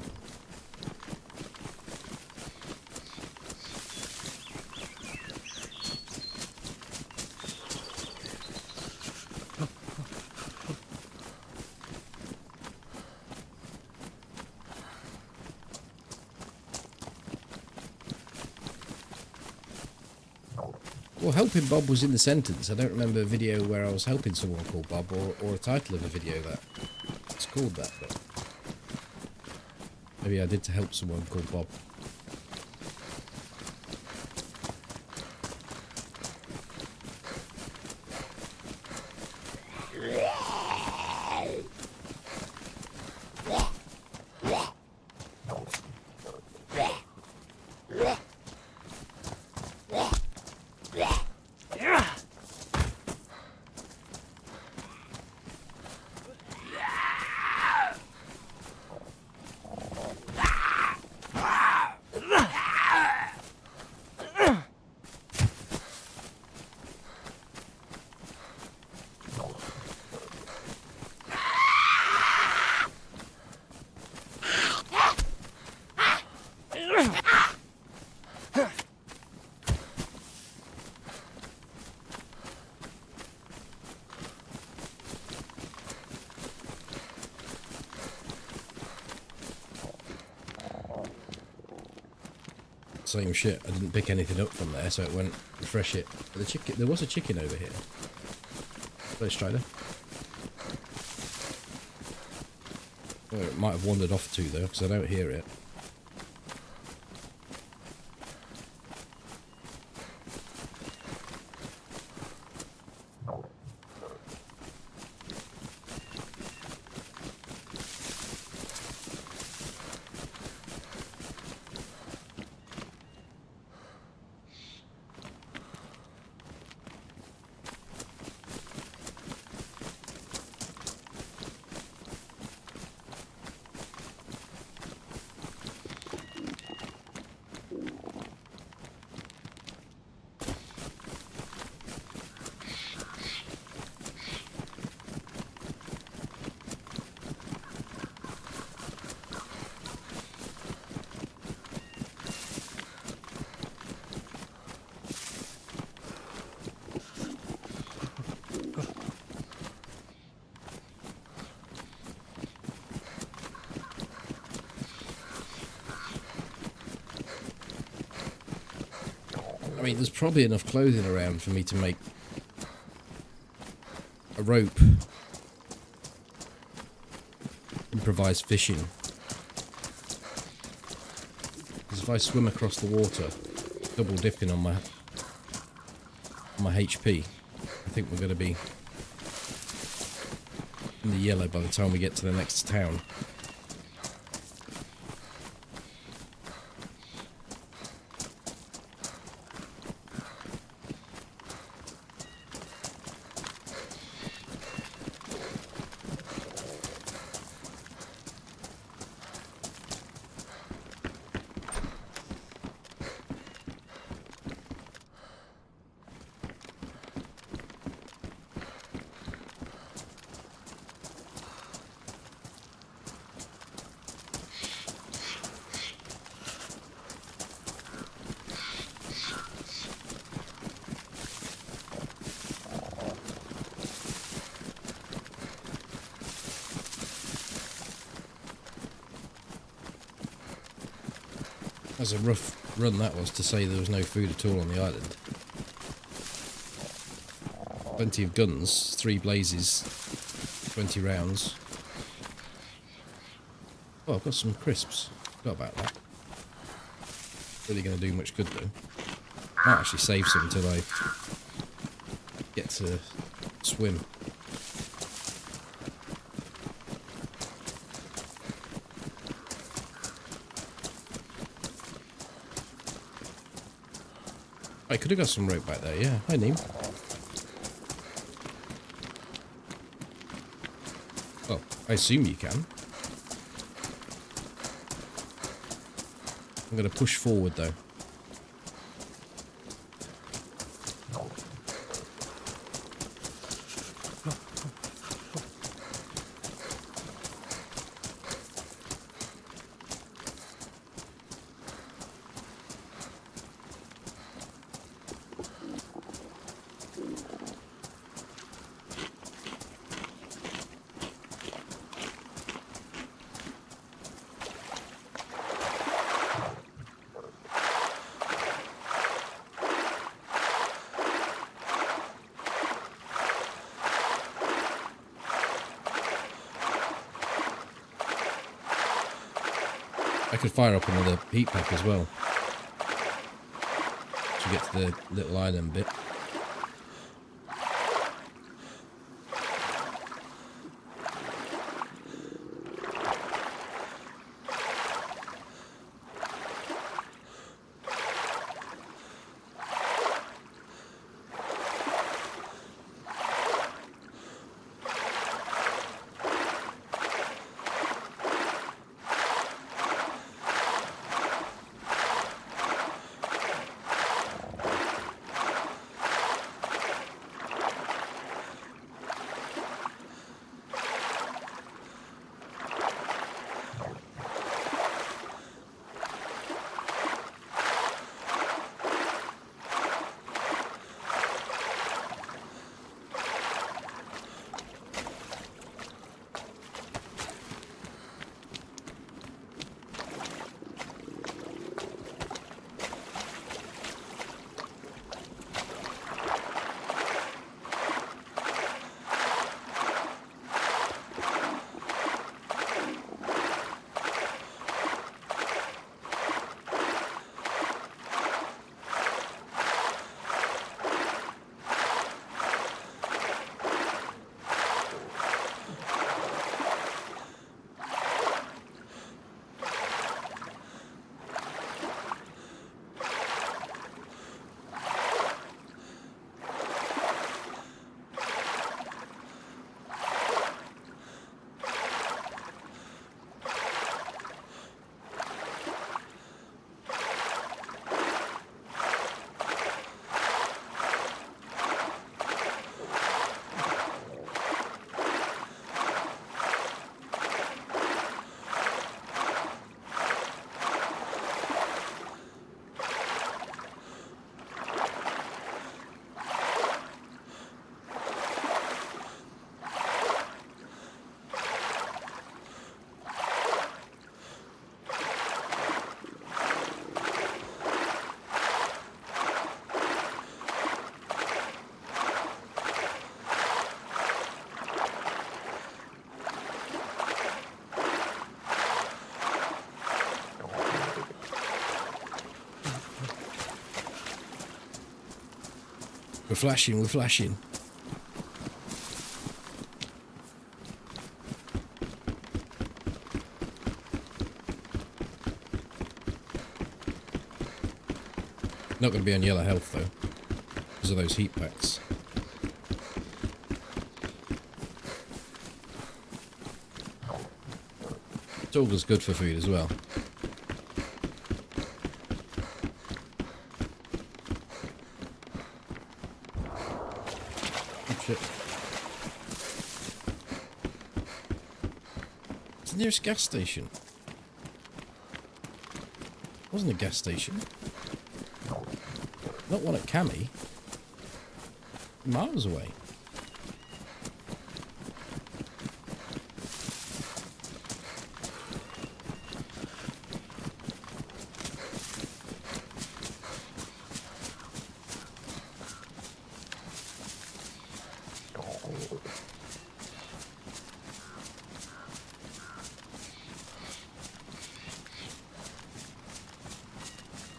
Well, Helping Bob was in the sentence. I don't remember a video where I was helping someone called Bob, or a title of a video that it's called that, but maybe I did to help someone called Bob. Same shit. I didn't pick anything up from there, so it went refresh it. But the chicken, there was a chicken over here. Let's try that. Oh, it might have wandered off too though, because I don't hear it. I mean, there's probably enough clothing around for me to make a rope. Improvised fishing. Because if I swim across the water, double dipping on my HP, I think we're going to be in the yellow by the time we get to the next town. That's a rough run that was, to say there was no food at all on the island. Plenty of guns, 3 blazes, 20 rounds. Oh, I've got some crisps. Forgot about that. Really going to do much good though. Might actually save some until I get to swim. I could have got some rope back there, yeah. Hi, Neem. Well, I assume you can. I'm going to push forward, though. I could fire up another heat pack as well to get to the little island bit. We're flashing, we're flashing. Not going to be on yellow health though, because of those heat packs. Toggle's good for food as well. Oh shit. It's the nearest gas station. Wasn't a gas station. Not one at Cami. Miles away.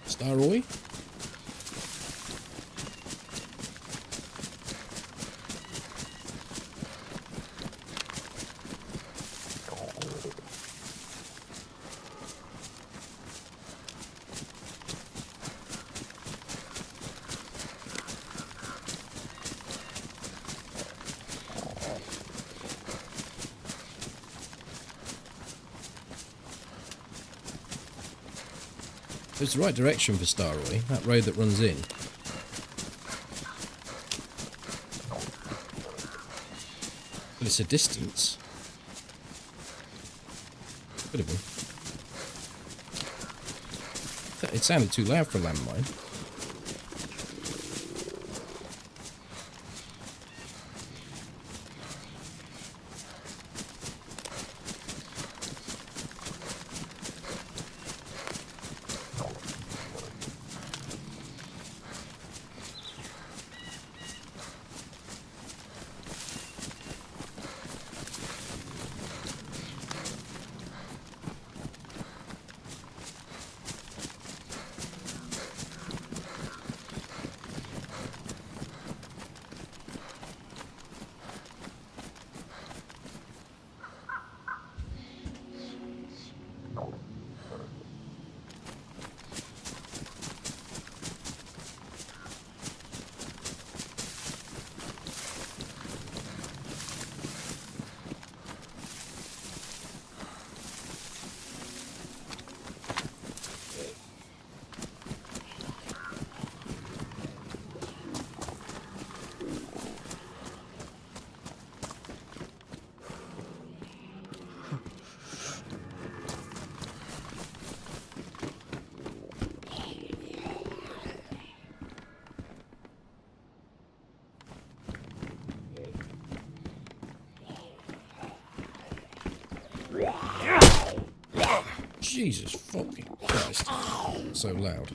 Staroy? It's the right direction for Staroy, that road that runs in. But it's a distance. Could have been. It sounded too loud for a landmine. Jesus fucking Christ. So loud.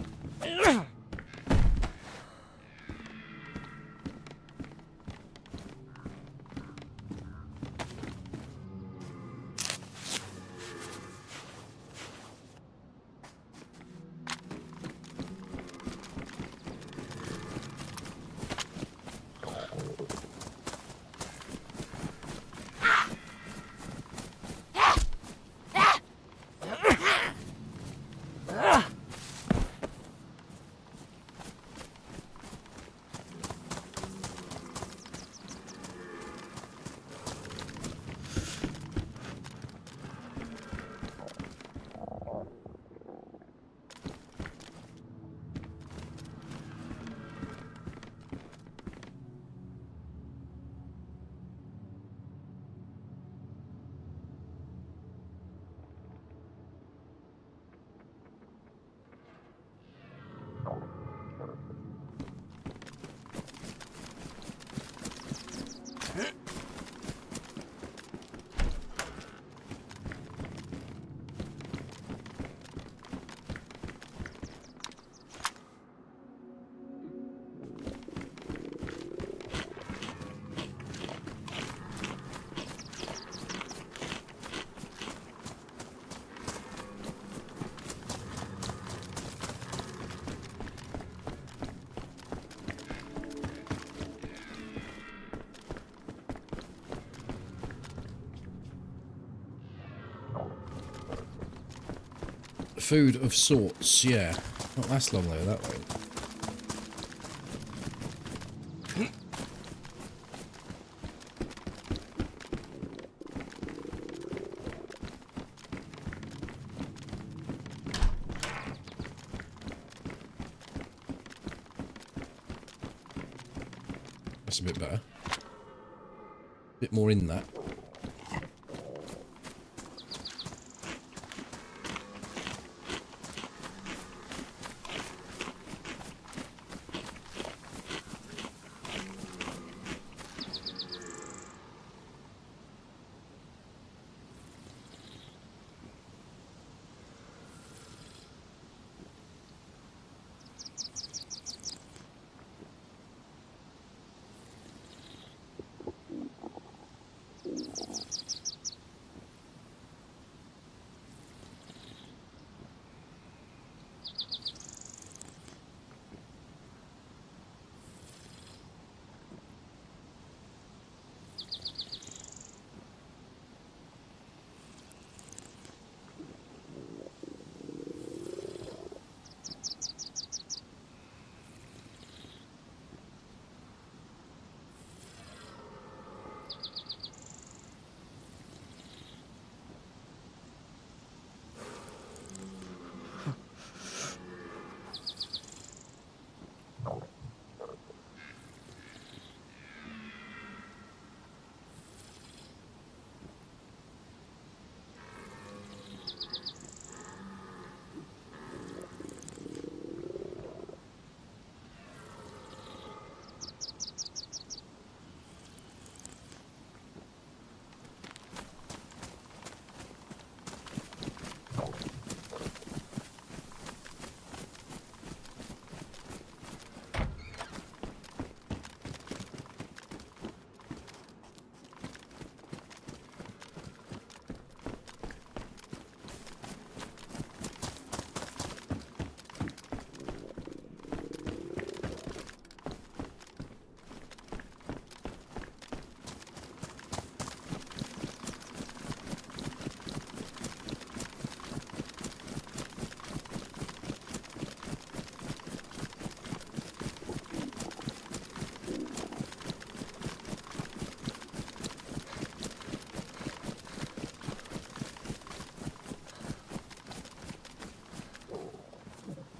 Food of sorts, yeah. Not last long though, that way. That's a bit better. A bit more in that.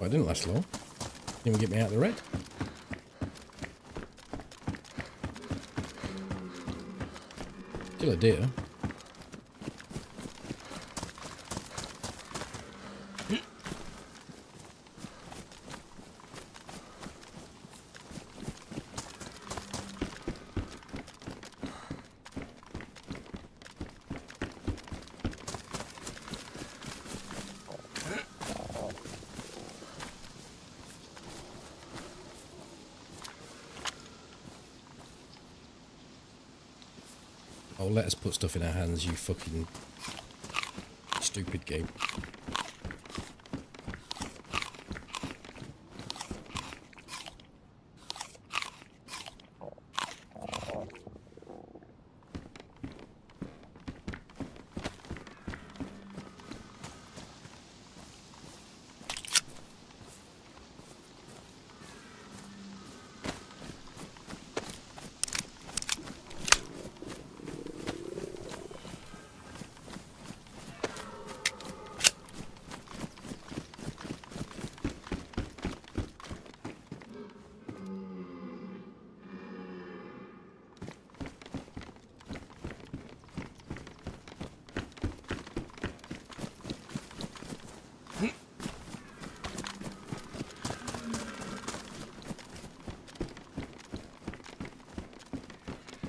Well, it didn't last long. Didn't even get me out of the red. Kill a deer. Oh, let us put stuff in our hands, you fucking stupid game.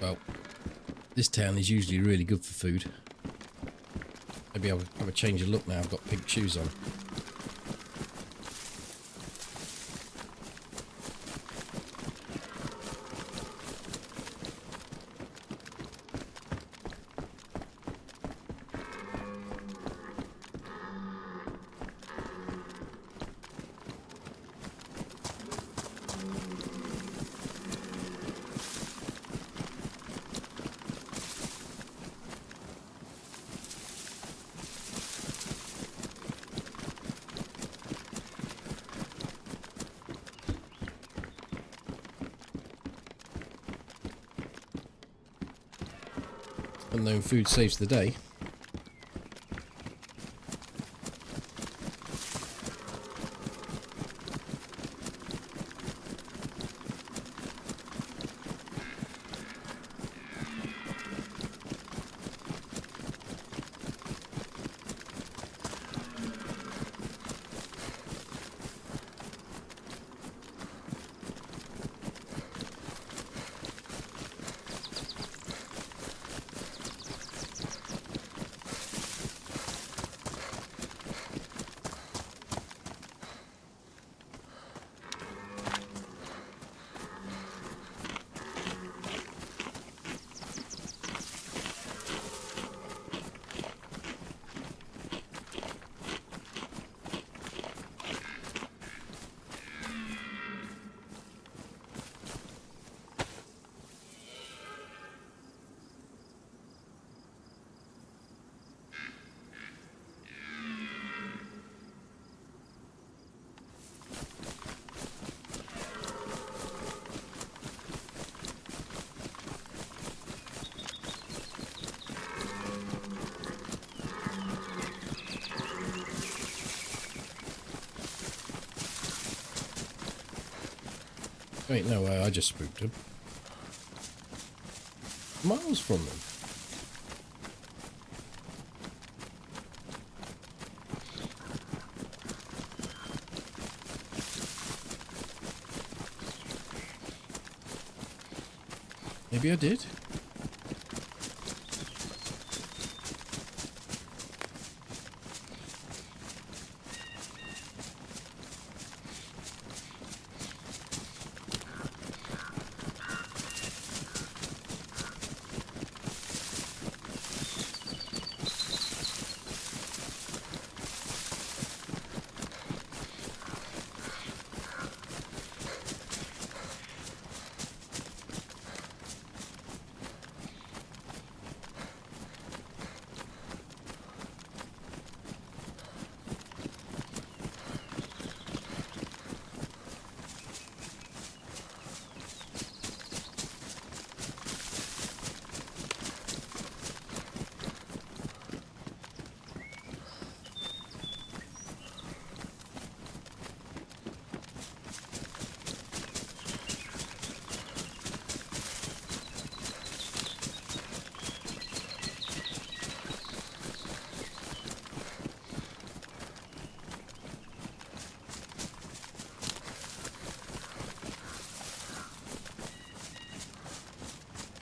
Well, this town is usually really good for food. Maybe I'll have a change of look now. I've got pink shoes on. Unknown food saves the day. Wait, no, I just spooked him. Miles from them. Maybe I did.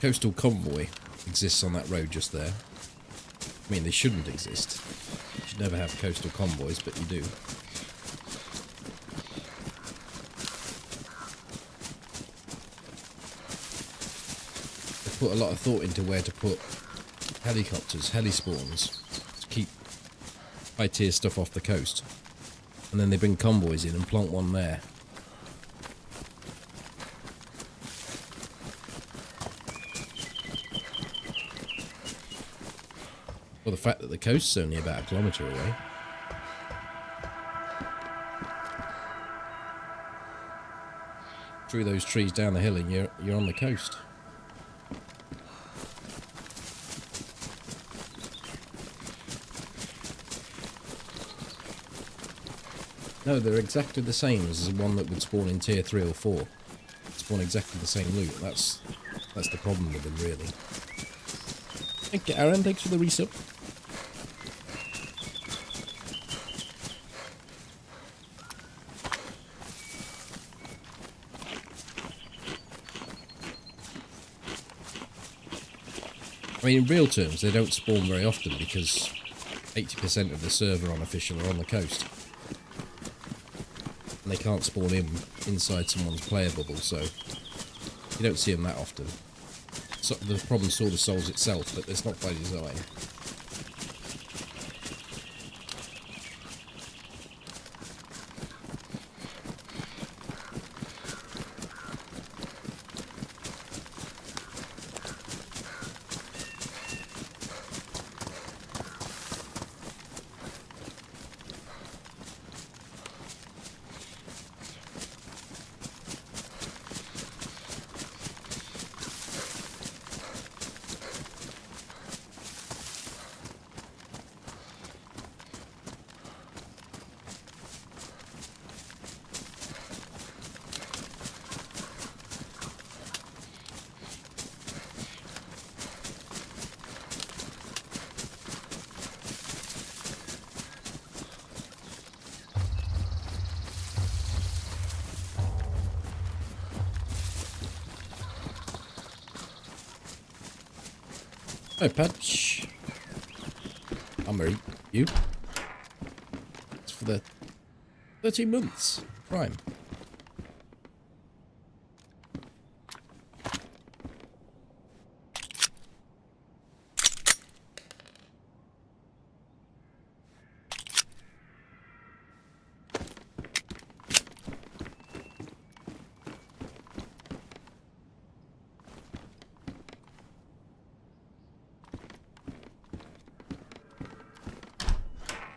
Coastal convoy exists on that road just there. I mean, they shouldn't exist. You should never have coastal convoys, but you do. They put a lot of thought into where to put helicopters, heli-spawns, to keep high-tier stuff off the coast. And then they bring convoys in and plant one there. Well, the fact that the coast's only about a kilometre away. Through those trees down the hill and you're on the coast. No, they're exactly the same as the one that would spawn in tier 3 or 4. Spawn exactly the same loot. That's the problem with them, really. Thank you, Aaron. Thanks for the resub. I mean, in real terms, they don't spawn very often because 80% of the server unofficial are on the coast. And they can't spawn inside someone's player bubble, so you don't see them that often. So the problem sort of solves itself, but it's not by design. Oh, Patch. I'm married. You? It's for the 13 months. Prime.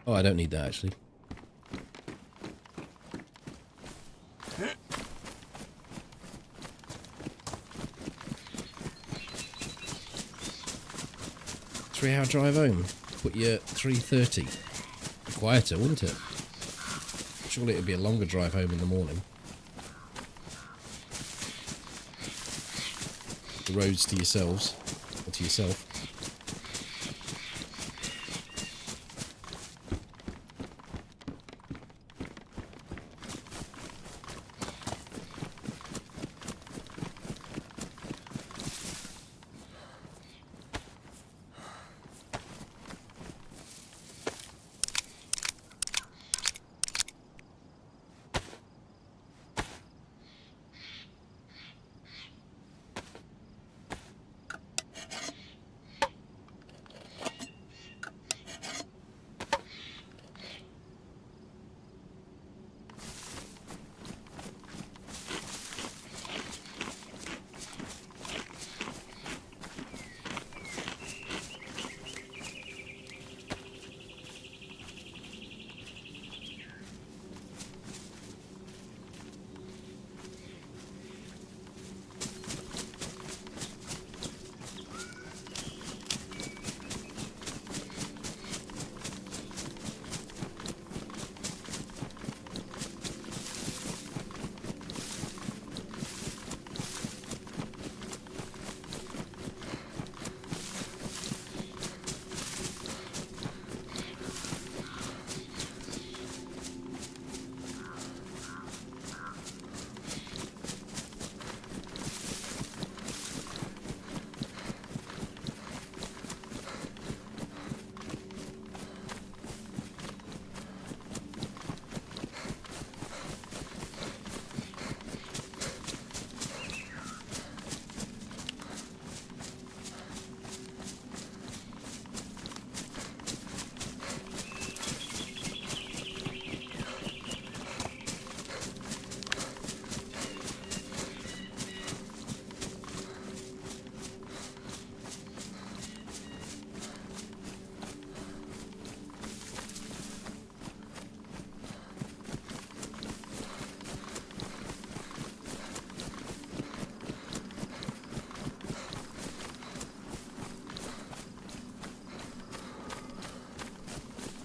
Oh, I don't need that actually. Three-hour drive home. Put you at 3:30. Quieter, wouldn't it? Surely it'd be a longer drive home in the morning. The roads to yourselves, or to yourself.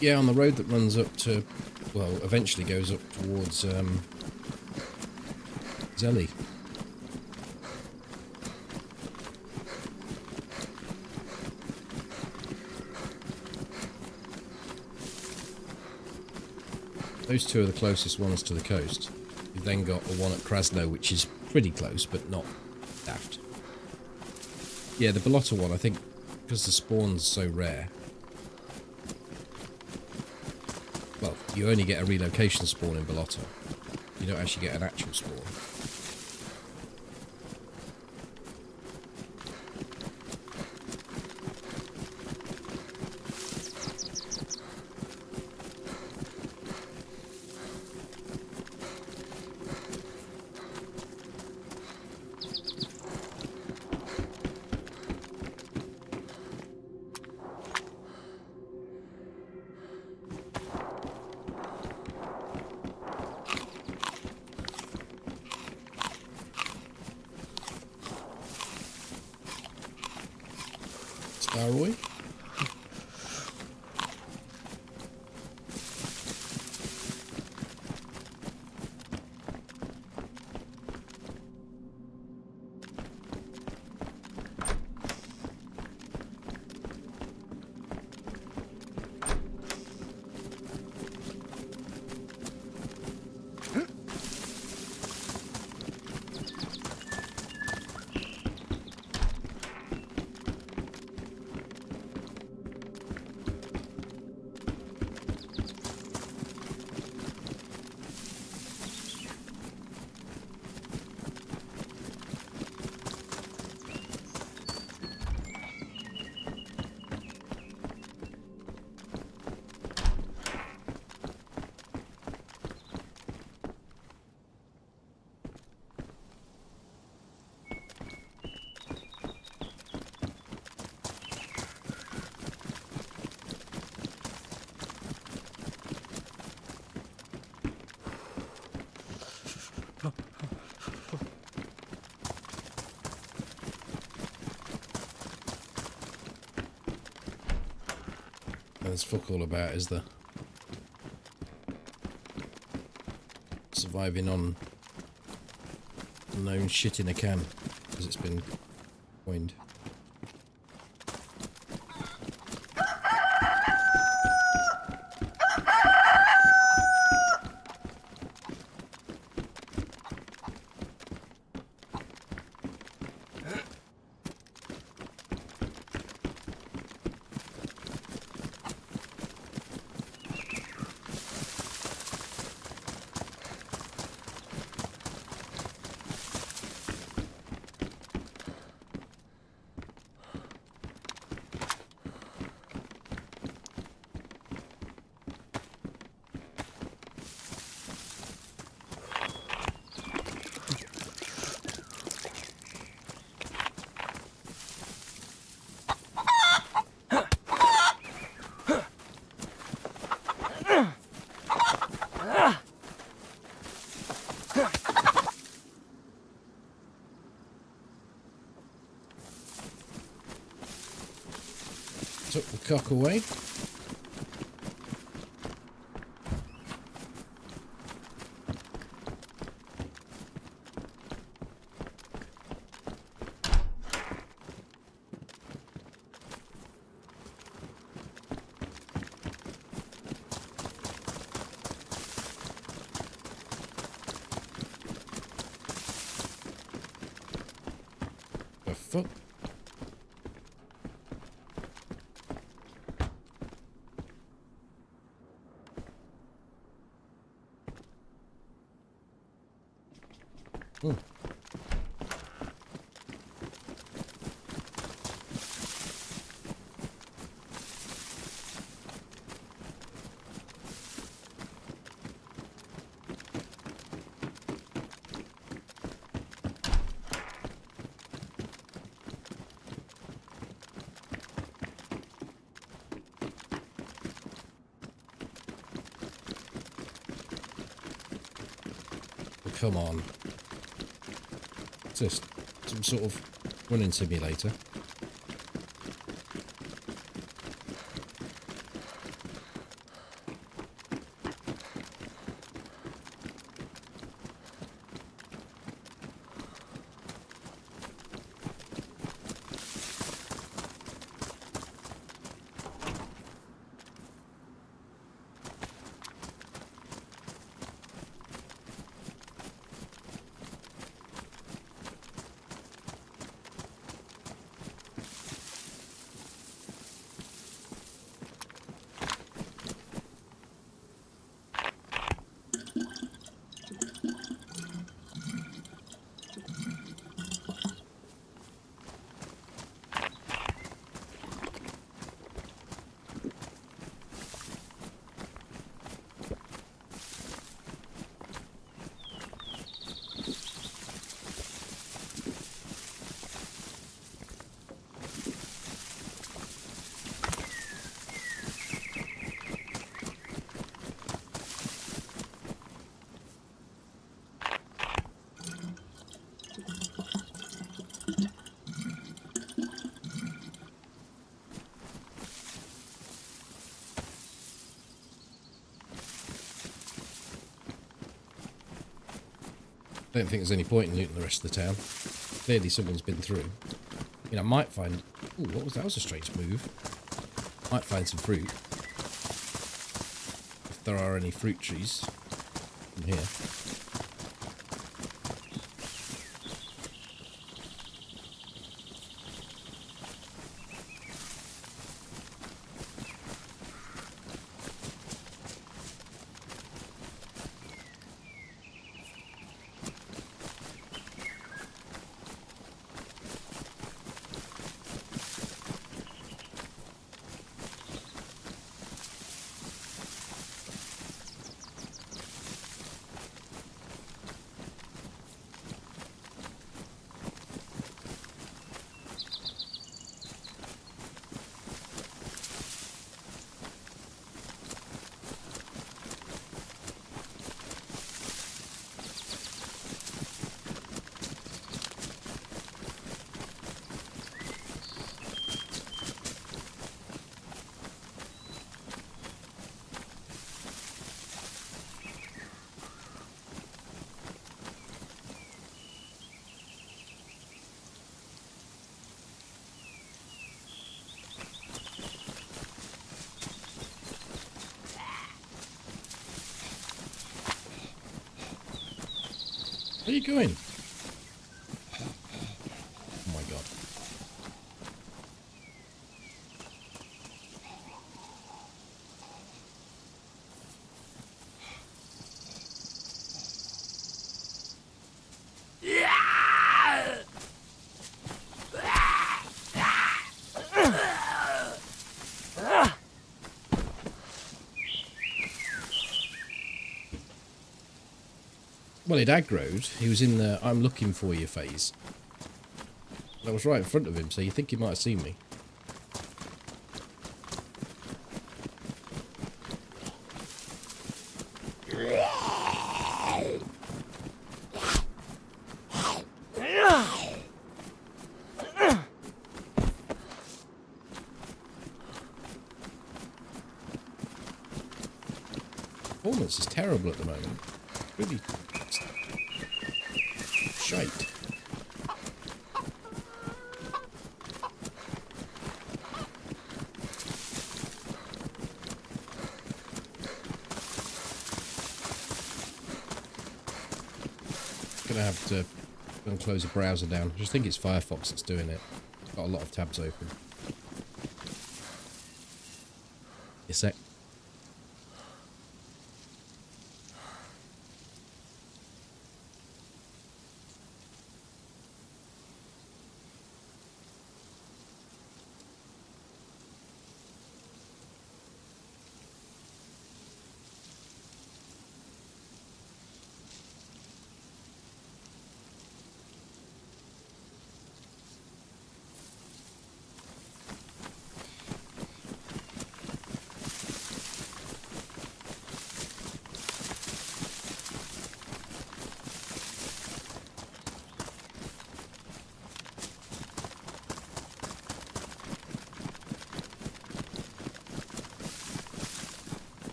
Yeah, on the road that runs up to, well, eventually goes up towards Zelly. Those two are the closest ones to the coast. You've then got the one at Krasno, which is pretty close, but not daft. Yeah, the Balota one, I think, because the spawn's so rare. Well, you only get a relocation spawn in Balota. You don't actually get an actual spawn. Starroy? there's fuck all about, is there? Surviving on unknown shit in a can, as it's been coined. Took the cock away. The fuck? Hmm. Come on. Just some sort of running simulator. I don't think there's any point in looting the rest of the town. Clearly someone's been through. You know, I might find... Ooh, what was that? That was a strange move. Might find some fruit. If there are any fruit trees in here. Where are you going? Oh my god. Well, it aggroed. He was in the I'm looking for you phase. I was right in front of him, so you think he might have seen me. Performance is terrible at the moment. Really shite. Gonna have to close the browser down. I just think it's Firefox that's doing it. It's got a lot of tabs open. A sec.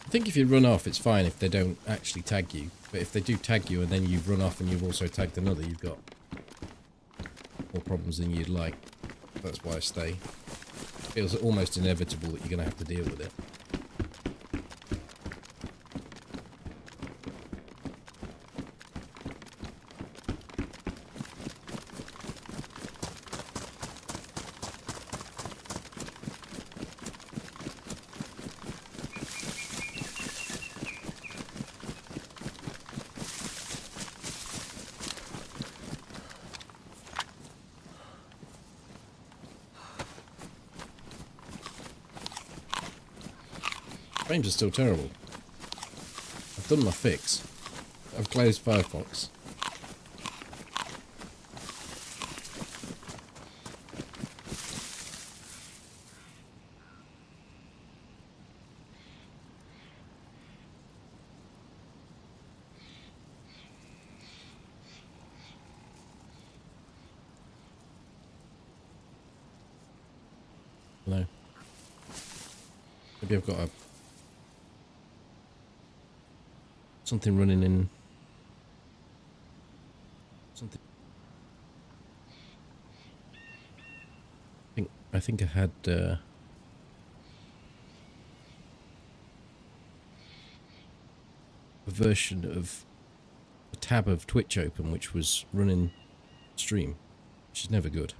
I think if you run off, it's fine if they don't actually tag you. But if they do tag you and then you run off and you've also tagged another, you've got more problems than you'd like. That's why I stay. It feels almost inevitable that you're going to have to deal with it. Frames are still terrible. I've done my fix. I've closed Firefox. No. Maybe I've got something running in something. I think I had a version of a tab of Twitch open which was running stream, which is never good.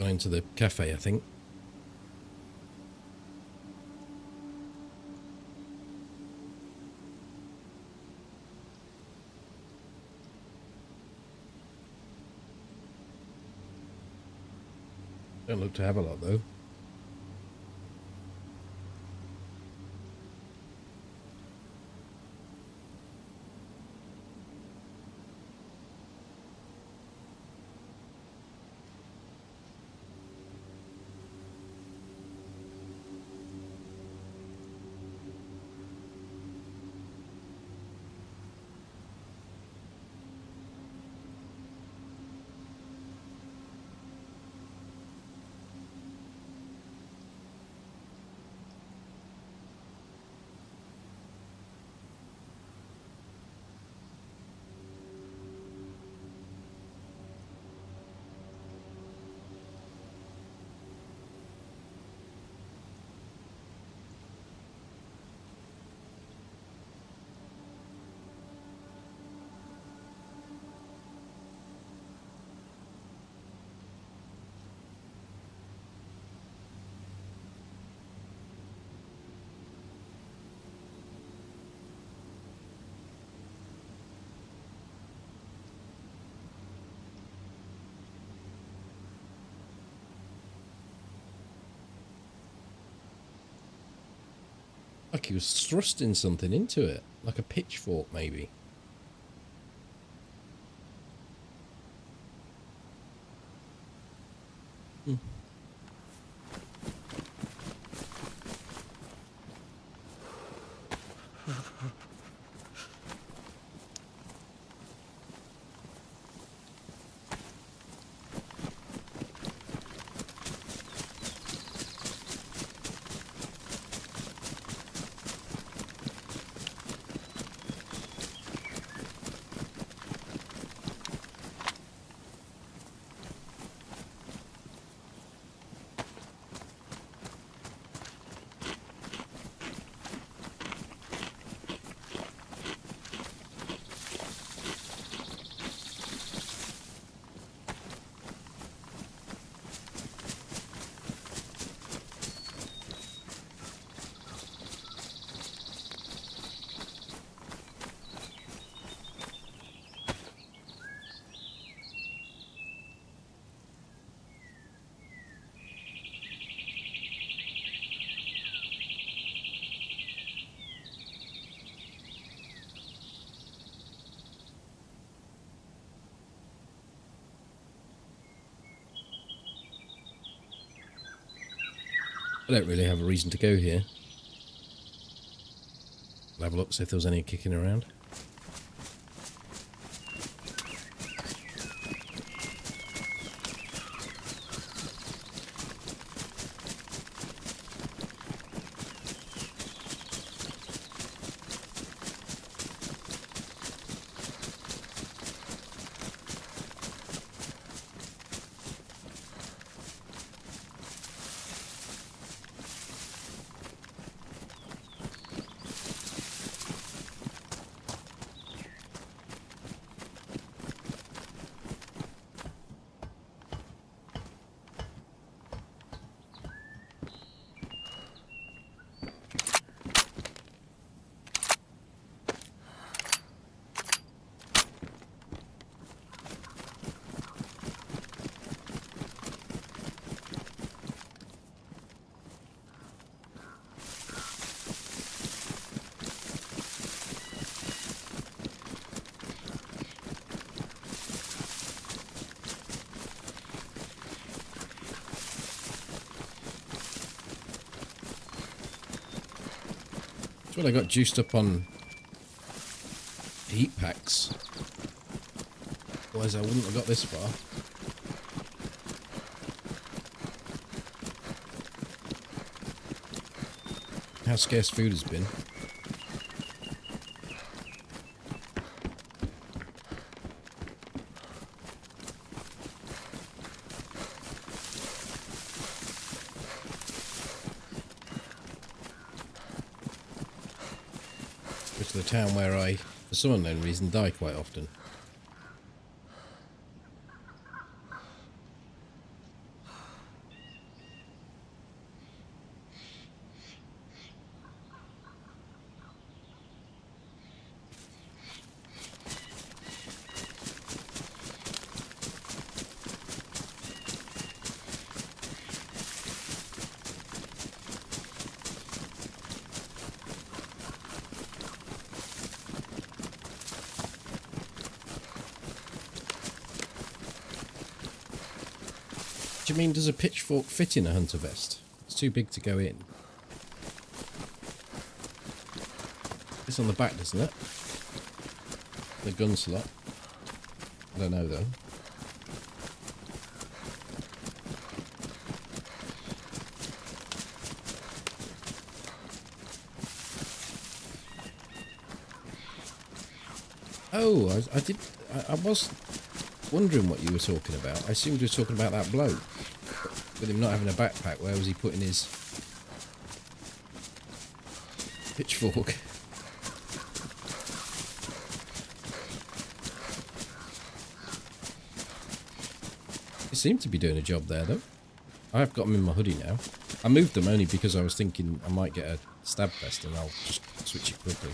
Gone into the cafe, I think. Don't look to have a lot though. Like he was thrusting something into it, like a pitchfork maybe. I don't really have a reason to go here. I'll have a look, see if there was any kicking around. That's what I got juiced up on heat packs. Otherwise I wouldn't have got this far. How scarce food has been. To the town where I, for some unknown reason, die quite often. do you mean does a pitchfork fit in a hunter vest? It's too big to go in. It's on the back, doesn't it? The gun slot. I don't know though. Oh, I was wondering what you were talking about. I assumed you were talking about that bloke. With him not having a backpack, where was he putting his pitchfork? He seemed to be doing a job there, though. I've got them in my hoodie now. I moved them only because I was thinking I might get a stab vest and I'll just switch it quickly.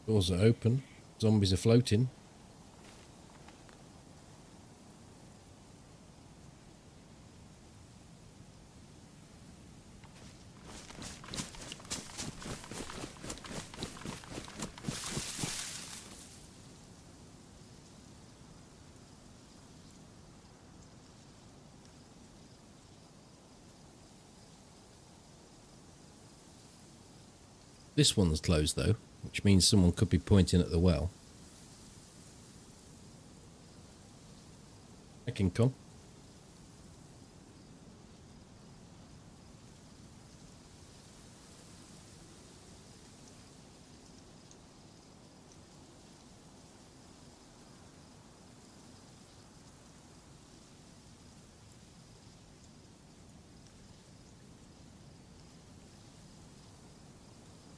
Doors are open. Zombies are floating. This one's closed though, which means someone could be pointing at the well. I can come.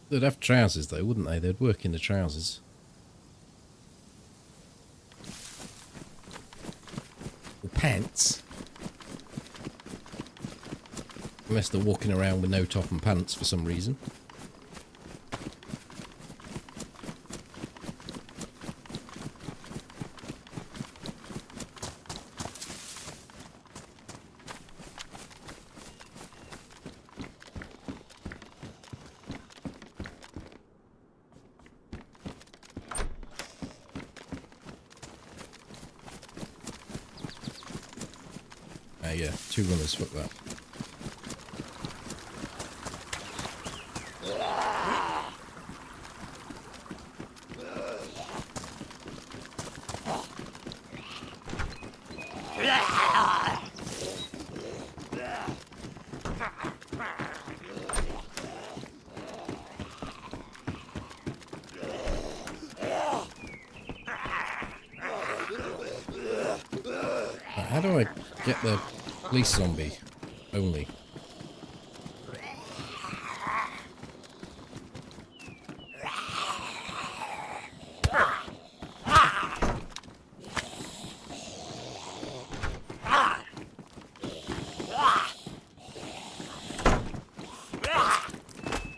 They'd have trousers though, wouldn't they? They'd work in the trousers. Or pants. Unless they're walking around with no top and pants for some reason. Yeah, 2 runners, fuck that. How do I get the police zombie only?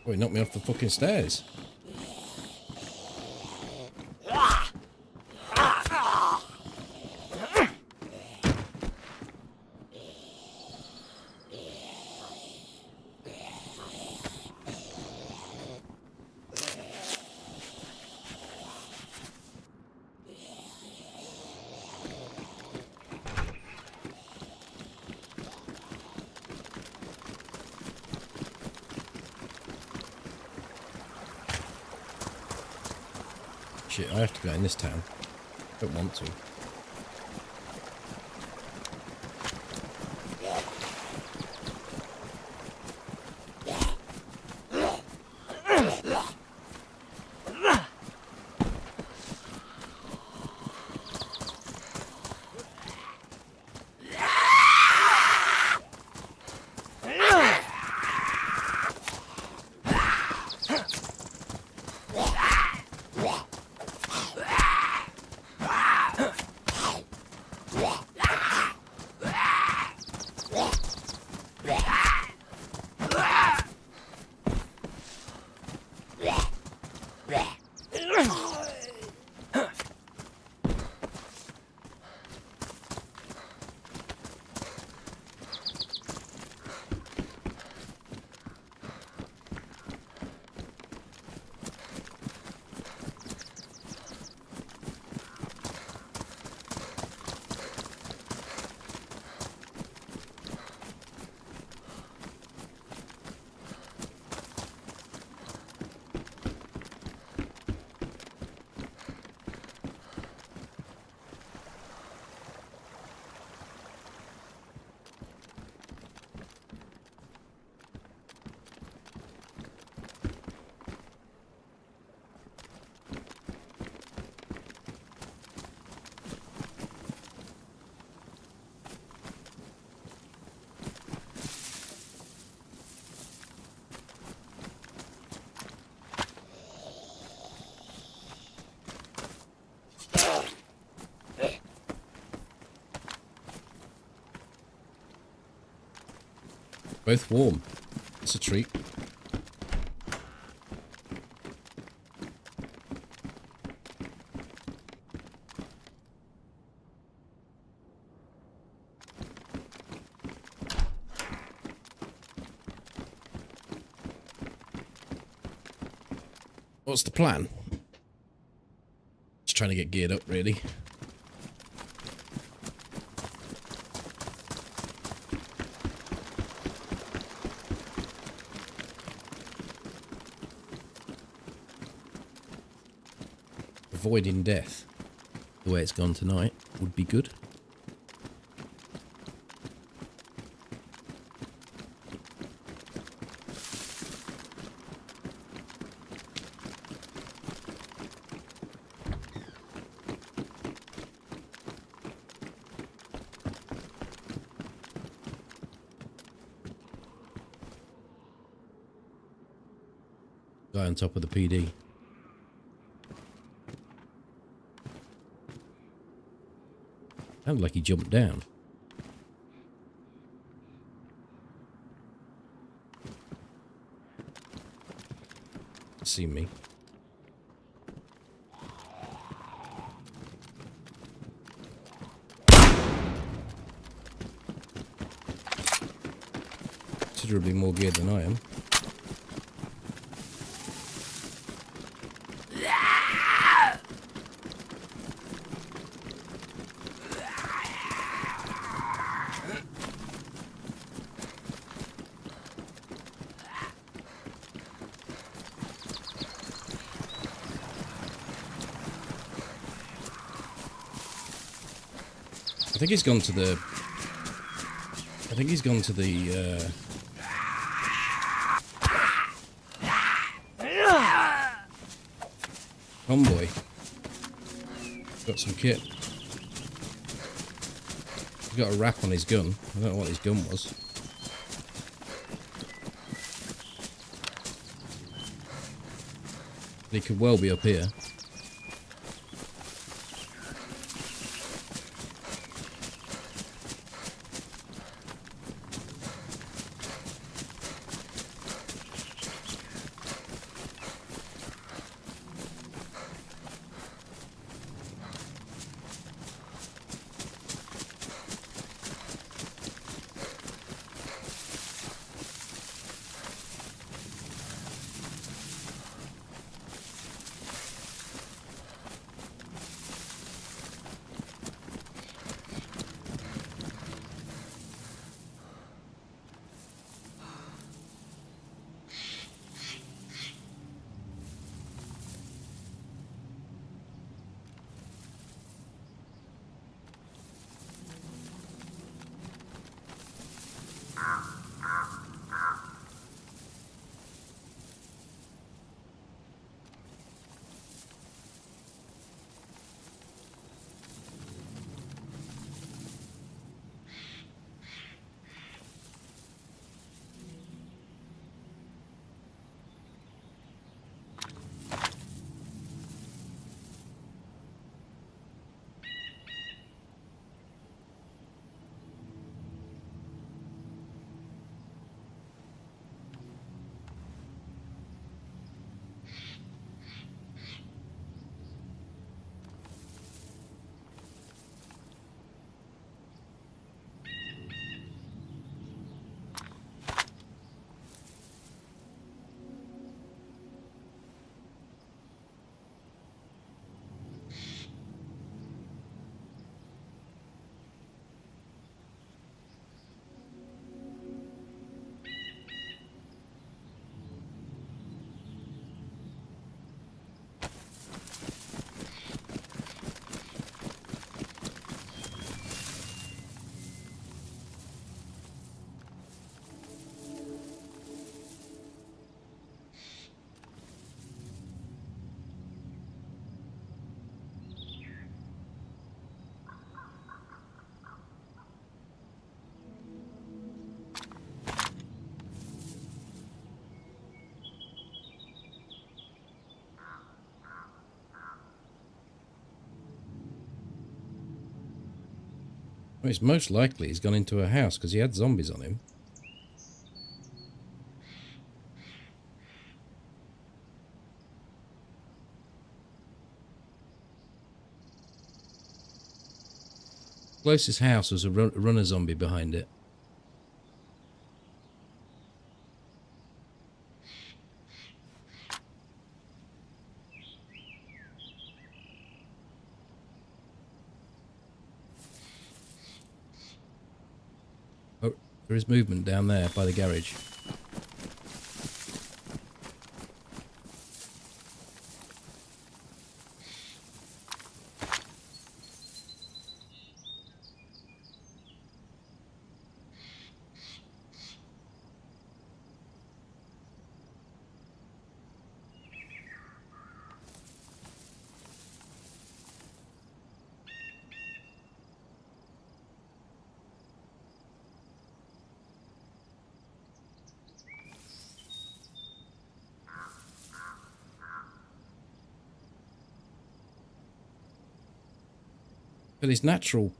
Oh, he knocked me off the fucking stairs. Shit, I have to go in this town. Don't want to. Both warm. That's a treat. What's the plan? Just trying to get geared up, really. Avoiding death, the way it's gone tonight, would be good. Guy on top of the PD. Sounded like he jumped down. See me. Considerably more geared than I am. I think he's gone to the... convoy. Got some kit. He's got a wrap on his gun. I don't know what his gun was. But he could well be up here. Well, it's most likely he's gone into a house because he had zombies on him. Closest house was a runner zombie behind it. Oh, there is movement down there by the garage. But his natural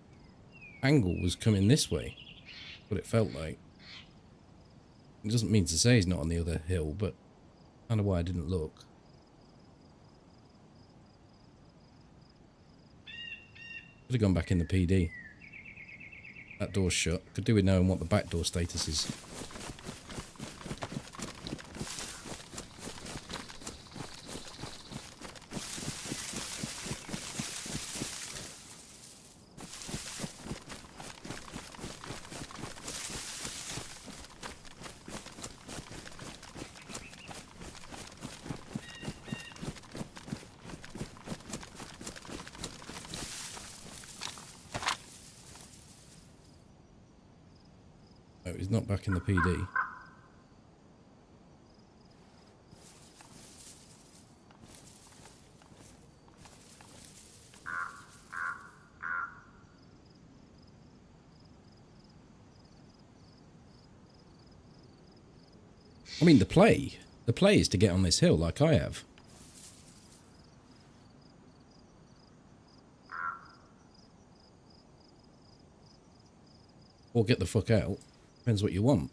angle was coming this way. What it felt like. It doesn't mean to say he's not on the other hill, but kind of why I didn't look. Could have gone back in the PD. That door's shut. Could do with knowing what the back door status is. No, he's not back in the PD. I mean, the play is to get on this hill like I have. Or get the fuck out. Depends what you want.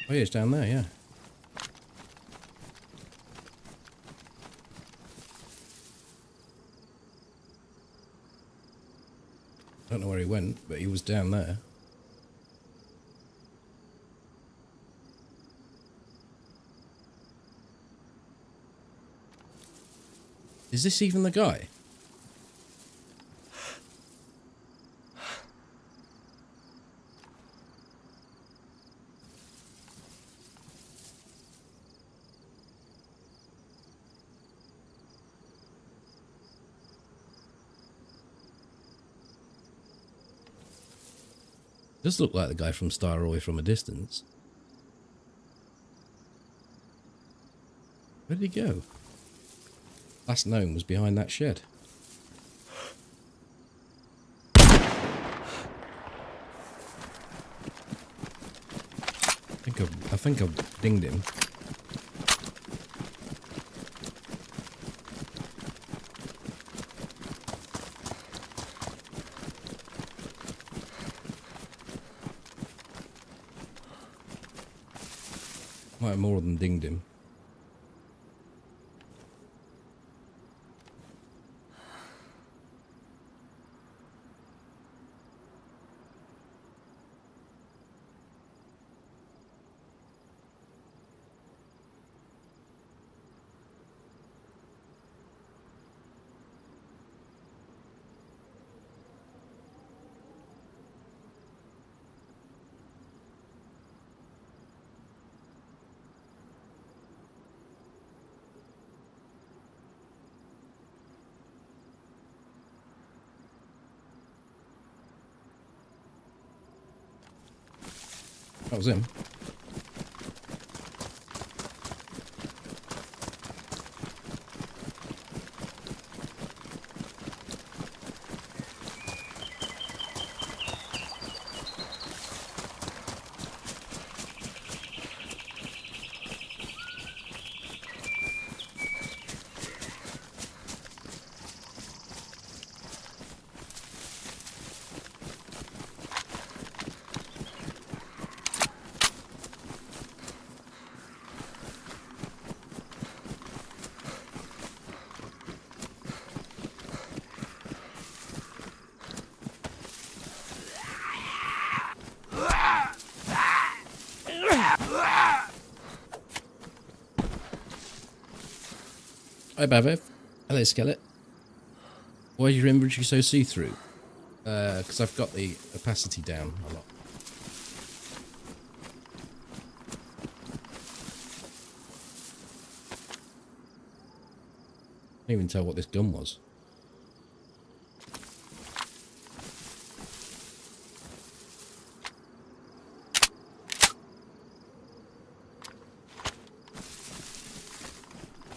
Oh yeah, it's down there, yeah. I don't know where he went, but he was down there. Is this even the guy? Does look like the guy from Star Roy from a distance. Where did he go? Last known was behind that shed. I think I've dinged him. Might have more than dinged him. That was him. Hi, Bavev. Hello, Skelet. Why is your inventory so see-through? Because I've got the opacity down a lot. Can't even tell what this gun was.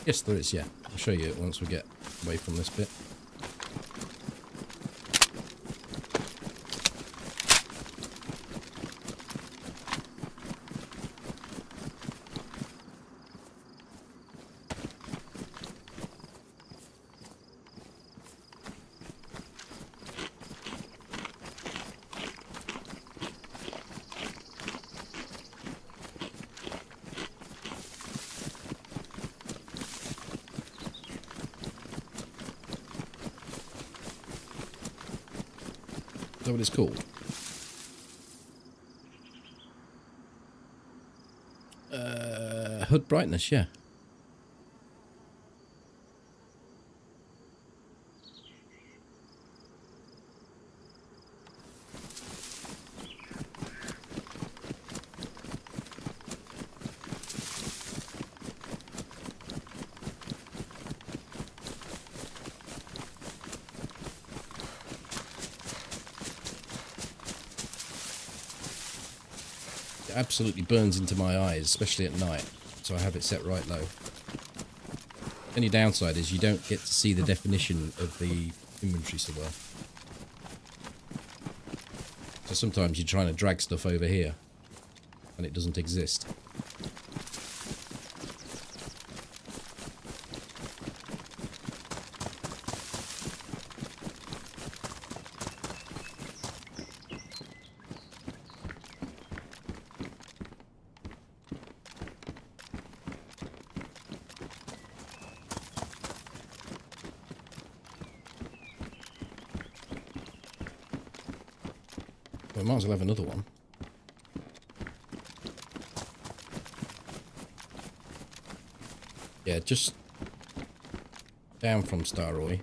Yes, there is, yeah. I'll show you it once we get away from this bit. Is that what it's called? Hood brightness, yeah. It absolutely burns into my eyes, especially at night, so I have it set right low. Only downside is you don't get to see the definition of the inventory so well. So sometimes you're trying to drag stuff over here, and it doesn't exist. We might as well have another one. Yeah, just down from Staroy.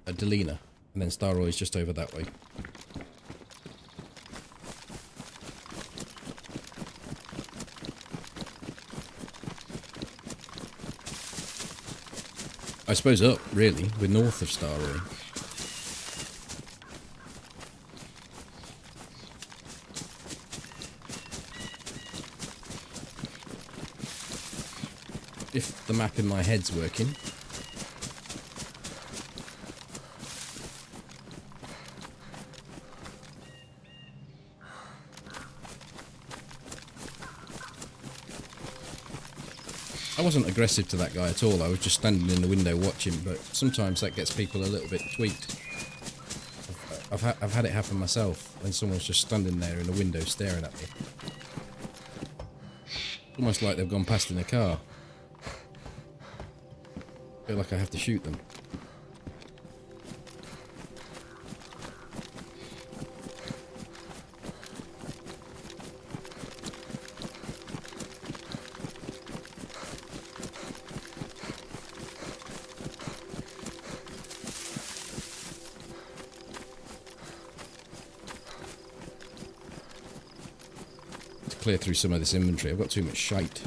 Delina, and then Staroy is just over that way. I suppose up, really. We're north of Staroy. If the map in my head's working. I wasn't aggressive to that guy at all, I was just standing in the window watching, but sometimes that gets people a little bit tweaked. I've had it happen myself, when someone's just standing there in the window staring at me. Almost like they've gone past in a car. I feel like I have to shoot them. To clear through some of this inventory, I've got too much shite.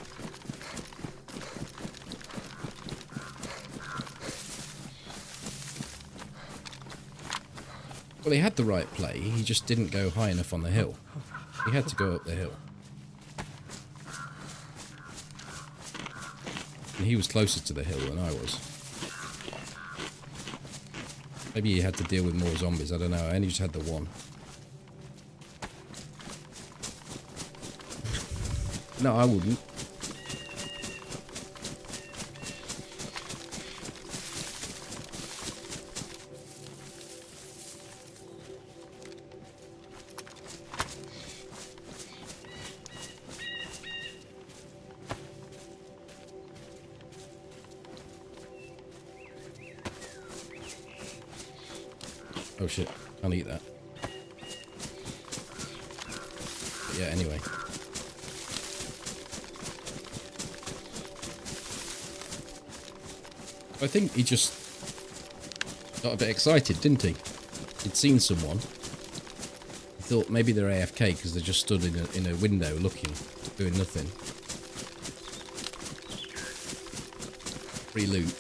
Well, he had the right play. He just didn't go high enough on the hill. He had to go up the hill. And he was closer to the hill than I was. Maybe he had to deal with more zombies. I don't know. I only just had the one. No, I wouldn't. Oh shit, can't eat that. But yeah, anyway. I think he just got a bit excited, didn't he? He'd seen someone. He thought maybe they're AFK because they just stood in a window looking, doing nothing. Free loot.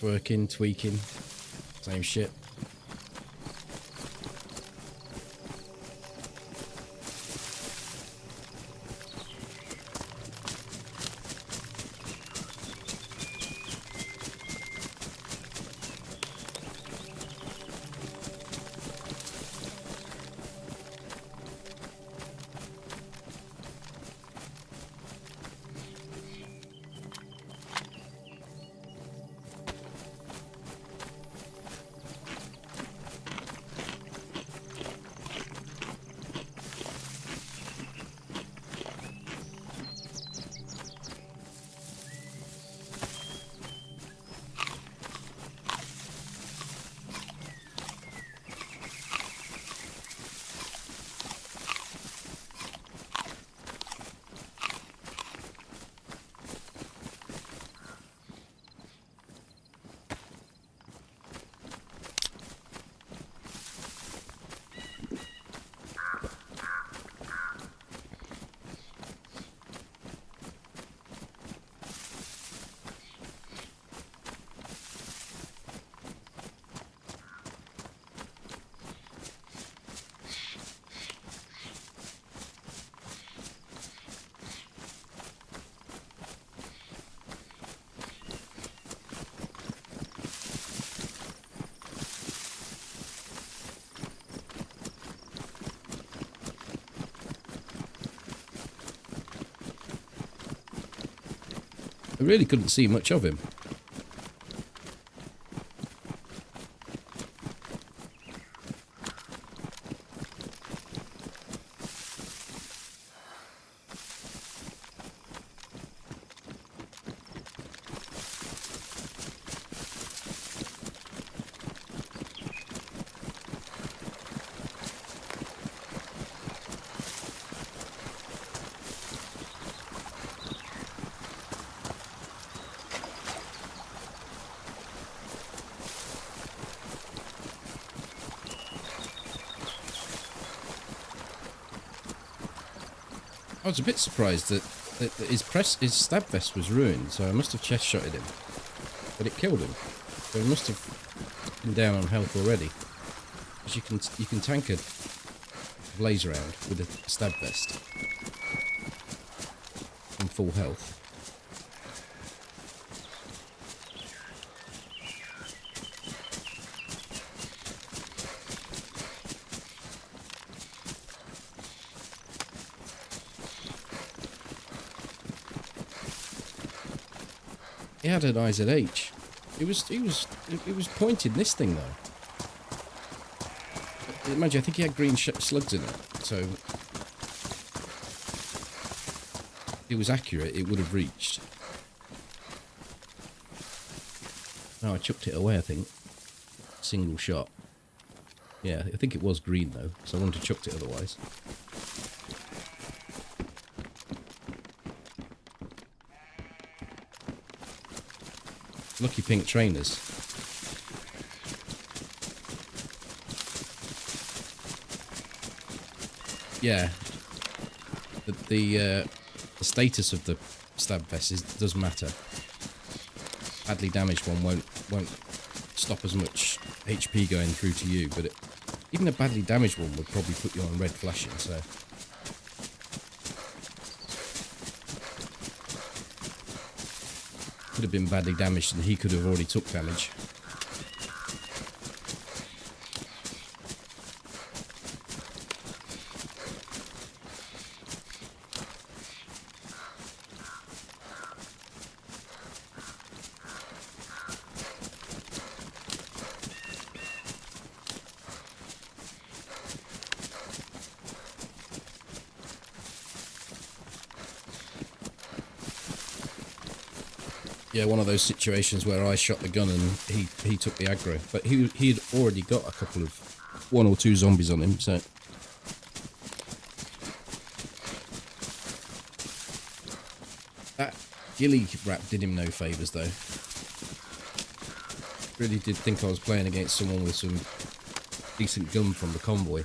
Twerking, tweaking, same shit. I really couldn't see much of him. I was a bit surprised that his stab vest was ruined, so I must have chest shotted him. But it killed him. So he must have been down on health already. Because you can tank a blaze round with a stab vest. On full health. He had an IZH. It was pointed, this thing though. Imagine, I think he had green slugs in it, so if it was accurate, it would have reached. Oh, I chucked it away, I think. Single shot. Yeah, I think it was green though, so I wouldn't have chucked it otherwise. Lucky pink trainers. Yeah. The status of the stab vest does matter. Badly damaged one won't stop as much HP going through to you, but even a badly damaged one would probably put you on red flashing, so... Could have been badly damaged and he could have already took damage. Yeah, one of those situations where I shot the gun and he took the aggro. But he'd already got a couple of... 1 or 2 zombies on him, so... That ghillie wrap did him no favours, though. Really did think I was playing against someone with some decent gun from the convoy.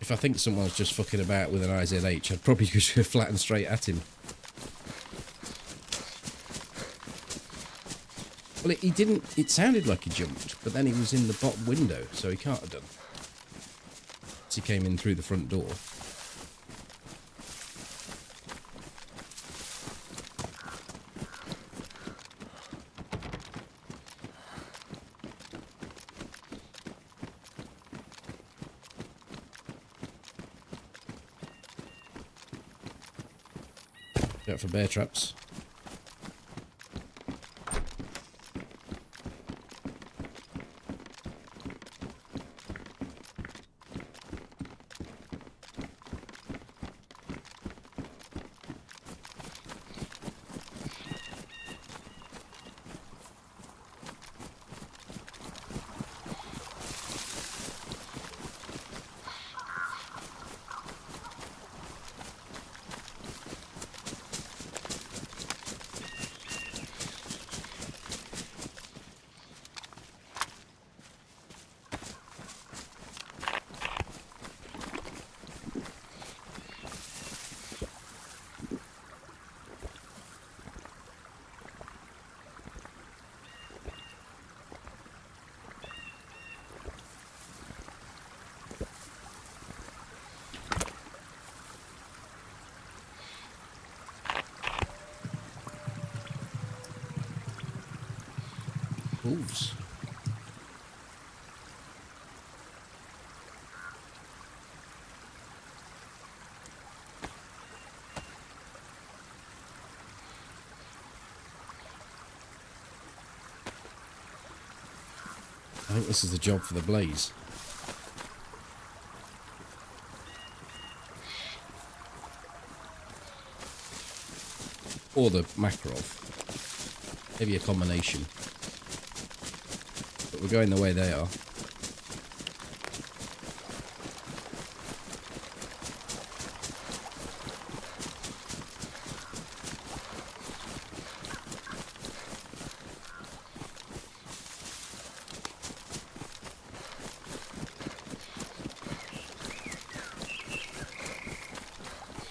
If I think someone's just fucking about with an IZH, I'd probably just go flat and straight at him. Well, he didn't... It sounded like he jumped, but then he was in the bottom window, so he can't have done. As he came in through the front door. Out for bear traps. Wolves. I think this is the job for the blaze. Or the Makarov. Maybe a combination. But we're going the way they are.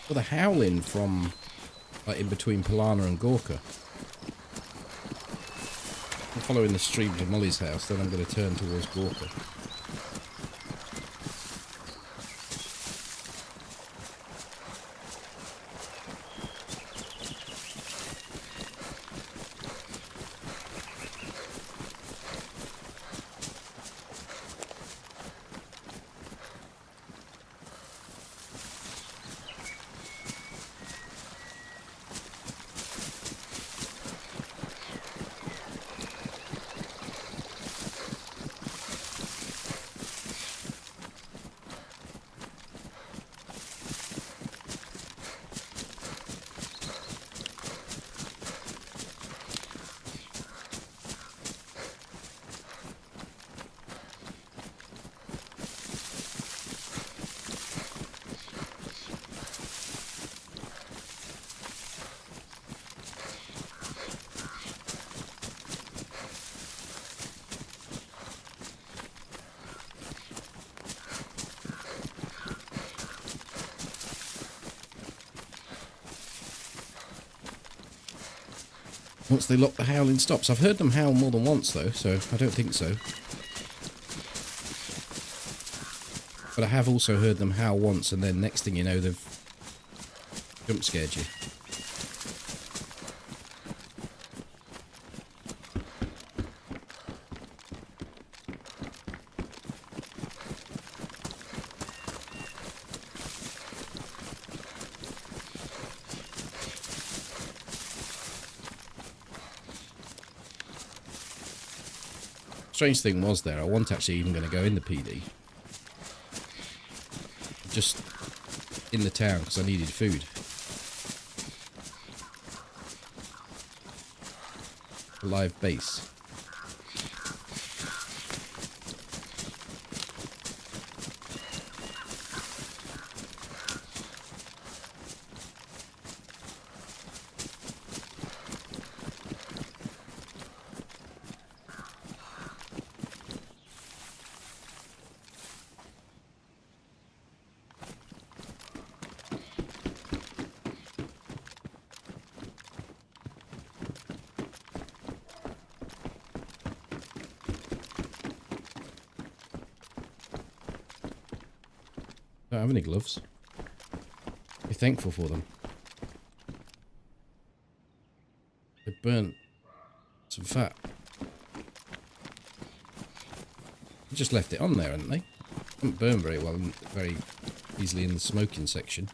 Well, the howling from like in between Polana and Gorka. I'm following the stream to Molly's house, then I'm going to turn towards Gorka. Once they lock the howling stops. I've heard them howl more than once though, so I don't think so. But I have also heard them howl once, and then next thing you know, they've jump scared you. Strange thing was there, I wasn't actually even going to go in the PD. Just in the town because I needed food. A live base. Don't have any gloves. Be thankful for them. They burnt some fat. They just left it on there, hadn't they? Didn't burn very well, very easily in the smoking section.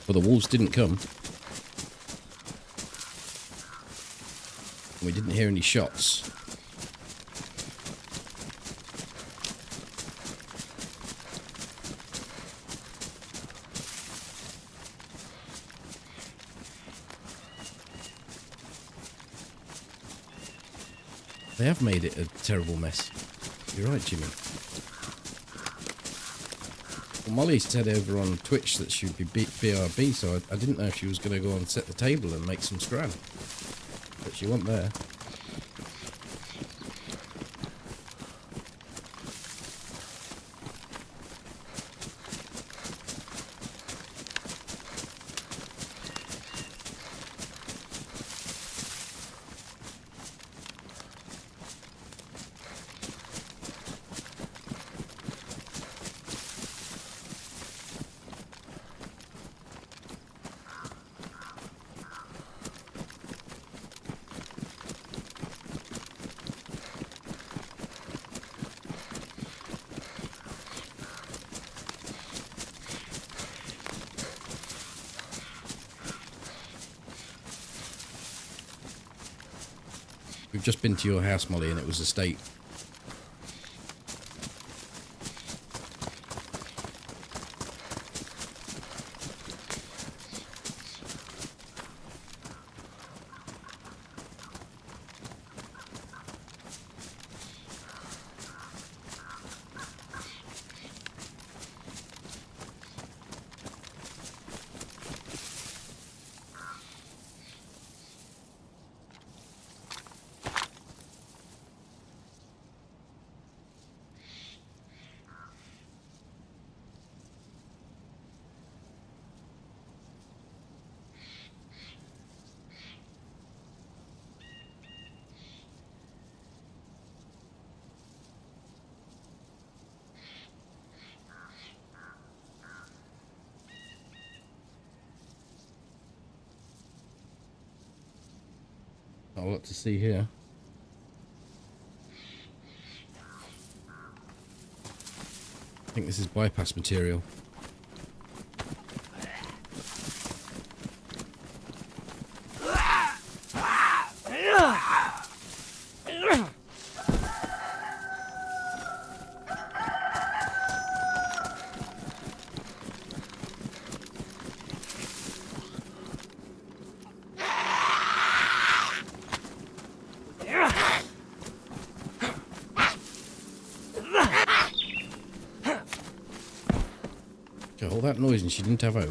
Well, the wolves didn't come. We didn't hear any shots. They have made it a terrible mess. You're right, Jimmy. Well, Molly said over on Twitch that she'd be BRB, so I didn't know if she was going to go and set the table and make some scran. But she wasn't there. We've just been to your house, Molly, and it was a state. Not a lot to see here. I think this is bypass material. Got all that noise and she didn't have out.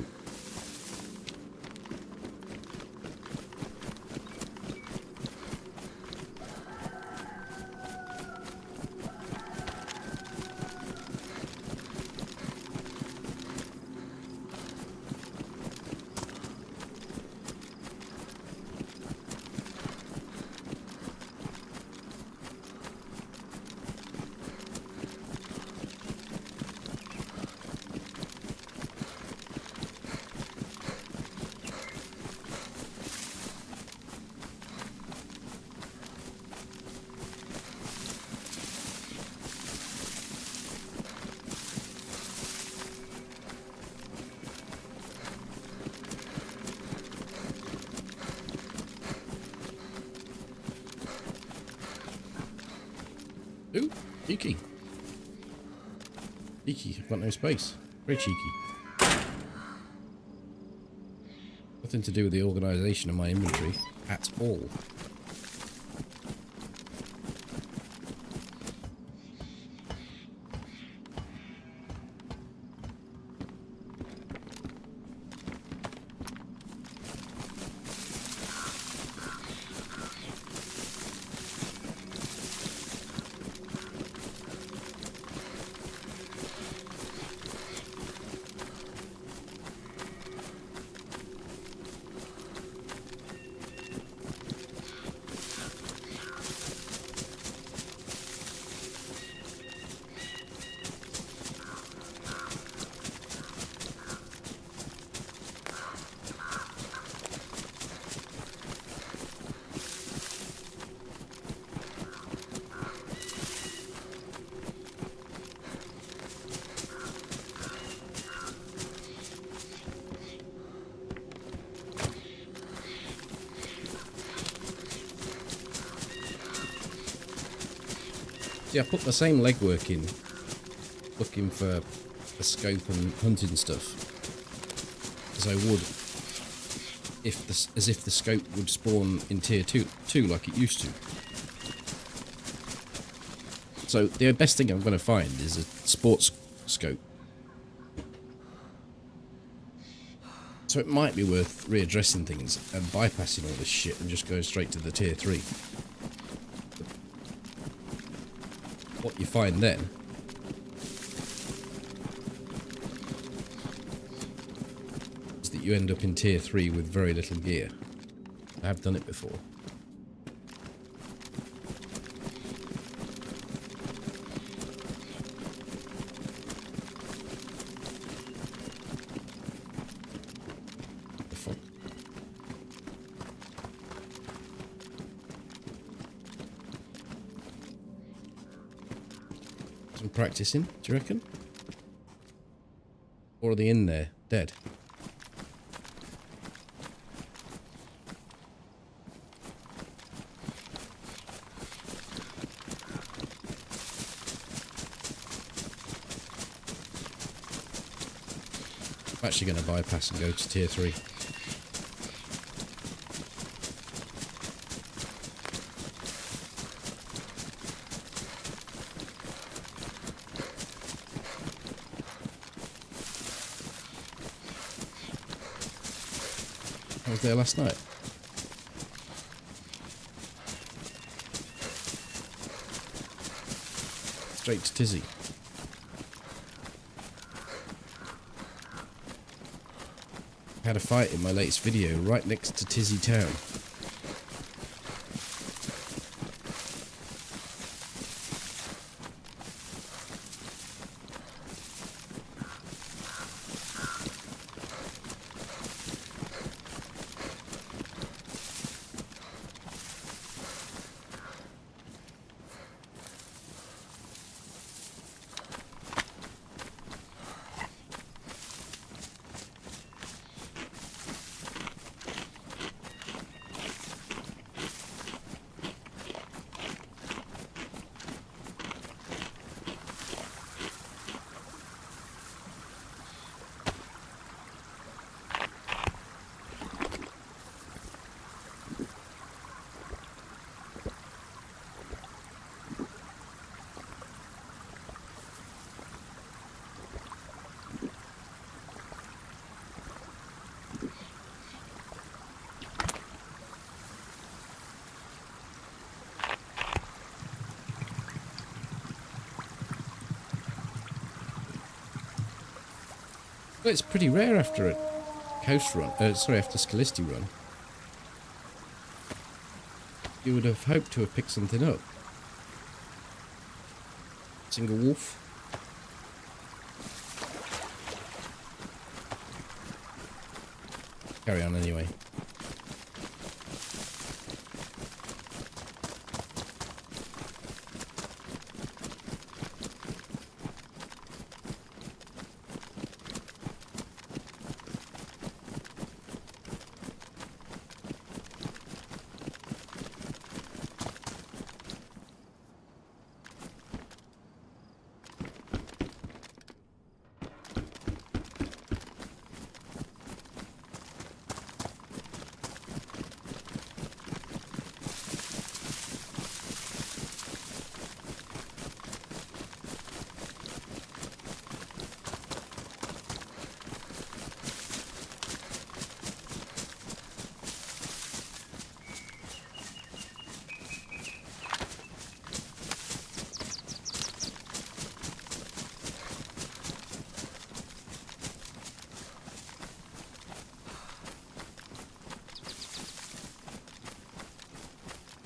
Ooh, cheeky. Cheeky, I've got no space. Very cheeky. Nothing to do with the organisation of my inventory at all. See, I put the same legwork in, looking for the scope and hunting stuff, as I would as if the scope would spawn in tier 2 like it used to. So the best thing I'm going to find is a sports scope. So it might be worth readdressing things and bypassing all this shit and just going straight to the tier 3. What you find then is that you end up in tier 3 with very little gear. I have done it before. The fuck? Some practicing, do you reckon? Or are they in there, dead? I'm actually going to bypass and go to tier 3. I was there last night. Straight to Tizzy. Had a fight in my latest video right next to Tizzy Town. But it's pretty rare after a coast run. Sorry, after Scalisti run. You would have hoped to have picked something up. Single wolf. Carry on anyway.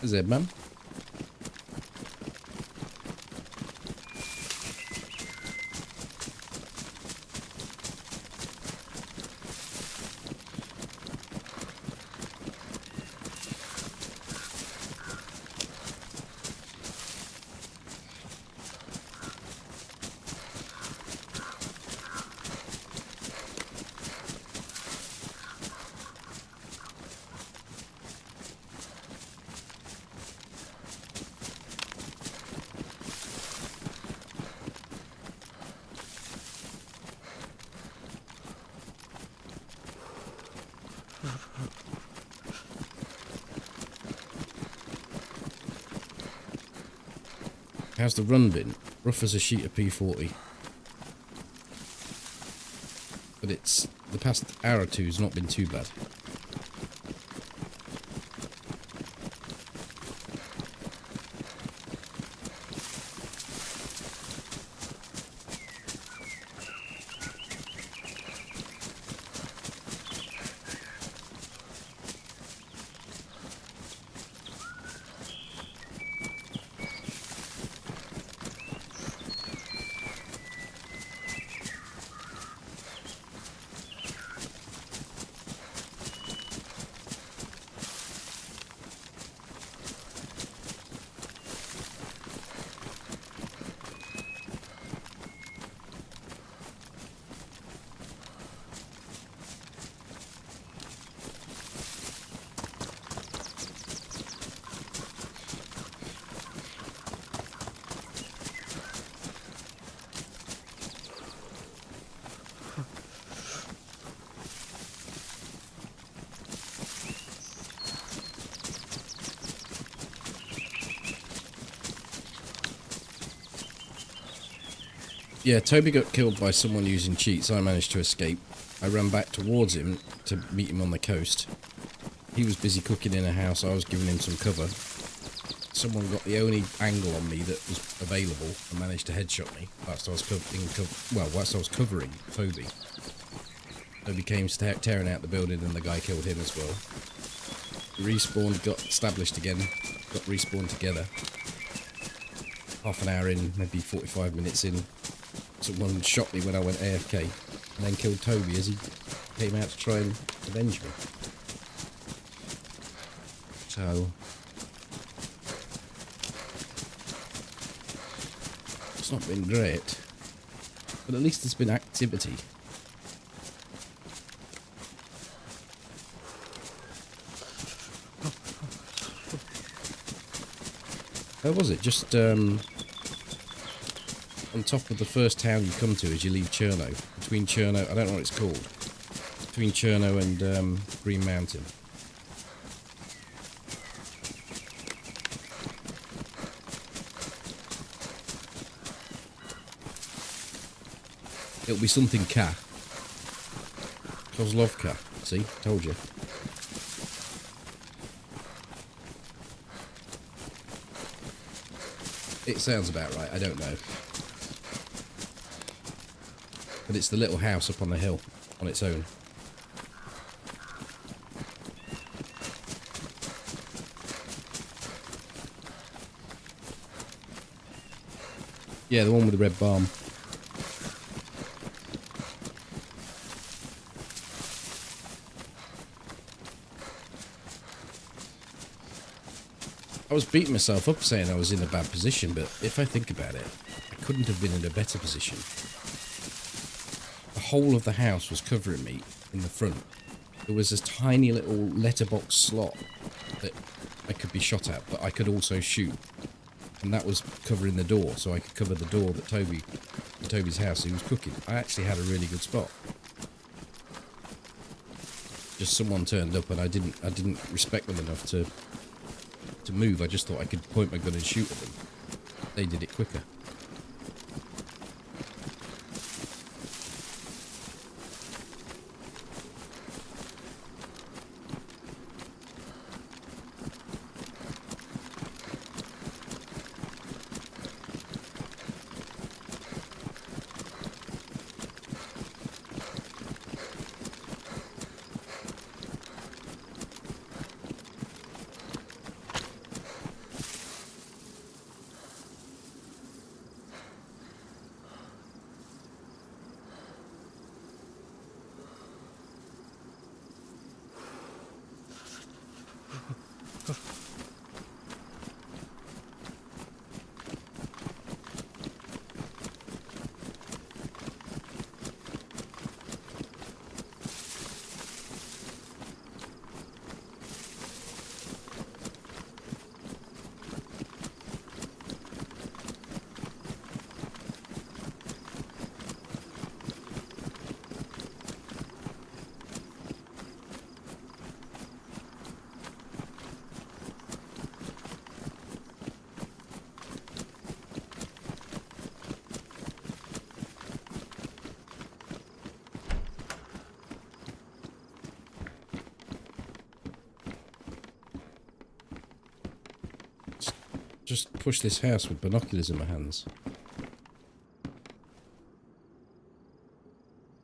Is it, Mum? How's the run been? Rough as a sheet of P40. But it's... the past hour or two has not been too bad. Yeah, Toby got killed by someone using cheats. I managed to escape. I ran back towards him to meet him on the coast. He was busy cooking in a house. I was giving him some cover. Someone got the only angle on me that was available and managed to headshot me whilst I was covering Toby. Toby came tearing out the building and the guy killed him as well. Respawned, got established again, got respawned together. Half an hour in, maybe 45 minutes in, someone shot me when I went AFK and then killed Toby as he came out to try and avenge me. So it's not been great, but at least there's been activity. Where was it? Just on top of the first town you come to as you leave Cherno. Between Cherno, I don't know what it's called. Between Cherno and Green Mountain. It'll be something Ka. Kozlovka. See? Told you. It sounds about right, I don't know. But it's the little house up on the hill on its own. Yeah, the one with the red barn. I was beating myself up saying I was in a bad position, but if I think about it, I couldn't have been in a better position. The whole of the house was covering me in the front. There was a tiny little letterbox slot that I could be shot at, but I could also shoot. And that was covering the door, so I could cover the door that Toby's house he was cooking. I actually had a really good spot. Just someone turned up and I didn't respect them enough to move. I just thought I could point my gun and shoot at them. They did it quicker. Just push this house with binoculars in my hands.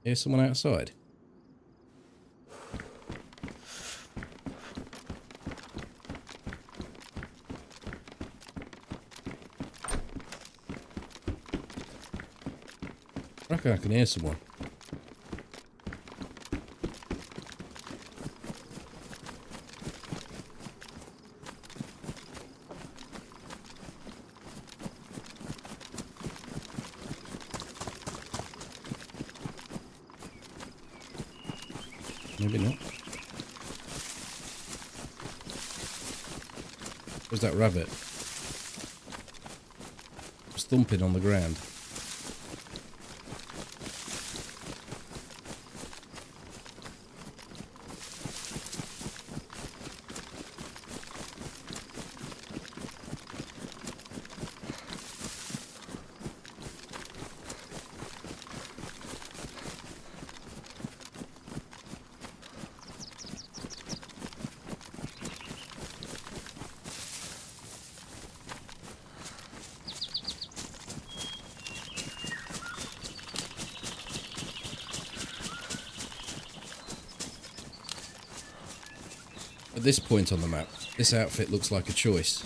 Here's someone outside. I reckon I can hear someone. Maybe not. Where's that rabbit? It's thumping on the ground. At this point on the map, this outfit looks like a choice.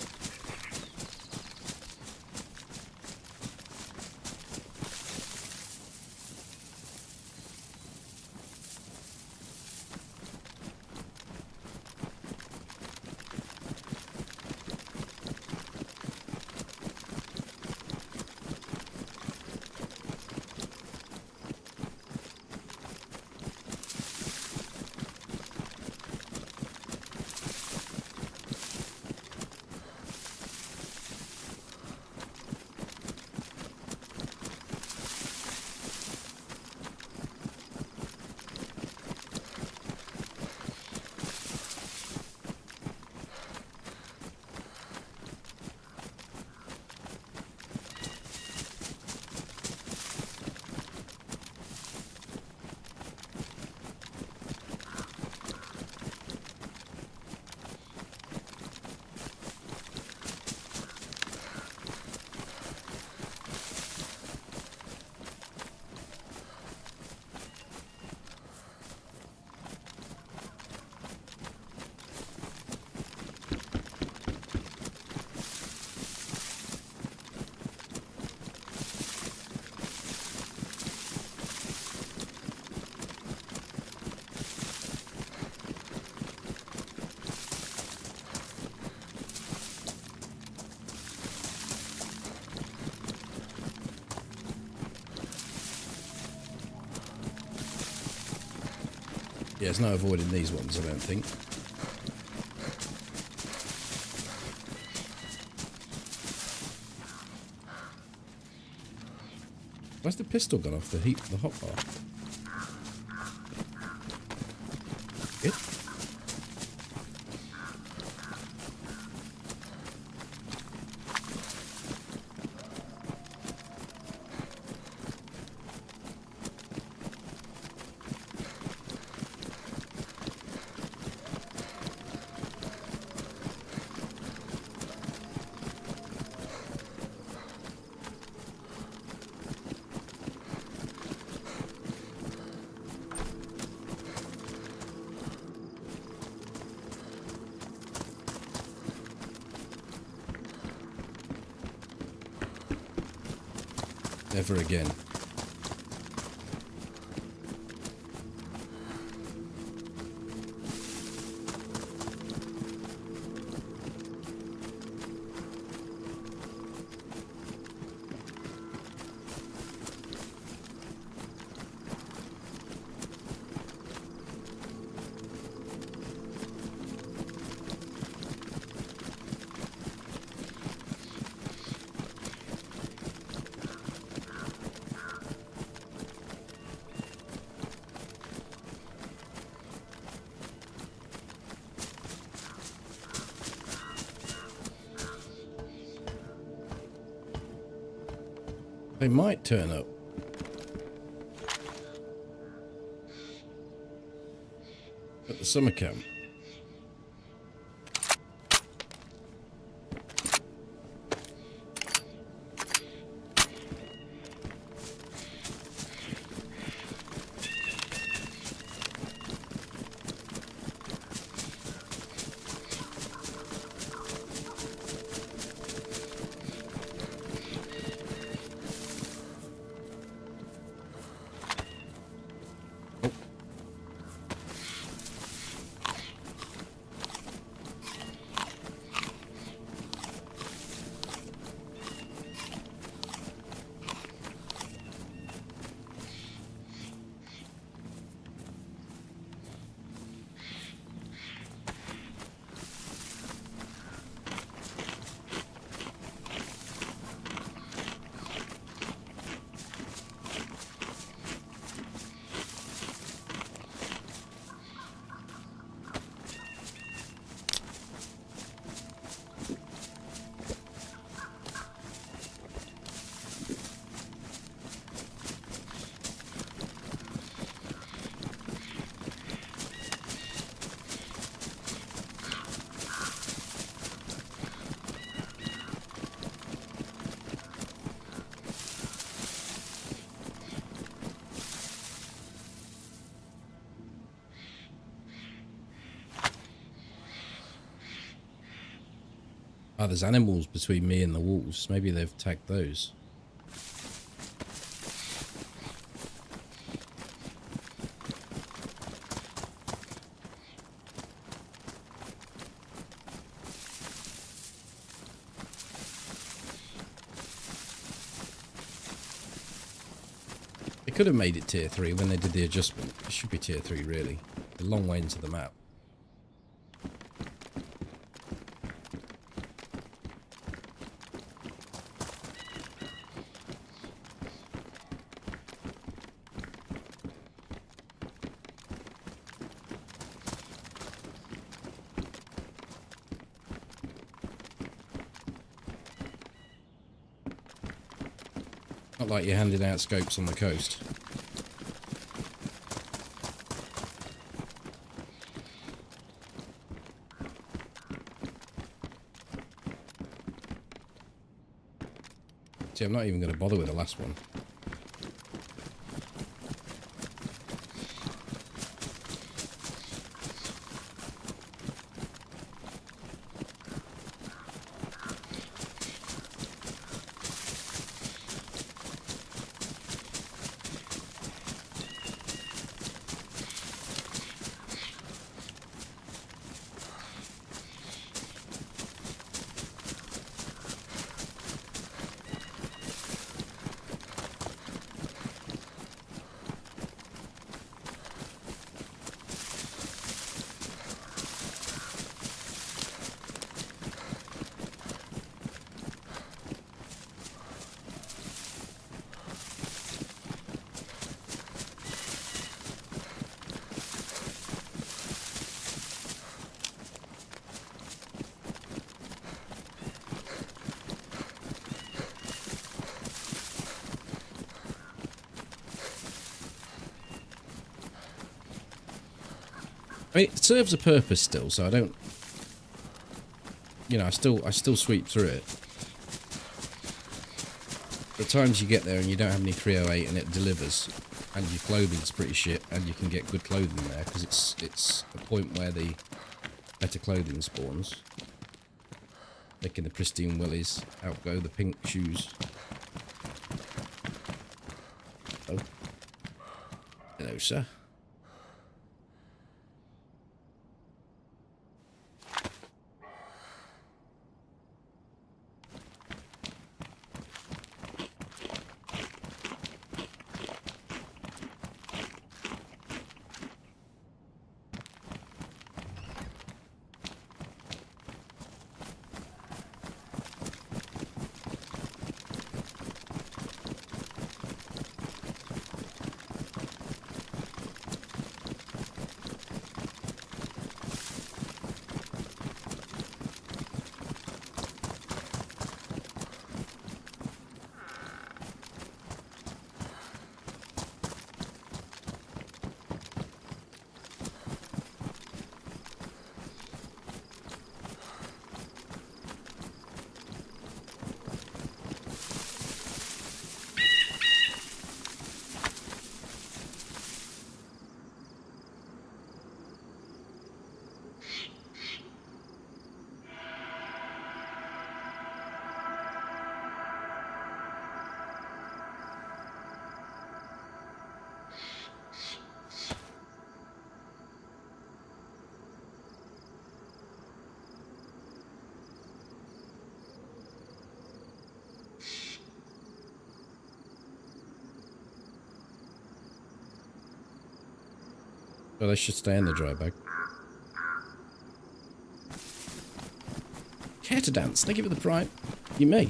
Yeah, it's no avoiding these ones, I don't think. Where's the pistol gone off the hotbar? It? Never again. They might turn up. At the summer camp. Oh, there's animals between me and the wolves. Maybe they've tagged those. They could have made it tier 3 when they did the adjustment. It should be tier 3 really. A long way into the map. Not like you're handing out scopes on the coast. See, I'm not even going to bother with the last one. mean, it serves a purpose still, so I don't... You know, I still sweep through it. At times you get there and you don't have any 308 and it delivers, and your clothing's pretty shit, and you can get good clothing there, because it's a point where the better clothing spawns. Making the pristine willies, out go the pink shoes. Oh. Hello, sir. Well, they should stay in the dry bag. Care to dance? Thank you for the prime. You may.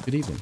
Good evening.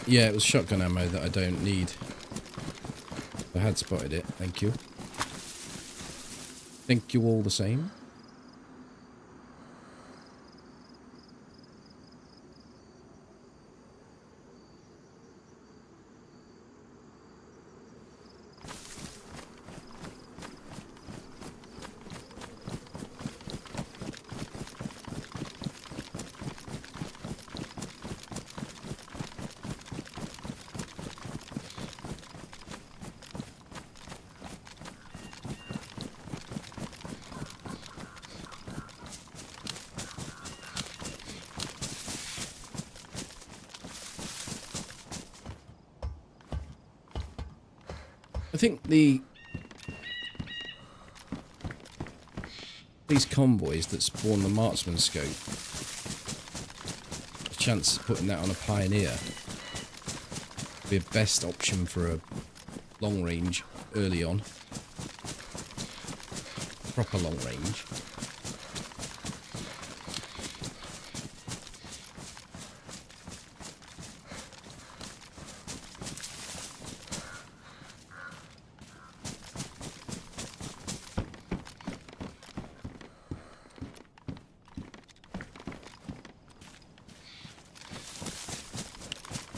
Yeah, it was shotgun ammo that I don't need. I had spotted it. Thank you. Thank you all the same. I think these convoys that spawn the marksman scope, a chance of putting that on a pioneer, would be a best option for a long range early on. Proper long range.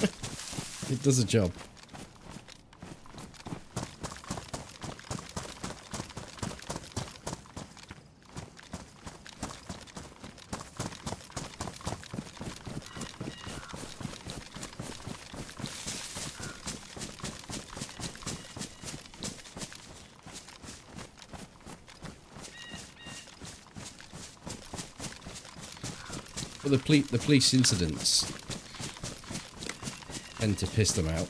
It does a job. Well, the police incidents tend to piss them out.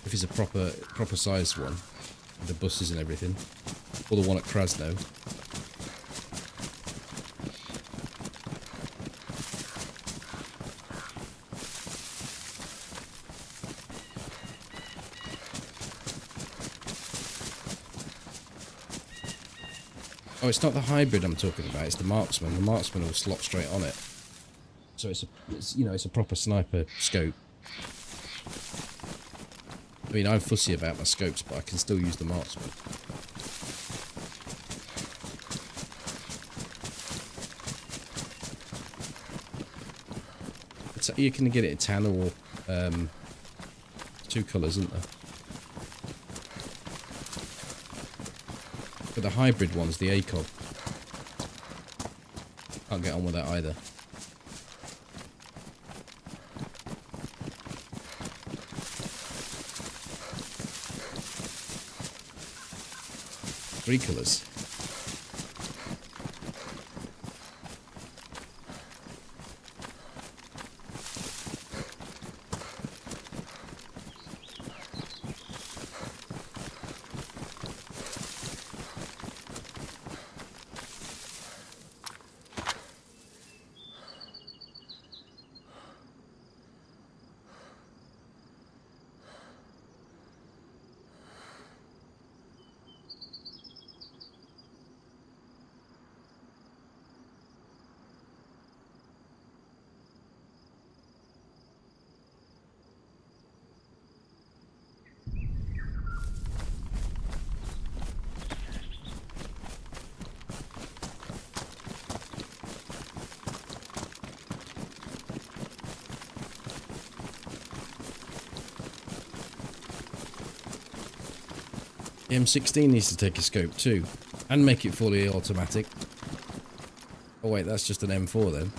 If it's a proper sized one, with the buses and everything, or the one at Krasno. Oh, it's not the hybrid I'm talking about. It's the marksman. The marksman will slot straight on it. So it's a proper sniper scope. I mean, I'm fussy about my scopes, but I can still use the marksman. You can get it in tan or 2 colours, isn't there? But the hybrid one's the ACOG. Can't get on with that either. Three colours. The M16 needs to take a scope too, and make it fully automatic. Oh wait, that's just an M4 then.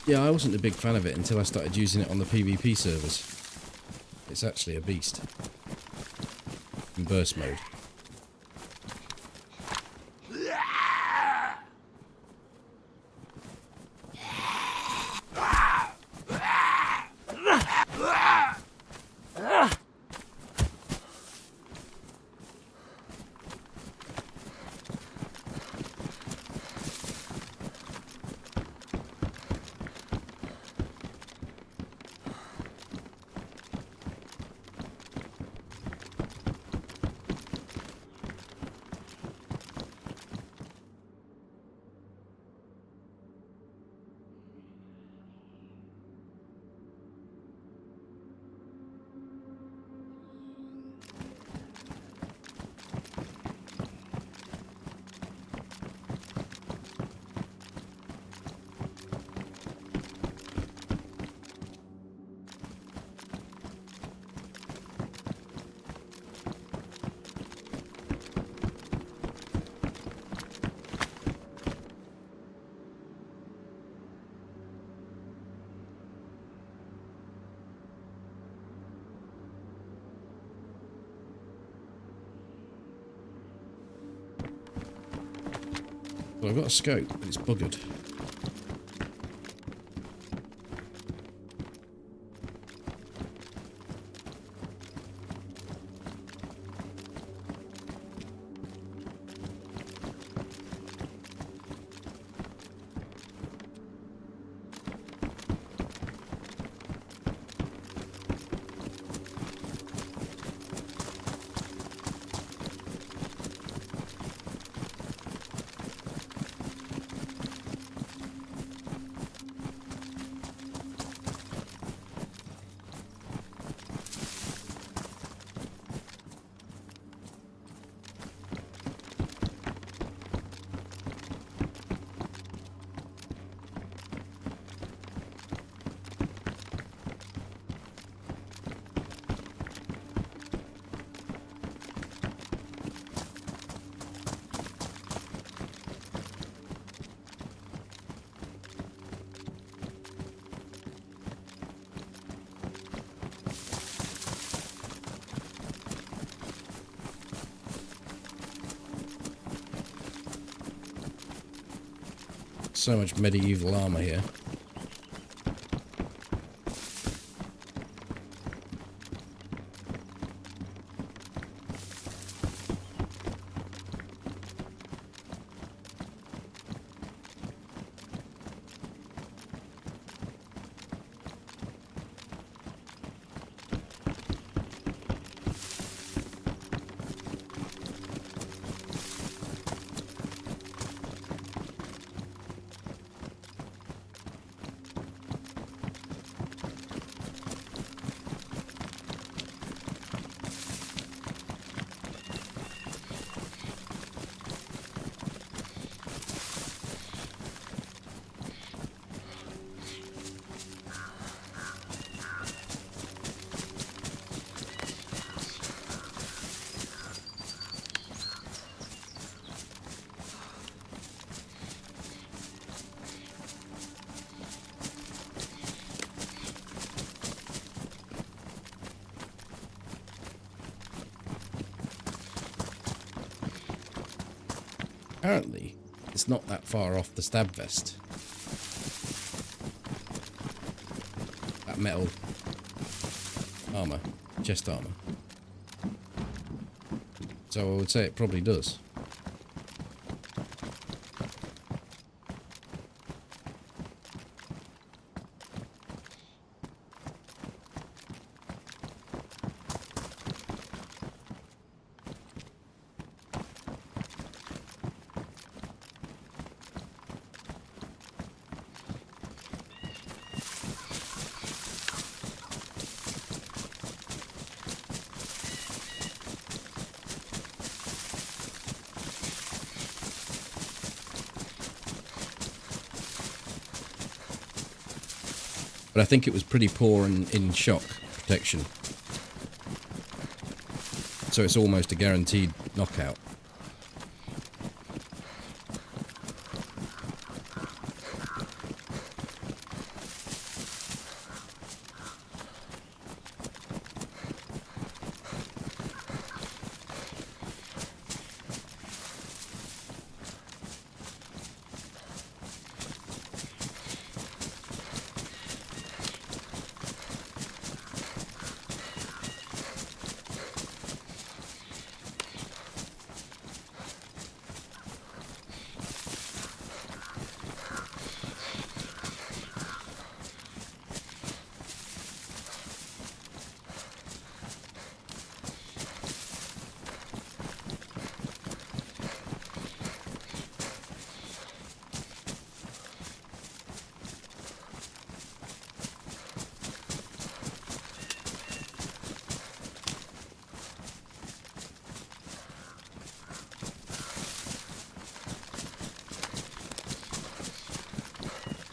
Yeah, I wasn't a big fan of it until I started using it on the PvP servers. It's actually a beast. In burst mode. Well, I've got a scope, but it's buggered. So much medieval armor here. Apparently, it's not that far off the stab vest. That metal armor, chest armor. So I would say it probably does. But I think it was pretty poor in shock protection. So it's almost a guaranteed knockout.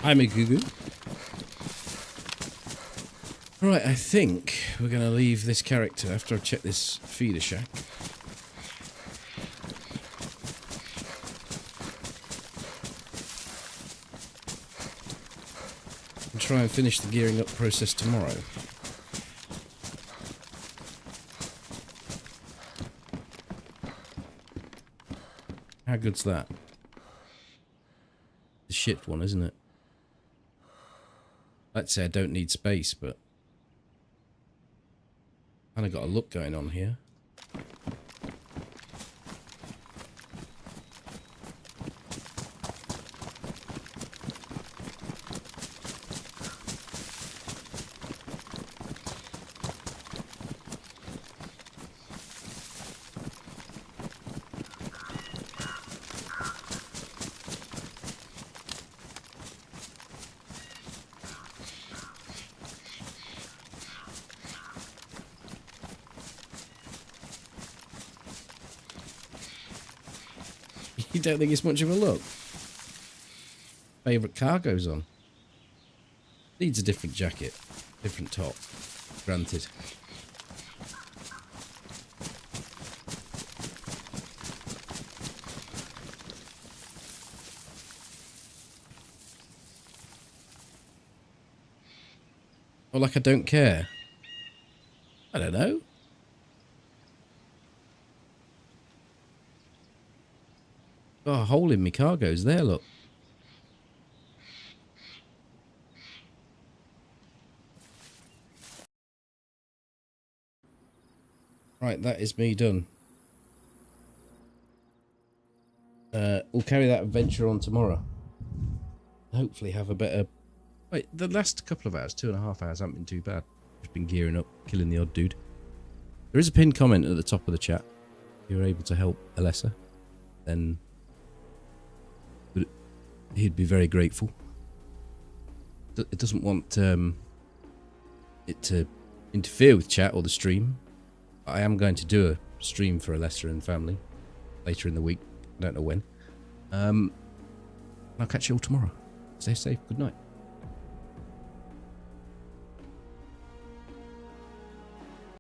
I'm a goo-goo. Right, I think we're going to leave this character after I've checked this feeder shack. And try and finish the gearing up process tomorrow. How good's that? shit one, isn't it? Let's say I don't need space, but kind of got a look going on here. You don't think it's much of a look? Favourite cargo's on. Needs a different jacket. Different top. Granted. Or like I don't care. I don't know. Got a hole in my cargoes there, look. Right, that is me done. We'll carry that adventure on tomorrow. Hopefully have a better... Wait, the last couple of hours, 2.5 hours, haven't been too bad. Just been gearing up, killing the odd dude. There is a pinned comment at the top of the chat. If you're able to help Alessa, then he'd be very grateful. It doesn't want it to interfere with chat or the stream. I am going to do a stream for Alessa and family later in the week. I don't know when. I'll catch you all tomorrow. Stay safe. Good night.